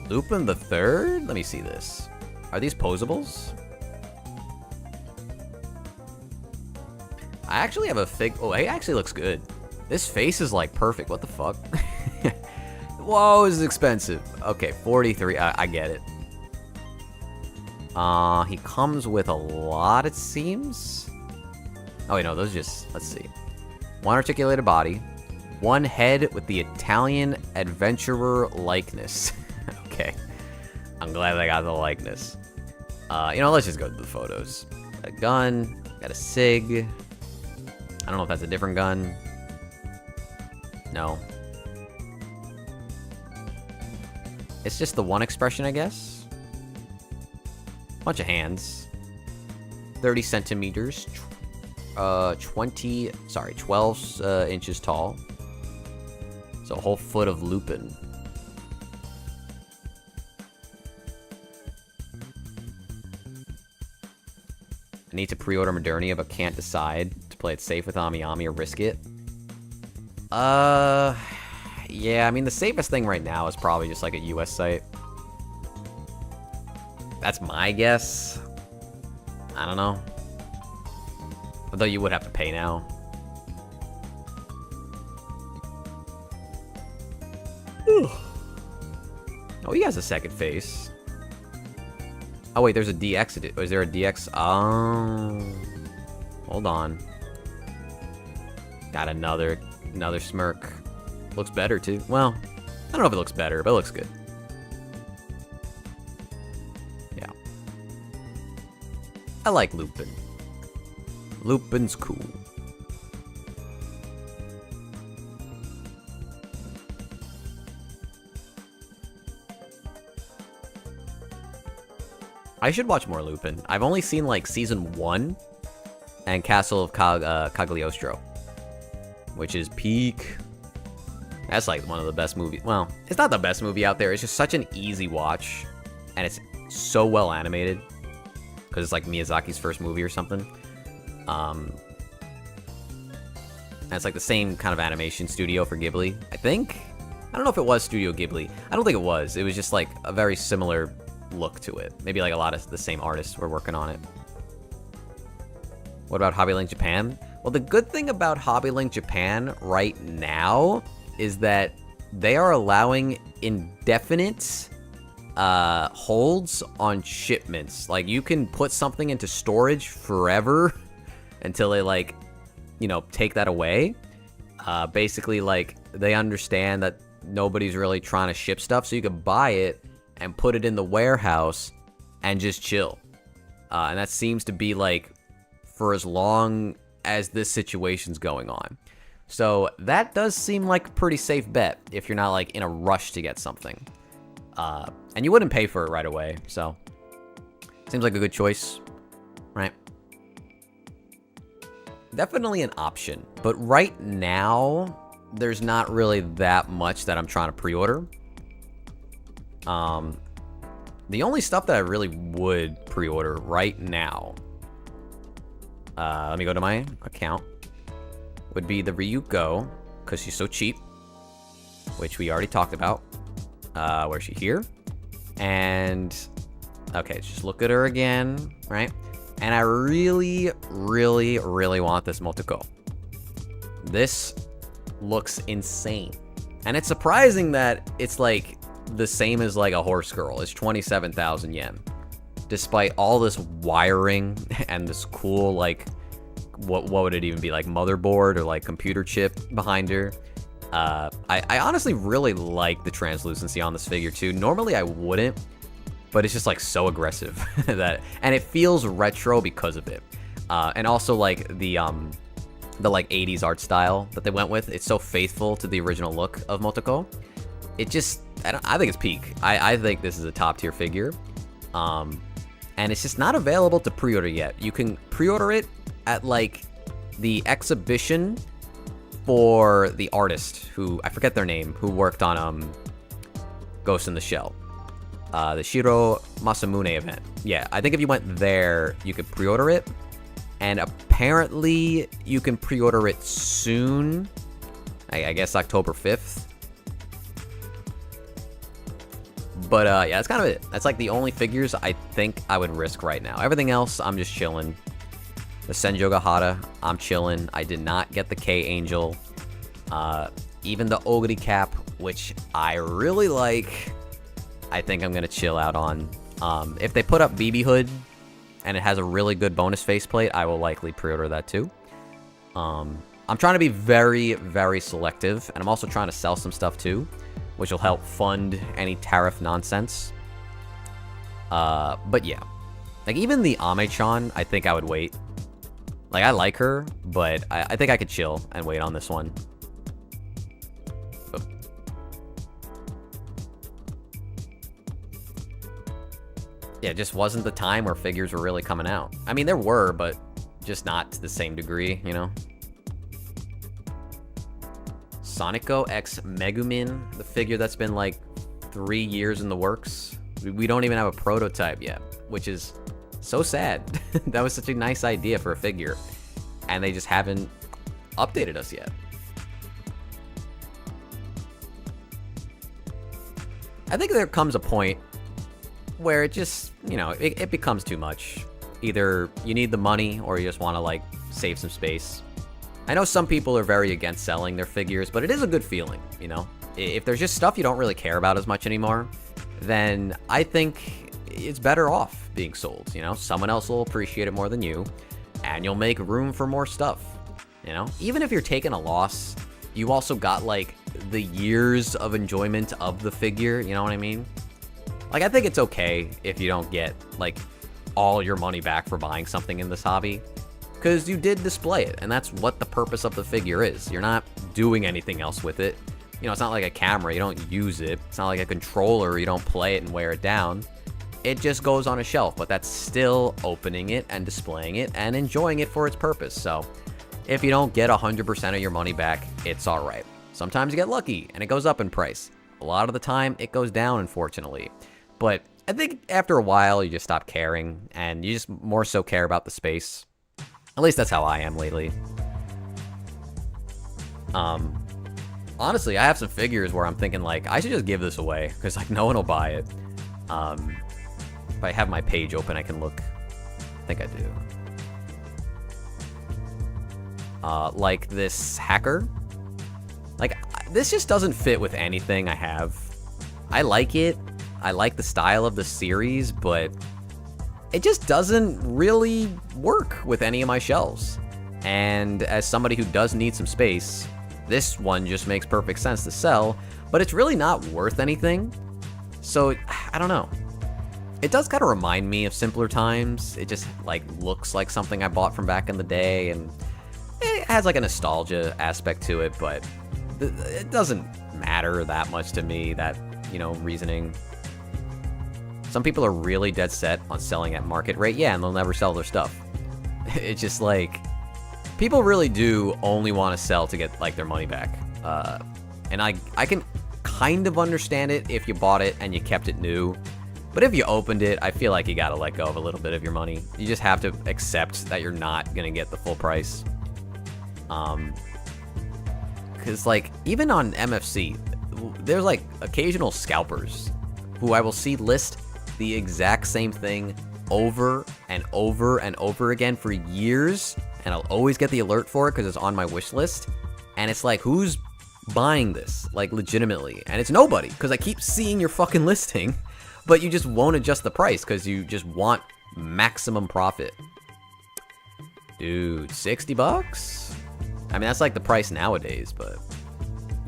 Lupin the Third? Let me see this. Are these posables? I actually have a fig. Oh, he actually looks good. This face is like perfect. What the fuck? Whoa, this is expensive. Okay, 43. I get it. He comes with a lot, it seems. Oh wait, no, those just. Let's see. One articulated body, one head with the Italian adventurer likeness. Okay, I'm glad I got the likeness. You know, let's just go to the photos. Got a gun. Got a sig. I don't know if that's a different gun. No. It's just the one expression, I guess. Bunch of hands. 30 centimeters. 12 inches tall. So a whole foot of Lupin. I need to pre-order Modernia, but can't decide to play it safe with Ami or risk it. Yeah, I mean, the safest thing right now is probably just like a US site. That's my guess. I don't know. Although you would have to pay now. Oh, he has a second face. Oh, wait, there's a DX. Is there a DX? Oh. Hold on. Got another smirk. Looks better, too. Well, I don't know if it looks better, but it looks good. Yeah. I like Lupin. Lupin's cool. I should watch more Lupin. I've only seen, like, Season 1 and Castle of Cagliostro, which is peak. That's, like, one of the best movies. Well, it's not the best movie out there. It's just such an easy watch, and it's so well animated, because it's, like, Miyazaki's first movie or something. And it's, like, the same kind of animation studio for Ghibli, I think? I don't know if it was Studio Ghibli. I don't think it was. It was just, like, a very similar look to it. Maybe like a lot of the same artists were working on it. What about Hobbylink Japan? Well, the good thing about Hobbylink Japan right now is that they are allowing indefinite holds on shipments. Like, you can put something into storage forever until they, like, you know, take that away. Basically, like, they understand that nobody's really trying to ship stuff, so you can buy it and put it in the warehouse and just chill. And that seems to be, like, for as long as this situation's going on. So that does seem like a pretty safe bet if you're not, like, in a rush to get something. And you wouldn't pay for it right away, so seems like a good choice, right? Definitely an option, but right now, there's not really that much that I'm trying to pre-order. The only stuff that I really would pre-order right now, let me go to my account, would be the Ryuko, because she's so cheap, which we already talked about. Where's she? Here? And, okay, just look at her again, right? And I really, really, really want this Motoko. This looks insane. And it's surprising that it's, like, the same as, like, a horse girl. It's 27,000 yen. Despite all this wiring and this cool, like, what would it even be, like, motherboard or, like, computer chip behind her. I honestly really like the translucency on this figure, too. Normally, I wouldn't, but it's just, like, so aggressive. And it feels retro because of it. And also, like, the like, 80s art style that they went with. It's so faithful to the original look of Motoko. It just, I think it's peak. I think this is a top tier figure. And it's just not available to pre-order yet. You can pre-order it at, like, the exhibition for the artist who, I forget their name, who worked on Ghost in the Shell. The Shiro Masamune event. Yeah, I think if you went there, you could pre-order it. And apparently, you can pre-order it soon. I guess October 5th. But, yeah, that's kind of it. That's, like, the only figures I think I would risk right now. Everything else, I'm just chilling. The Senjo Gahara, I'm chilling. I did not get the K-Angel. Even the Ogre cap, which I really like, I think I'm going to chill out on. If they put up BB Hood, and it has a really good bonus faceplate, I will likely pre-order that, too. I'm trying to be very, very selective, and I'm also trying to sell some stuff, too, which will help fund any tariff nonsense. But yeah. Like, even the Ame-chan, I think I would wait. Like, I like her, but I think I could chill and wait on this one. Oh. Yeah, it just wasn't the time where figures were really coming out. I mean, there were, but just not to the same degree, you know? Sonico X Megumin, the figure that's been like 3 years in the works. We don't even have a prototype yet, which is so sad. That was such a nice idea for a figure, and they just haven't updated us yet. I think there comes a point where it just, you know, it becomes too much. Either you need the money or you just want to like save some space. I know some people are very against selling their figures, but it is a good feeling, you know? If there's just stuff you don't really care about as much anymore, then I think it's better off being sold, you know? Someone else will appreciate it more than you, and you'll make room for more stuff, you know? Even if you're taking a loss, you also got like the years of enjoyment of the figure, you know what I mean? Like, I think it's okay if you don't get like all your money back for buying something in this hobby, because you did display it, and that's what the purpose of the figure is. You're not doing anything else with it. You know, it's not like a camera, you don't use it. It's not like a controller, you don't play it and wear it down. It just goes on a shelf, but that's still opening it and displaying it and enjoying it for its purpose. So if you don't get 100% of your money back, it's all right. Sometimes you get lucky and it goes up in price. A lot of the time it goes down, unfortunately. But I think after a while, you just stop caring and you just more so care about the space. At least that's how I am lately. Honestly, I have some figures where I'm thinking like, I should just give this away because like no one will buy it. If I have my page open, I can look. I think I do. Like this hacker. Like, this just doesn't fit with anything I have. I like it. I like the style of the series, but it just doesn't really work with any of my shelves. And as somebody who does need some space, this one just makes perfect sense to sell, but it's really not worth anything. So, I don't know. It does kind of remind me of simpler times. It just like looks like something I bought from back in the day, and it has like a nostalgia aspect to it, but it doesn't matter that much to me, that, you know, reasoning. Some people are really dead set on selling at market rate, yeah, and they'll never sell their stuff. It's just like, people really do only want to sell to get like their money back. And I can kind of understand it if you bought it and you kept it new. But if you opened it, I feel like you gotta let go of a little bit of your money. You just have to accept that you're not gonna get the full price. Because like, even on MFC, there's like occasional scalpers who I will see list the exact same thing over and over and over again for years, and I'll always get the alert for it because it's on my wish list. And it's like, who's buying this? Like, legitimately. And it's nobody, because I keep seeing your fucking listing, but you just won't adjust the price because you just want maximum profit. Dude, 60 bucks? I mean, that's like the price nowadays, but,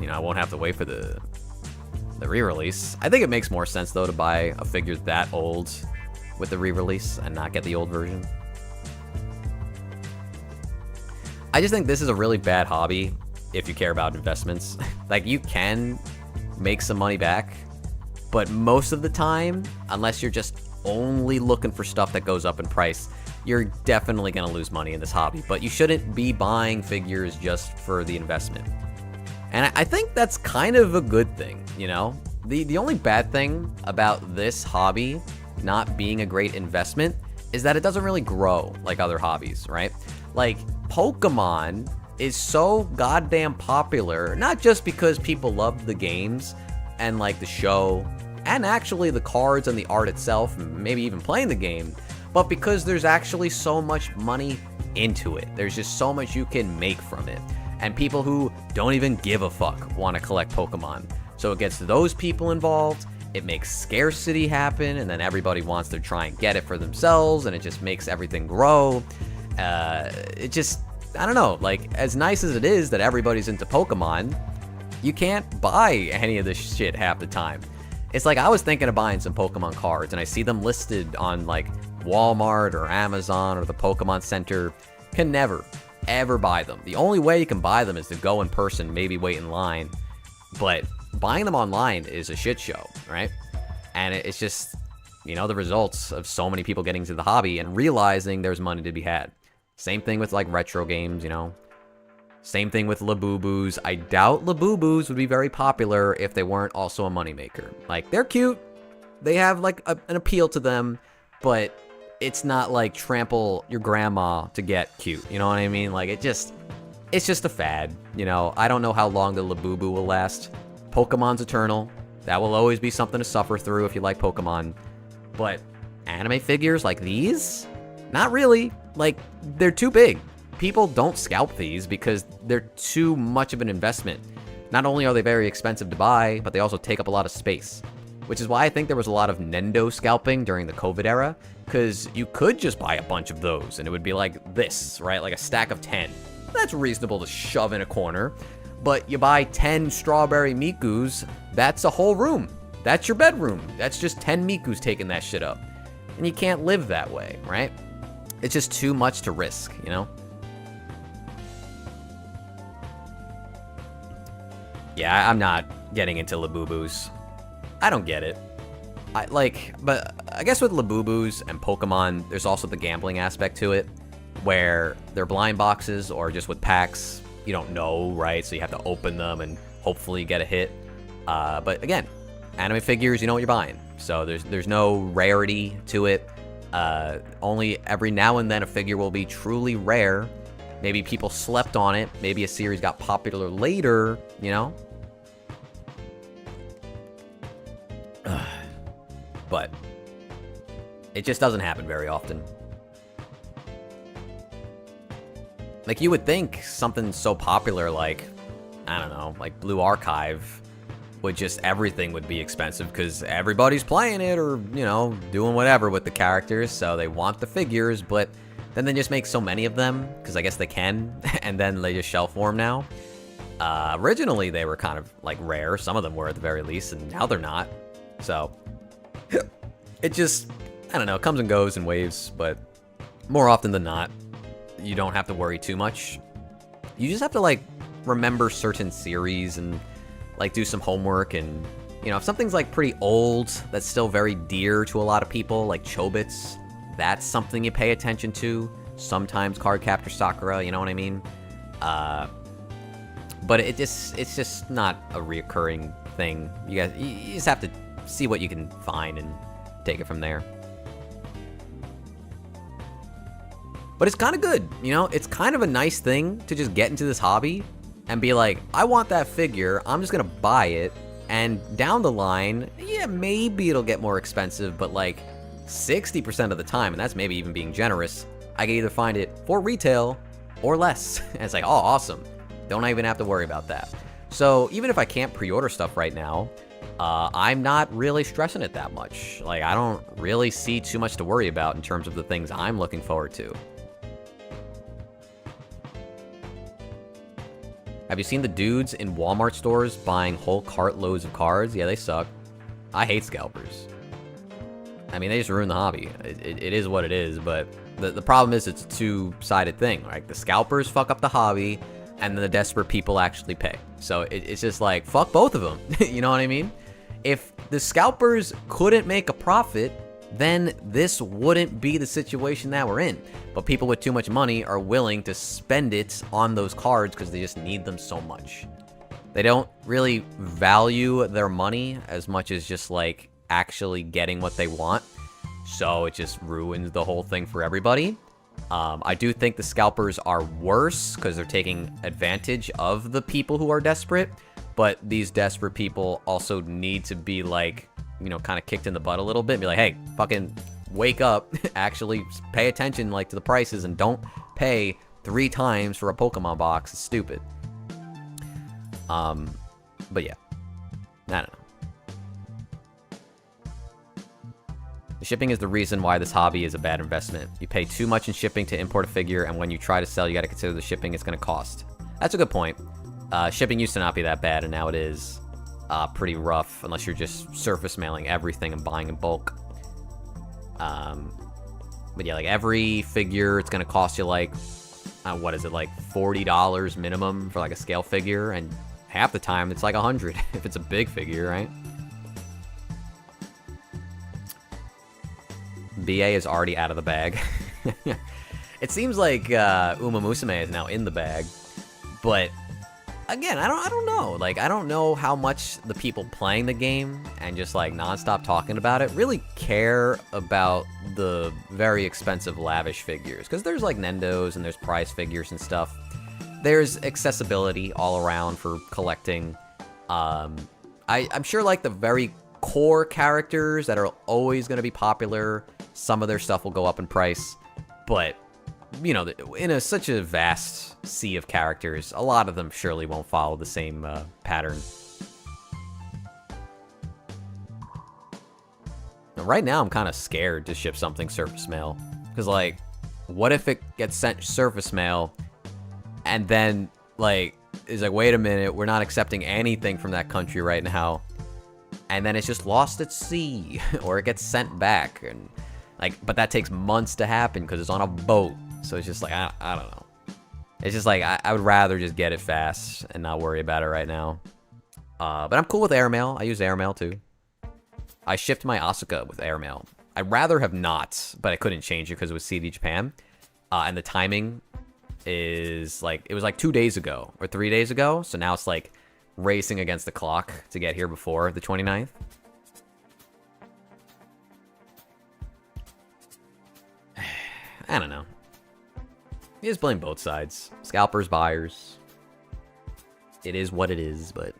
you know, I won't have to wait for the re-release. I think it makes more sense, though, to buy a figure that old with the re-release and not get the old version. I just think this is a really bad hobby if you care about investments. Like, you can make some money back, but most of the time, unless you're just only looking for stuff that goes up in price, you're definitely going to lose money in this hobby. But you shouldn't be buying figures just for the investment. And I think that's kind of a good thing, you know? The only bad thing about this hobby not being a great investment is that it doesn't really grow like other hobbies, right? Like, Pokemon is so goddamn popular, not just because people love the games and like the show, and actually the cards and the art itself, maybe even playing the game, but because there's actually so much money into it. There's just so much you can make from it. And people who don't even give a fuck want to collect Pokemon. So it gets those people involved, it makes scarcity happen, and then everybody wants to try and get it for themselves, and it just makes everything grow. It just, I don't know, like, as nice as it is that everybody's into Pokemon, you can't buy any of this shit half the time. It's like, I was thinking of buying some Pokemon cards, and I see them listed on, like, Walmart or Amazon or the Pokemon Center. Can never, ever buy them. The only way you can buy them is to go in person, maybe wait in line. But buying them online is a shit show, right? And it's just, you know, the results of so many people getting into the hobby and realizing there's money to be had. Same thing with like retro games, you know. Same thing with Labubu's. I doubt Labubu's would be very popular if they weren't also a moneymaker. Like, they're cute. They have like an appeal to them, but it's not like trample your grandma to get cute. You know what I mean? Like, it's just a fad. You know, I don't know how long the Labubu will last. Pokemon's eternal. That will always be something to suffer through if you like Pokemon. But anime figures like these? Not really. Like, they're too big. People don't scalp these because they're too much of an investment. Not only are they very expensive to buy, but they also take up a lot of space. Which is why I think there was a lot of Nendo scalping during the COVID era, because you could just buy a bunch of those and it would be like this, right? Like a stack of 10. That's reasonable to shove in a corner. But you buy 10 strawberry Mikus, that's a whole room. That's your bedroom. That's just 10 Mikus taking that shit up. And you can't live that way, right? It's just too much to risk, you know? Yeah, I'm not getting into Labubus. I don't get it. But I guess with Labubus and Pokemon, there's also the gambling aspect to it, where they're blind boxes or just with packs, you don't know, right? So you have to open them and hopefully get a hit. But again, anime figures, you know what you're buying. So there's no rarity to it. Only every now and then a figure will be truly rare. Maybe people slept on it. Maybe a series got popular later, you know? But it just doesn't happen very often. Like, you would think something so popular like, I don't know, like Blue Archive would just, everything would be expensive because everybody's playing it or, you know, doing whatever with the characters, so they want the figures, but then they just make so many of them, because I guess they can, and then they just shelf form now. Originally, they were kind of, like, rare. Some of them were, at the very least, and now they're not. So, it just, I don't know, comes and goes in waves, but more often than not, you don't have to worry too much. You just have to, like, remember certain series and, like, do some homework, and, you know, if something's, like, pretty old, that's still very dear to a lot of people, like Chobits, that's something you pay attention to. Sometimes Cardcaptor Sakura, you know what I mean? But it's just not a reoccurring thing. You just have to see what you can find and take it from there. But it's kind of good, you know? It's kind of a nice thing to just get into this hobby and be like, I want that figure, I'm just gonna buy it, and down the line, yeah, maybe it'll get more expensive, but like 60% of the time, and that's maybe even being generous, I can either find it for retail or less. And it's like, oh, awesome. Don't even have to worry about that. So even if I can't pre-order stuff right now, I'm not really stressing it that much. Like, I don't really see too much to worry about in terms of the things I'm looking forward to. Have you seen the dudes in Walmart stores buying whole cart loads of cards? Yeah, they suck. I hate scalpers. I mean, they just ruin the hobby. It is what it is, but the problem is it's a two-sided thing. Like, the scalpers fuck up the hobby, and then the desperate people actually pay. So it's just like, fuck both of them. You know what I mean? If the scalpers couldn't make a profit, then this wouldn't be the situation that we're in. But people with too much money are willing to spend it on those cards because they just need them so much. They don't really value their money as much as just like actually getting what they want. So it just ruins the whole thing for everybody. I do think the scalpers are worse because they're taking advantage of the people who are desperate. But these desperate people also need to be like, you know, kind of kicked in the butt a little bit and be like, hey, fucking wake up, actually pay attention like to the prices and don't pay 3 times for a Pokemon box. It's stupid. But yeah, I don't know. The shipping is the reason why this hobby is a bad investment. You pay too much in shipping to import a figure, and when you try to sell, you got to consider the shipping it's going to cost. That's a good point. Shipping used to not be that bad, and now it is pretty rough, unless you're just surface mailing everything and buying in bulk. But yeah, like every figure, it's going to cost you like, what is it, like $40 minimum for like a scale figure, and half the time it's like $100 if it's a big figure, right? BA is already out of the bag. It seems like Uma Musume is now in the bag, but again, I don't know. Like, I don't know how much the people playing the game and just like nonstop talking about it really care about the very expensive lavish figures, because there's like Nendos and there's prize figures and stuff. There's accessibility all around for collecting. I'm sure like the very core characters that are always going to be popular, some of their stuff will go up in price, but you know, in such a vast sea of characters, a lot of them surely won't follow the same pattern. Now, right now, I'm kind of scared to ship something surface mail, because like, what if it gets sent surface mail, and then like, it's like, wait a minute, we're not accepting anything from that country right now, and then it's just lost at sea, or it gets sent back, and like, but that takes months to happen because it's on a boat. So it's just like, I don't know. It's just like, I would rather just get it fast and not worry about it right now. But I'm cool with airmail. I use airmail too. I shipped my Asuka with airmail. I'd rather have not, but I couldn't change it because it was CD Japan. And the timing is like, it was like 2 days ago or 3 days ago. So now it's like racing against the clock to get here before the 29th. I don't know. You just blame both sides. Scalpers, buyers. It is what it is, but...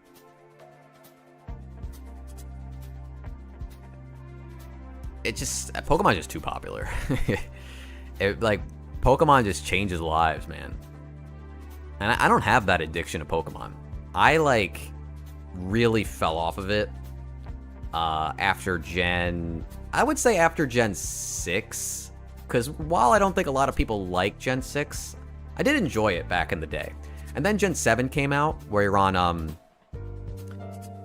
it just... Pokemon's just too popular. Like, Pokemon just changes lives, man. And I don't have that addiction to Pokemon. I, like, really fell off of it after Gen... I would say after Gen 6... Because while I don't think a lot of people like Gen 6, I did enjoy it back in the day. And then Gen 7 came out, where you're on,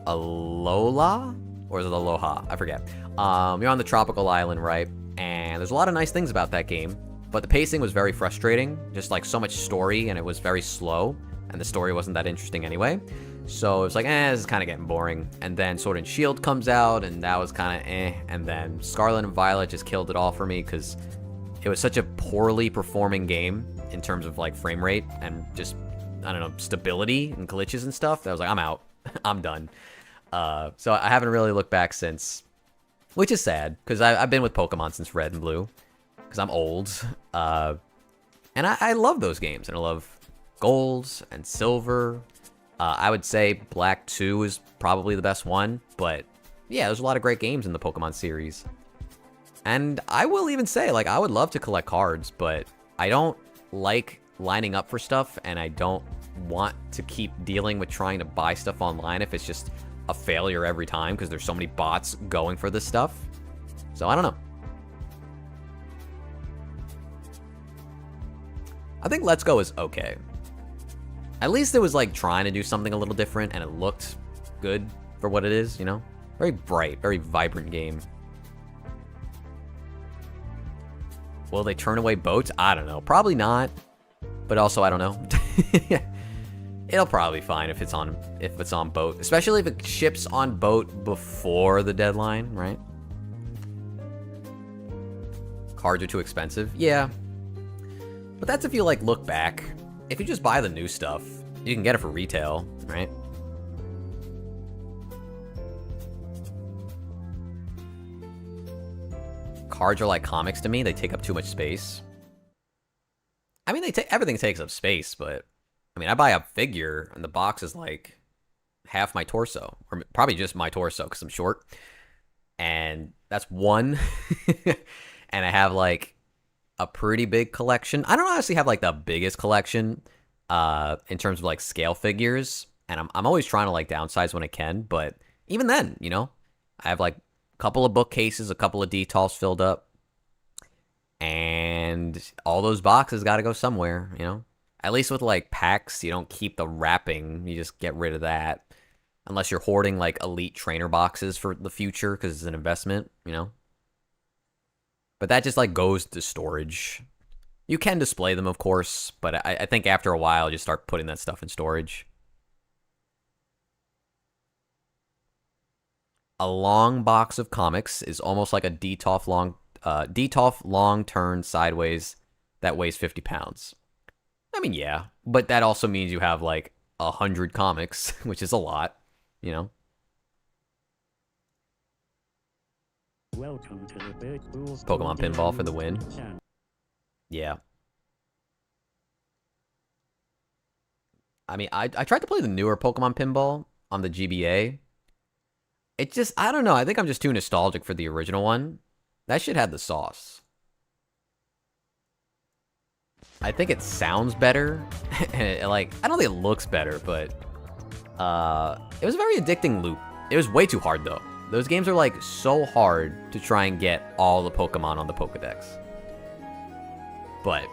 Alola? Or is it Aloha? I forget. You're on the tropical island, right? And there's a lot of nice things about that game, but the pacing was very frustrating. Just, like, so much story, and it was very slow, and the story wasn't that interesting anyway. So it was like, this is kind of getting boring. And then Sword and Shield comes out, and that was kind of And then Scarlet and Violet just killed it all for me, because... it was such a poorly performing game in terms of like frame rate and just, I don't know, stability and glitches and stuff. I was like, I'm out. I'm done. So I haven't really looked back since, which is sad because I've been with Pokemon since Red and Blue because I'm old. And I love those games, and I love Gold and Silver. I would say Black 2 is probably the best one, but yeah, there's a lot of great games in the Pokemon series. And I will even say, like, I would love to collect cards, but I don't like lining up for stuff, and I don't want to keep dealing with trying to buy stuff online if it's just a failure every time, because there's so many bots going for this stuff. So, I don't know. I think Let's Go is okay. At least it was, like, trying to do something a little different, and it looked good for what it is, you know? Very bright, very vibrant game. Will they turn away boats? I don't know. Probably not. But also, I don't know. It'll probably be fine if it's on boat. Especially if it ships on boat before the deadline, right? Cards are too expensive. Yeah. But that's if you, like, look back. If you just buy the new stuff, you can get it for retail, right? Cards are like comics to me. They take up too much space. I mean, everything takes up space, but I mean, I buy a figure and the box is like half my torso, or probably just my torso because I'm short, and that's one. And I have like a pretty big collection. I don't honestly have like the biggest collection in terms of like scale figures, and I'm always trying to like downsize when I can, but even then, you know, I have like couple of bookcases, a couple of detals filled up, and all those boxes got to go somewhere, you know? At least with, like, packs, you don't keep the wrapping, you just get rid of that. Unless you're hoarding, like, elite trainer boxes for the future, because it's an investment, you know? But that just, like, goes to storage. You can display them, of course, but I think after a while, you start putting that stuff in storage. A long box of comics is almost like a Detolf long turn sideways that weighs 50 pounds. I mean, yeah, but that also means you have like 100 comics, which is a lot, you know? Welcome to the Big Bulls Pokemon Pinball for the win. Yeah. I mean, I tried to play the newer Pokemon Pinball on the GBA. It just, I don't know. I think I'm just too nostalgic for the original one. That shit had the sauce. I think it sounds better. Like, I don't think it looks better, but it was a very addicting loop. It was way too hard, though. Those games are, like, so hard to try and get all the Pokemon on the Pokedex. But,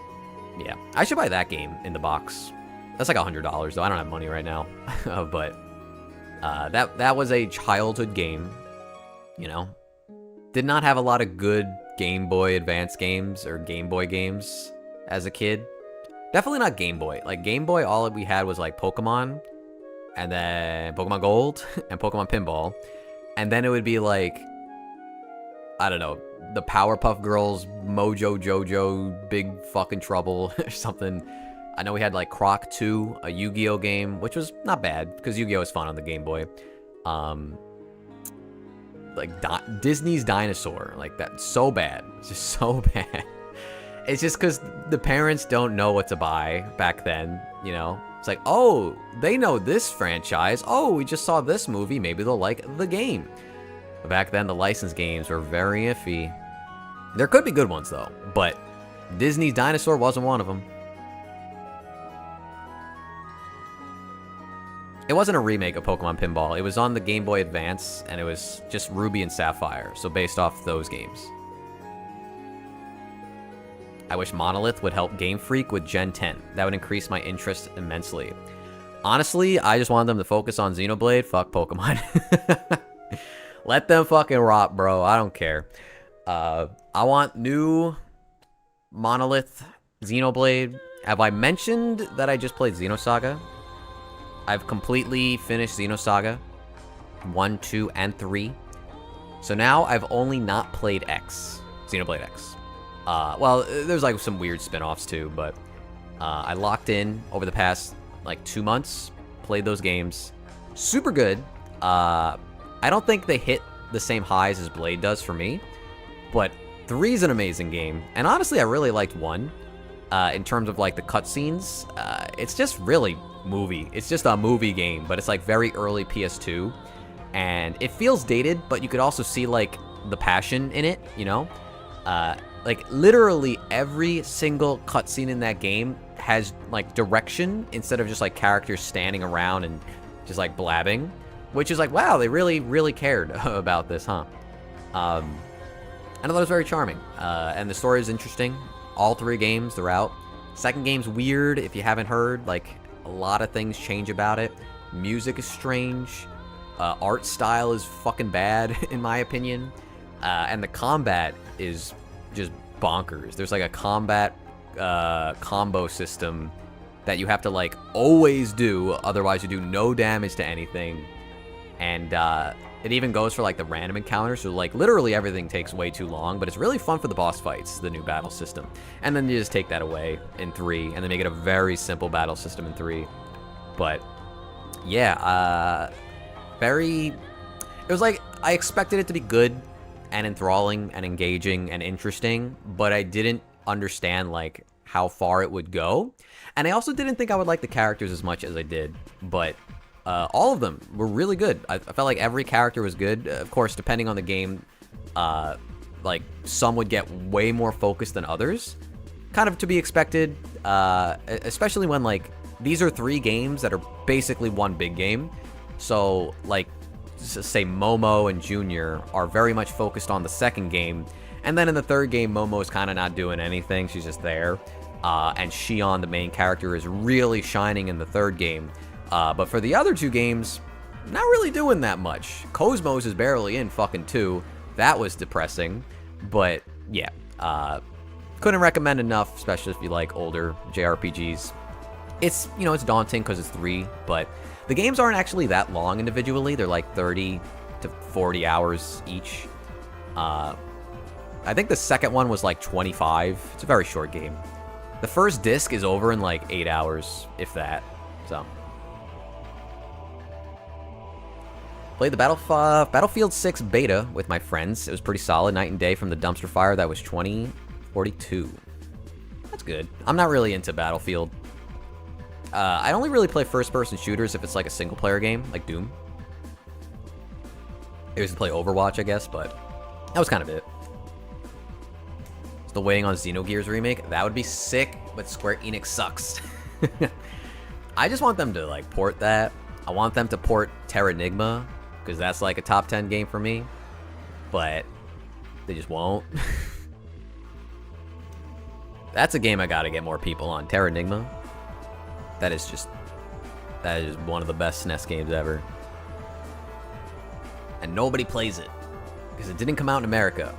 yeah. I should buy that game in the box. That's like $100, though. I don't have money right now. But that was a childhood game, you know? Did not have a lot of good Game Boy Advance games or Game Boy games as a kid. Definitely not Game Boy. Like, Game Boy, all we had was, like, Pokemon, and then Pokemon Gold, and Pokemon Pinball. And then it would be, like, I don't know, the Powerpuff Girls, Mojo Jojo, Big Fucking Trouble, or something. I know we had, like, Croc 2, a Yu-Gi-Oh game, which was not bad, because Yu-Gi-Oh is fun on the Game Boy. Like, Disney's Dinosaur, like, that's so bad. It's just so bad. It's just because the parents don't know what to buy back then, you know? It's like, oh, they know this franchise. Oh, we just saw this movie. Maybe they'll like the game. But back then, the licensed games were very iffy. There could be good ones, though. But Disney's Dinosaur wasn't one of them. It wasn't a remake of Pokemon Pinball. It was on the Game Boy Advance, and it was just Ruby and Sapphire. So based off those games. I wish Monolith would help Game Freak with Gen 10. That would increase my interest immensely. Honestly, I just wanted them to focus on Xenoblade. Fuck Pokemon. Let them fucking rot, bro. I don't care. I want new Monolith Xenoblade. Have I mentioned that I just played Xenosaga? I've completely finished Xenosaga 1, 2, and 3. So now I've only not played X. Xenoblade X. Well, there's like some weird spin-offs too, but I locked in over the past like 2 months, played those games. Super good. I don't think they hit the same highs as Blade does for me, but 3 is an amazing game. And honestly, I really liked 1 in terms of like the cutscenes. It's just really movie. It's just a movie game, but it's like very early PS2. And it feels dated, but you could also see like the passion in it, you know? Like, literally every single cutscene in that game has, like, direction instead of just, like, characters standing around and just, like, blabbing. Which is like, wow, they really, really cared about this, huh? I thought it was very charming. And the story is interesting. All 3 games, they're out. Second game's weird, if you haven't heard. Like, a lot of things change about it. Music is strange. Art style is fucking bad, in my opinion. And the combat is just bonkers. There's like a combat combo system that you have to like always do, otherwise you do no damage to anything. And it even goes for like the random encounters, so like literally everything takes way too long, but it's really fun for the boss fights, the new battle system. And then you just take that away in 3, and then make it a very simple battle system in 3. But yeah, it was like, I expected it to be good and enthralling and engaging and interesting, but I didn't understand like how far it would go. And I also didn't think I would like the characters as much as I did, but all of them were really good. I felt like every character was good. Of course, depending on the game, like some would get way more focused than others. Kind of to be expected, especially when like these are 3 games that are basically one big game. So like, say Momo and Junior are very much focused on the second game, and then in the third game Momo's kind of not doing anything, she's just there, and Shion, the main character, is really shining in the third game, but for the other 2 games, not really doing that much. Cosmos is barely in fucking 2, that was depressing, but yeah, couldn't recommend enough, especially if you like older JRPGs. It's, you know, it's daunting because it's 3, but the games aren't actually that long individually. They're like 30 to 40 hours each. I think the second one was like 25. It's a very short game. The first disc is over in like 8 hours, if that. So. Played the Battlefield 6 beta with my friends. It was pretty solid. Night and day from the dumpster fire. That was 2042. That's good. I'm not really into Battlefield. I only really play first-person shooters if it's like a single-player game, like Doom. I used to play Overwatch, I guess, but that was kind of it. Still waiting on Xenogears remake. That would be sick, but Square Enix sucks. I just want them to like port that. I want them to port Terranigma, because that's like a top 10 game for me. But they just won't. That's a game I gotta get more people on. Terranigma. That is one of the best SNES games ever. And nobody plays it, because it didn't come out in America.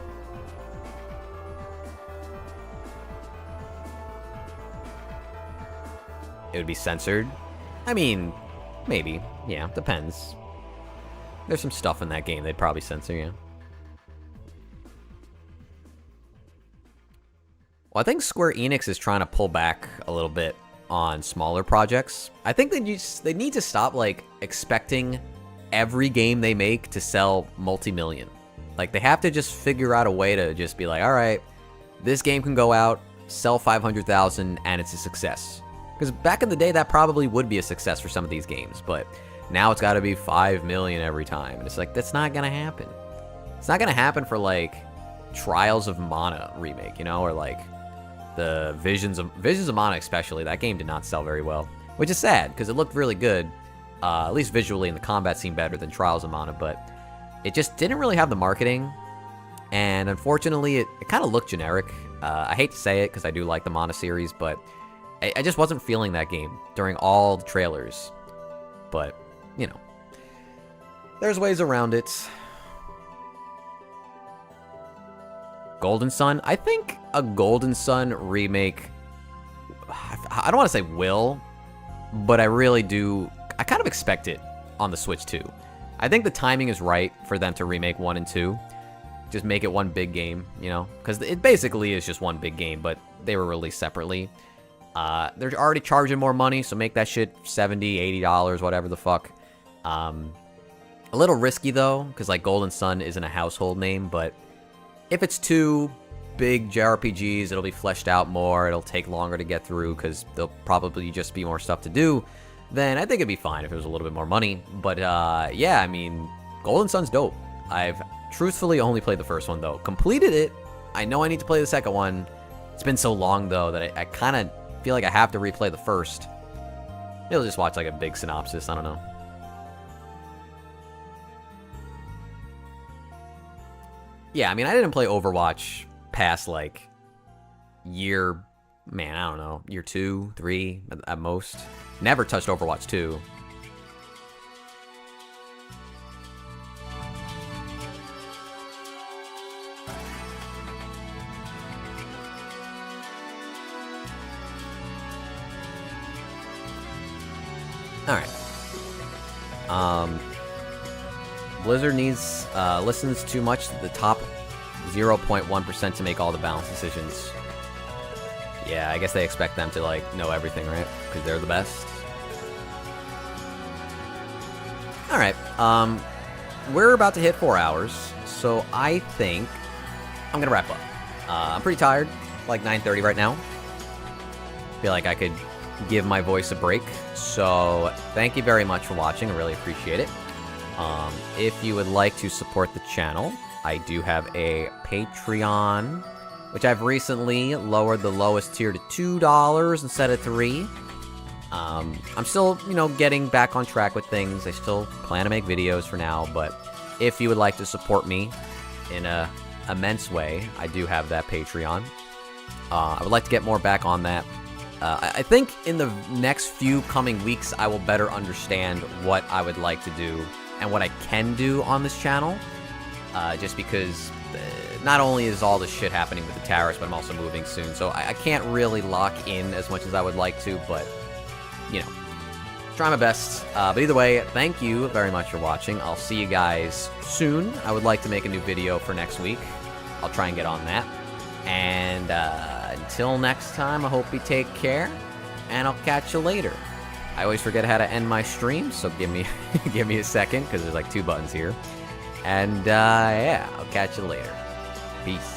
It would be censored. I mean, maybe. Yeah, depends. There's some stuff in that game they'd probably censor, yeah. Well, I think Square Enix is trying to pull back a little bit on smaller projects. I think they need to stop like expecting every game they make to sell multi-million. Like, they have to just figure out a way to just be like, all right, this game can go out, sell 500,000, and it's a success. Because back in the day, that probably would be a success for some of these games, but now it's got to be 5 million every time. And it's like, that's not gonna happen. It's not gonna happen for like Trials of Mana remake, you know, or like the Visions of Mana especially. That game did not sell very well, which is sad because it looked really good. At least visually, and the combat seemed better than Trials of Mana, but it just didn't really have the marketing, and unfortunately, it kind of looked generic. I hate to say it, because I do like the Mana series, but I just wasn't feeling that game during all the trailers. But, you know, there's ways around it. Golden Sun? I think a Golden Sun remake, I don't want to say will, but I really do. I kind of expect it on the Switch too. I think the timing is right for them to remake 1 and 2. Just make it one big game, you know? Because it basically is just one big game, but they were released separately. They're already charging more money, so make that shit $70, $80, whatever the fuck. A little risky though, because like Golden Sun isn't a household name, but if it's 2 big JRPGs, it'll be fleshed out more, it'll take longer to get through, because there'll probably just be more stuff to do. Then I think it'd be fine if it was a little bit more money. But yeah, I mean, Golden Sun's dope. I've truthfully only played the first one, though. Completed it. I know I need to play the second one. It's been so long, though, that I kind of feel like I have to replay the first. Maybe I'll just watch like a big synopsis. I don't know. Yeah, I mean, I didn't play Overwatch past like year... Man, I don't know. Year 2, 3 at most. Never touched Overwatch 2. Alright. Blizzard listens too much to the top 0.1% to make all the balance decisions. Yeah, I guess they expect them to, like, know everything, right? Because they're the best. Alright, we're about to hit 4 hours, so I think I'm gonna wrap up. I'm pretty tired, like 9:30 right now. Feel like I could give my voice a break, so thank you very much for watching. I really appreciate it. If you would like to support the channel, I do have a Patreon, which I've recently lowered the lowest tier to $2 instead of $3. I'm still, you know, getting back on track with things. I still plan to make videos for now, but if you would like to support me in a immense way, I do have that Patreon. I would like to get more back on that. I think in the next few coming weeks, I will better understand what I would like to do and what I can do on this channel, just because not only is all this shit happening with the tariffs, but I'm also moving soon, so I can't really lock in as much as I would like to, but, you know, try my best. But either way, thank you very much for watching. I'll see you guys soon. I would like to make a new video for next week. I'll try and get on that. And until next time, I hope you take care, and I'll catch you later. I always forget how to end my stream, so give me give me a second, because there's like 2 buttons here. And yeah, I'll catch you later. Peace.